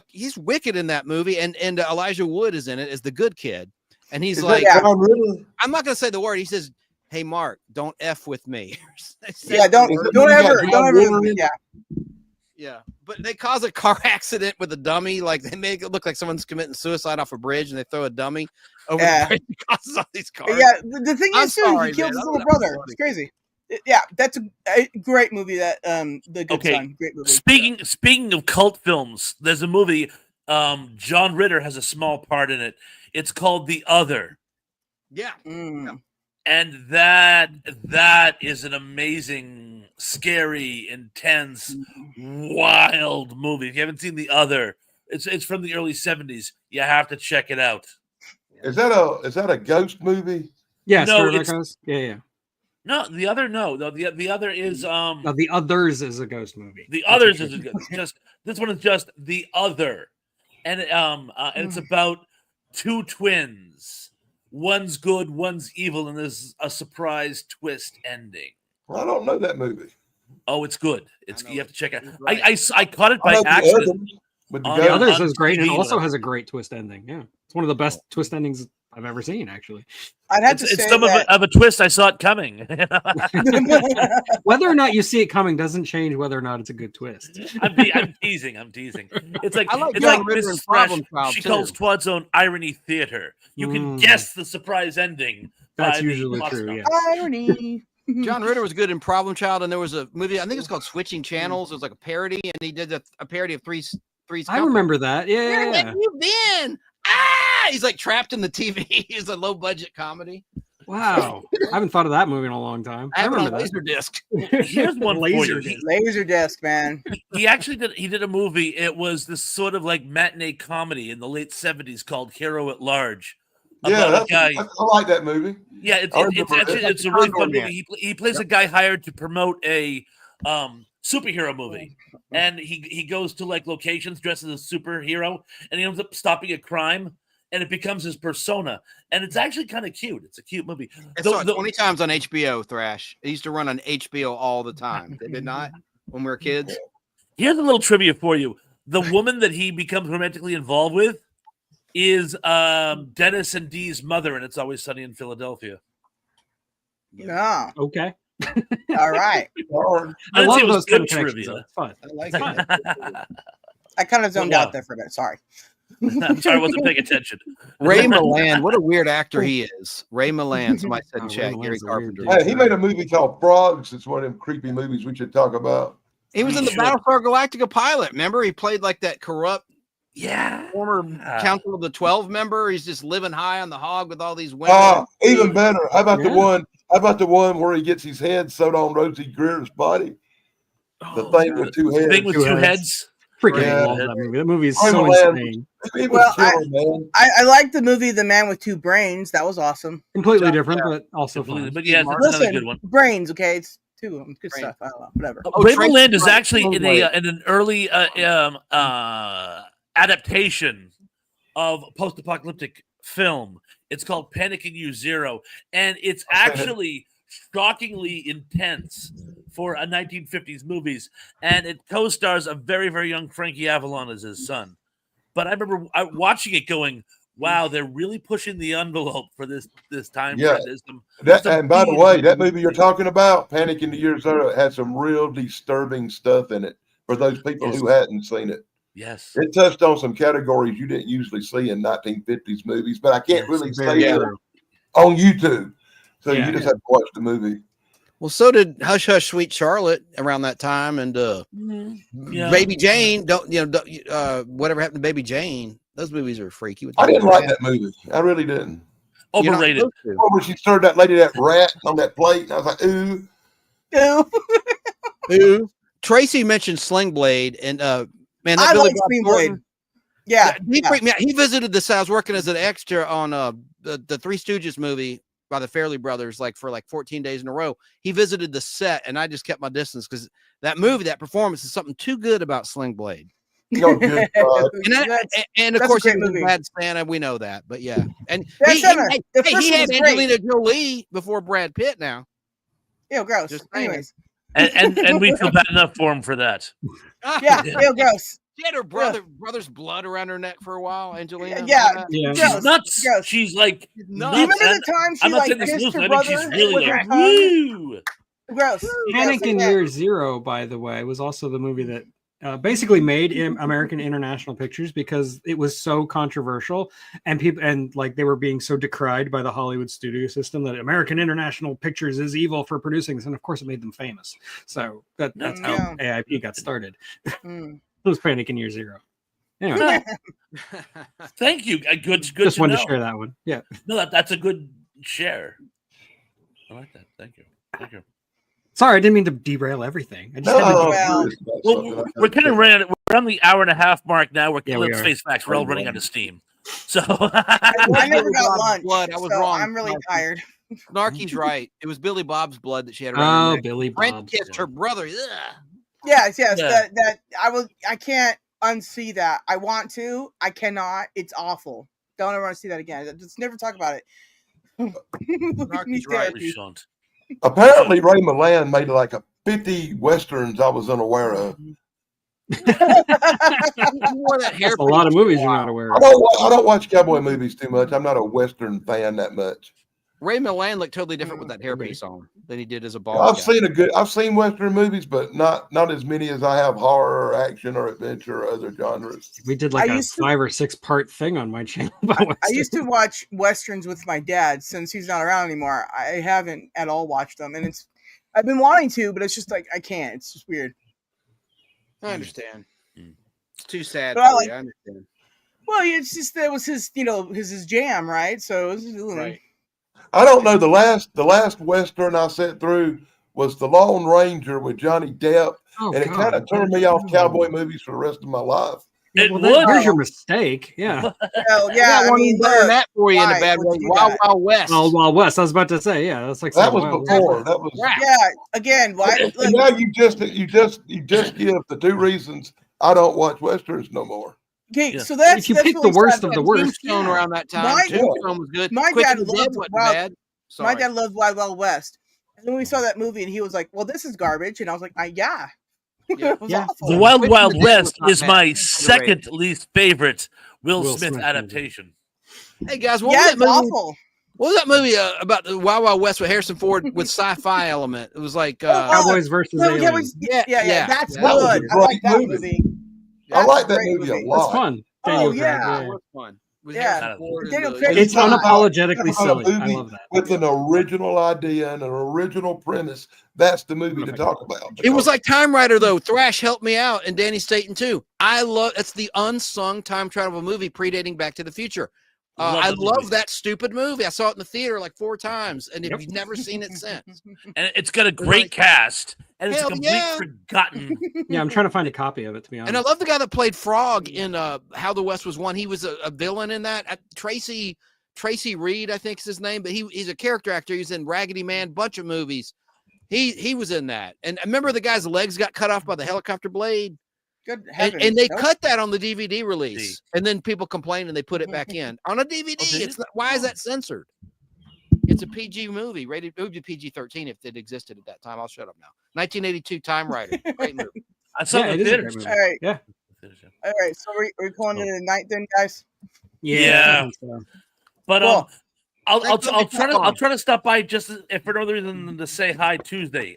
Speaker 6: He's wicked in that movie, and Elijah Wood is in it as the good kid, and he's
Speaker 5: Is
Speaker 6: like,
Speaker 5: that John Ritter?
Speaker 6: I'm not gonna say the word. He says, "Hey Mark, don't f with me."
Speaker 1: Yeah, don't
Speaker 5: Is that
Speaker 1: don't
Speaker 5: when you
Speaker 1: ever
Speaker 5: got
Speaker 1: don't
Speaker 5: John
Speaker 1: ever
Speaker 5: Ritter in?
Speaker 1: yeah.
Speaker 6: Yeah, but they cause a car accident with a dummy. Like they make it look like someone's committing suicide off a bridge, and they throw a dummy over
Speaker 1: Yeah.
Speaker 6: the bridge and causes all these cars.
Speaker 1: Yeah, the thing
Speaker 6: I'm
Speaker 1: is too,
Speaker 6: sorry,
Speaker 1: he kills
Speaker 6: man.
Speaker 1: his
Speaker 6: I
Speaker 1: little
Speaker 6: thought that was
Speaker 1: brother.
Speaker 6: funny.
Speaker 1: It's crazy. Yeah, that's a great movie. That the Good
Speaker 4: Okay.
Speaker 1: Son, great movie.
Speaker 4: Speaking of cult films, there's a movie. John Ritter has a small part in it. It's called The Other.
Speaker 6: Yeah.
Speaker 1: Mm.
Speaker 4: And that is an amazing, scary, intense, wild movie. If you haven't seen The Other, it's from the early 70s. You have to check it out.
Speaker 5: Is that a ghost movie?
Speaker 3: Yeah,
Speaker 4: No,
Speaker 3: Spirit
Speaker 4: it's-
Speaker 3: Echoes. Yeah.
Speaker 4: No, The Other, no. The other is
Speaker 3: No, The Others is a ghost movie.
Speaker 4: The
Speaker 3: That's
Speaker 4: Others
Speaker 3: what
Speaker 4: is just this one is just The Other, and it's about two twins. One's good, one's evil, and there's a surprise twist ending.
Speaker 5: I don't know that movie.
Speaker 4: Oh, it's good.
Speaker 6: know
Speaker 4: You have
Speaker 6: it.
Speaker 4: to check it.
Speaker 6: You're right.
Speaker 4: I caught it
Speaker 5: I
Speaker 4: by
Speaker 5: know The
Speaker 4: accident.
Speaker 5: Others with the
Speaker 4: On
Speaker 3: The
Speaker 5: ghost.
Speaker 3: Others
Speaker 4: on
Speaker 3: is great and
Speaker 4: TV,
Speaker 3: also
Speaker 4: whatever.
Speaker 3: has a great twist ending. Yeah. It's one of the best twist endings I've ever seen, actually.
Speaker 1: I'd have to
Speaker 4: It's
Speaker 1: say
Speaker 4: some
Speaker 1: that.
Speaker 4: of a twist. I saw it coming.
Speaker 3: Whether or not you see it coming doesn't change whether or not it's a good twist.
Speaker 4: I'm teasing. It's like
Speaker 6: I like
Speaker 4: it's
Speaker 6: John
Speaker 4: like
Speaker 6: Ritter in
Speaker 4: Mrs. Fresh.
Speaker 6: Problem Child,
Speaker 4: She
Speaker 6: too.
Speaker 4: calls Twad Zone irony theater. You can
Speaker 3: Mm.
Speaker 4: guess the surprise ending.
Speaker 3: That's
Speaker 4: by the
Speaker 3: usually
Speaker 4: plot
Speaker 3: true,
Speaker 4: stuff.
Speaker 3: yeah.
Speaker 1: Irony.
Speaker 6: John Ritter was good in Problem Child, and there was a movie. I think it's called Switching Channels. It was like a parody, and he did a parody of Three's
Speaker 3: I remember that.
Speaker 6: Where
Speaker 3: Yeah.
Speaker 6: have you been? Ah! He's like trapped in the TV. It's a low budget comedy.
Speaker 3: Wow. I haven't thought of that movie in a long time.
Speaker 6: I
Speaker 3: I
Speaker 6: have it on
Speaker 3: remember that.
Speaker 6: Laserdisc.
Speaker 4: Here's one for you.
Speaker 3: Laserdisc.
Speaker 1: Laserdisc, man.
Speaker 4: He actually did a movie. It was this sort of like matinee comedy in the late 70s called Hero at Large.
Speaker 5: Yeah,
Speaker 4: About a guy.
Speaker 5: I like that movie.
Speaker 4: Yeah, it's
Speaker 5: I remember
Speaker 4: actually
Speaker 5: it.
Speaker 4: it's a really fun
Speaker 6: Condor
Speaker 4: movie. He plays a guy hired to promote a superhero movie, and he goes to like locations dressed as a superhero, and he ends up stopping a crime, and it becomes his persona, and it's actually kind of cute. It's a cute movie.
Speaker 6: I saw it 20 times on HBO, Thrash. It used to run on HBO all the time. They did not when we were kids.
Speaker 4: Here's a little trivia for you: the woman that he becomes romantically involved with is Dennis and Dee's mother, and It's Always Sunny in Philadelphia.
Speaker 1: No.
Speaker 3: Okay.
Speaker 1: All right.
Speaker 5: Darn.
Speaker 3: I
Speaker 4: I'd
Speaker 3: love
Speaker 4: say it was
Speaker 3: those kind of
Speaker 4: good
Speaker 3: connections.
Speaker 4: trivia.
Speaker 3: Though. It's fun.
Speaker 6: I like it.
Speaker 1: I kind of zoned
Speaker 4: Wow.
Speaker 1: out there for a minute. Sorry.
Speaker 4: I'm sorry, I wasn't paying attention.
Speaker 6: Ray Milland, what a weird actor he is. Ray Milland, somebody said in
Speaker 3: Oh,
Speaker 6: chat.
Speaker 3: Ray
Speaker 6: Gary
Speaker 3: Milland's a weird
Speaker 6: Carpenter.
Speaker 3: dude.
Speaker 5: Hey, he made a movie called Frogs. It's one of them creepy movies we should talk about.
Speaker 6: He was in the
Speaker 4: Sure.
Speaker 6: Battlestar Galactica pilot. Remember, he played like that corrupt
Speaker 4: Yeah.
Speaker 6: former
Speaker 4: Ah.
Speaker 6: Council of the 12 member. He's just living high on the hog with all these women.
Speaker 5: Even better. How about the
Speaker 3: Yeah.
Speaker 5: one? How about the one where he gets his head sewed on Rosie Greer's body? The thing with two heads.
Speaker 4: Thing with
Speaker 3: Two
Speaker 4: two
Speaker 3: heads.
Speaker 4: heads.
Speaker 3: Freaking
Speaker 5: Yeah.
Speaker 3: love that movie. That movie is
Speaker 5: Ray
Speaker 3: so
Speaker 5: Milland.
Speaker 3: insane.
Speaker 5: He was
Speaker 1: Well,
Speaker 5: killer, man.
Speaker 1: I like the movie The Man with Two Brains. That was awesome.
Speaker 3: Completely different, but also
Speaker 4: Completely.
Speaker 3: fun.
Speaker 4: But yeah, it's another good
Speaker 1: Listen,
Speaker 4: one.
Speaker 1: brains, okay? It's too. Good
Speaker 6: Right.
Speaker 1: stuff. I don't know. Whatever.
Speaker 4: Rainbow Land is
Speaker 6: Tracy
Speaker 4: actually in
Speaker 6: Wright.
Speaker 4: an early adaptation of post-apocalyptic film. It's called Panic in Year Zero, and it's actually shockingly intense for a 1950s movies, and it co-stars a very, very young Frankie Avalon as his son. But I remember watching it going, wow, they're really pushing the envelope for this time
Speaker 5: Yeah.
Speaker 4: frame.
Speaker 5: And by the way, that movie you're talking about, Panic in the Year Zero, had some real disturbing stuff in it for those people who hadn't seen it.
Speaker 4: Yes.
Speaker 5: It touched on some categories you didn't usually see in 1950s movies, but I can't really say it on YouTube. So you just have to watch the movie.
Speaker 6: Well, so did Hush Hush Sweet Charlotte around that time, and Baby Jane. Whatever happened to Baby Jane? Those movies are freaky.
Speaker 5: I didn't like that movie. I really didn't.
Speaker 4: Overrated.
Speaker 5: Where she served that lady that rat on that plate, and I was like, ooh,
Speaker 6: ooh. Tracy mentioned Sling Blade, and man, that
Speaker 1: I
Speaker 6: Billy
Speaker 1: like
Speaker 6: Bob
Speaker 1: Sling
Speaker 6: Thornton,
Speaker 1: Blade. Yeah,
Speaker 6: he freaked me out. He visited this. I was working as an extra on the Three Stooges movie by the Farrelly brothers, for 14 days in a row. He visited the set, and I just kept my distance because that movie, that performance, is something too good about Sling Blade.
Speaker 5: Good
Speaker 6: And of course, he was in Bad Santa. We know that, but yeah, and he had Angelina Jolie before Brad Pitt. Now,
Speaker 1: gross. Anyways,
Speaker 4: and we feel bad enough for him for that.
Speaker 1: Gross.
Speaker 6: She had her brother's blood around her neck for a while. Angelina,
Speaker 4: she's nuts.
Speaker 1: Gross.
Speaker 4: She's like nuts.
Speaker 1: Even at the time she kissed her brother.
Speaker 4: She's really like, woo.
Speaker 1: Gross.
Speaker 3: Panic in Year Zero, by the way, was also the movie that basically made American International Pictures because it was so controversial, and they were being so decried by the Hollywood studio system that American International Pictures is evil for producing this, and of course it made them famous. So that's how AIP got started. It was Panic in Year Zero. Anyway.
Speaker 4: Thank you. Good.
Speaker 3: Just wanted to share that one. Yeah.
Speaker 4: No, that's a good share. I like that. Thank you.
Speaker 3: Sorry, I didn't mean to derail everything. I just
Speaker 4: we're kind of running. We're on the hour and a half mark now. Let's face facts. We're all running out of steam. So
Speaker 1: I never got lunch.
Speaker 6: Blood. I was wrong.
Speaker 1: I'm really tired.
Speaker 6: Snarky's right. It was Billy Bob's blood that she had.
Speaker 3: Oh, Billy Bob.
Speaker 6: Brent kissed her brother.
Speaker 1: Yes. Yeah. That I can't unsee that. I want to. I cannot. It's awful. Don't ever want to see that again. Just never talk about it.
Speaker 6: Snarky's right.
Speaker 5: Apparently, Ray Milland made like 50 westerns I was unaware of.
Speaker 3: That's a lot of movies you're not aware of.
Speaker 5: I don't watch cowboy movies too much. I'm not a western fan that much.
Speaker 6: Ray Milland looked totally different with that hairpiece on than he did as a ball.
Speaker 5: I've seen western movies, but not as many as I have horror or action or adventure or other genres.
Speaker 3: We did like a 5 or 6 part thing on my channel about
Speaker 1: I used to watch westerns with my dad. Since he's not around anymore, I haven't at all watched them, and I've been wanting to, but it's just like I can't. It's just weird.
Speaker 6: I understand. It's too sad.
Speaker 1: But
Speaker 6: I understand.
Speaker 1: Well, it's just that was his, his jam, right? So it was,
Speaker 6: right.
Speaker 5: I don't know. The last western I sat through was The Lone Ranger with Johnny Depp, and it kind of turned me off cowboy movies for the rest of my life.
Speaker 3: Here's your mistake. Yeah.
Speaker 1: I mean,
Speaker 6: that for you in a bad way. Wild West.
Speaker 3: Wild West. I was about to say, that's like
Speaker 5: that was before. That was
Speaker 1: again. Why?
Speaker 5: And now you just give the 2 reasons I don't watch westerns no more.
Speaker 1: Okay, so that's
Speaker 3: if you pick the worst of the worst.
Speaker 6: Tombstone around that time. Tombstone was good.
Speaker 1: My dad loved My dad loved Wild Wild West, and then we saw that movie, and he was like, "Well, this is garbage," and I was like, "Yeah." It was awful.
Speaker 4: The Wild Wild West is my second least favorite Will Smith adaptation.
Speaker 6: Hey guys, what was that movie?
Speaker 1: Awful.
Speaker 6: What was that movie about the Wild Wild West with Harrison Ford with sci-fi element? It was like
Speaker 3: Cowboys versus Aliens.
Speaker 1: Yeah. That's good. I like that movie.
Speaker 5: I like that movie a lot.
Speaker 3: It's fun.
Speaker 6: It was fun.
Speaker 3: It's unapologetically silly. I love that.
Speaker 5: With an original idea and an original premise, that's the movie to talk about.
Speaker 6: It was like Time Rider, though. Thrash helped me out, and Danny Staton too. It's the unsung time travel movie predating Back to the Future. I love that stupid movie. I saw it in the theater like 4 times, and if you've never seen it since.
Speaker 4: And it's got a great cast, and it's completely forgotten.
Speaker 3: Yeah, I'm trying to find a copy of it, to be honest.
Speaker 6: And I love the guy that played Frog in How the West Was Won. He was a villain in that. Tracy Reed, I think is his name, but he's a character actor. He's in Raggedy Man, bunch of movies. He was in that. And remember the guy's legs got cut off by the helicopter blade?
Speaker 1: Good heavens.
Speaker 6: And they cut that on the DVD release. And then people complained and they put it back in. On a DVD, it's not, why is that censored? It's a PG movie, rated. It would be PG-13 if it existed at that time. I'll shut up now. 1982 Time Rider. Great movie.
Speaker 4: I saw it in theaters.
Speaker 1: All right.
Speaker 3: Yeah.
Speaker 1: All right. So we're calling it a night then, guys?
Speaker 4: Yeah. But
Speaker 1: Cool.
Speaker 4: I'll try to stop by just if for no other reason than to say hi Tuesday.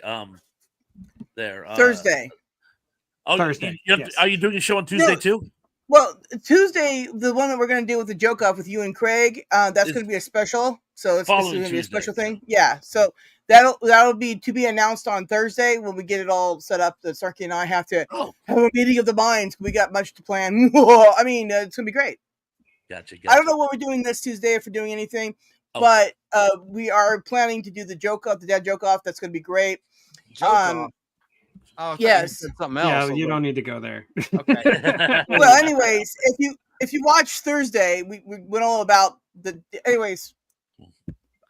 Speaker 1: Thursday.
Speaker 3: Thursday.
Speaker 4: Are you doing a show on Tuesday too?
Speaker 1: Well, Tuesday, the one that we're going to do with the joke off with you and Craig, that's going to be a special. So it's going to be a special thing. Yeah. So that'll be to be announced on Thursday when we get it all set up. That Sarky and I have to have a meeting of the minds. We got much to plan. I mean, it's going to be great.
Speaker 4: Gotcha.
Speaker 1: I don't know what we're doing this Tuesday, if we're doing anything, but we are planning to do the joke off, the dad joke off. That's going to be great. Yes.
Speaker 6: Something else.
Speaker 3: Yeah, you don't need to go there.
Speaker 6: Okay.
Speaker 1: Well, anyways, if you watch Thursday, we went all about the. Anyways.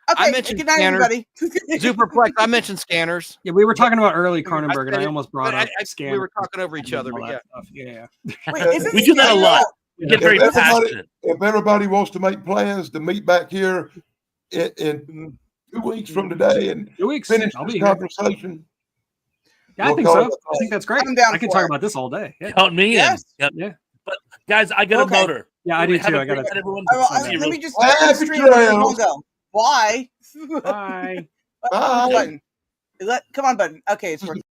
Speaker 1: Okay.
Speaker 6: I mentioned
Speaker 1: good night, everybody.
Speaker 6: Superplex. I mentioned scanners.
Speaker 3: Yeah, we were talking about early Cronenberg, and I almost brought up scanners.
Speaker 6: We were talking over each other, but
Speaker 3: yeah.
Speaker 1: Wait,
Speaker 4: we do that a lot. We get very passionate.
Speaker 5: If everybody wants to make plans to meet back here in 2 weeks from today and
Speaker 3: 2 weeks,
Speaker 5: finish
Speaker 3: I'll
Speaker 5: this
Speaker 3: be here.
Speaker 5: conversation.
Speaker 3: Yeah, I think so. I think that's great. I can talk about this all day. Yeah.
Speaker 4: Count me in.
Speaker 1: Yes.
Speaker 3: Yeah.
Speaker 4: But guys, I got a motor.
Speaker 3: Yeah, I do too. I got it.
Speaker 1: Let me just stream go. Why?
Speaker 3: Bye.
Speaker 1: Button. Come on, button. Okay, it's working.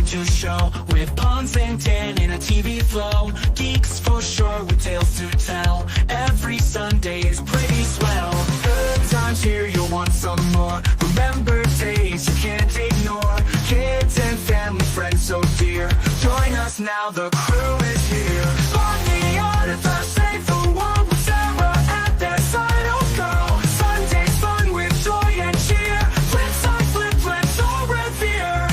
Speaker 2: To show with Pons and Dan in a TV flow. Geeks for sure with tales to tell. Every Sunday is pretty swell. Good times here, you'll want some more. Remember days you can't ignore. Kids and family, friends so dear. Join us now, the crew is here. On the artifact, save the world with Sarah at their side. Oh girl, Sunday's fun with joy and cheer. Flip side, flip, so revere.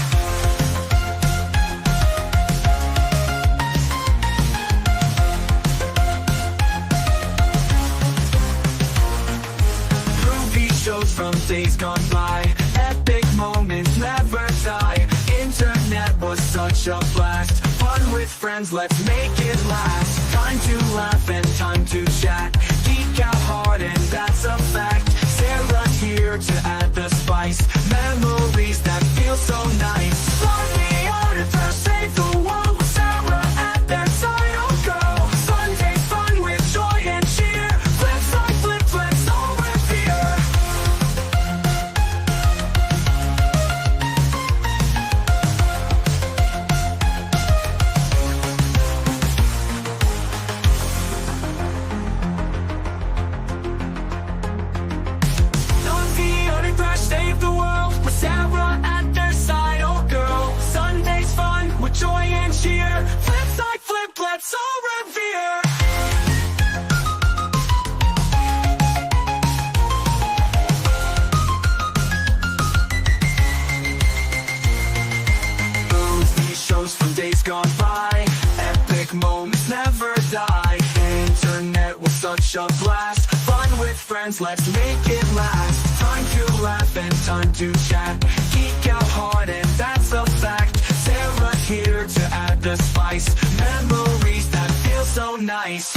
Speaker 2: Shows from days gone by. Epic moments never die. Internet was such a blast. Fun with friends, let's make it last. Time to laugh and time to chat. Geek out hard and that's a fact. Sarah here to add the spice. Memories that feel so nice. Love the artifact, save the world with Sarah at their side. Oh girl, Sunday's fun with joy and cheer. Flip side, flip, so revere. Save the world with Sarah at their side. Oh girl, Sunday's fun with joy and cheer. Flip side, flip, let's all revere. These shows from days gone by. Epic moments never die. Internet was such a blast. Fun with friends, let's make it last. Time to laugh and time to chat. Geek out hard and that's a fact. Sarah here to add the spice. Memories that feel so nice.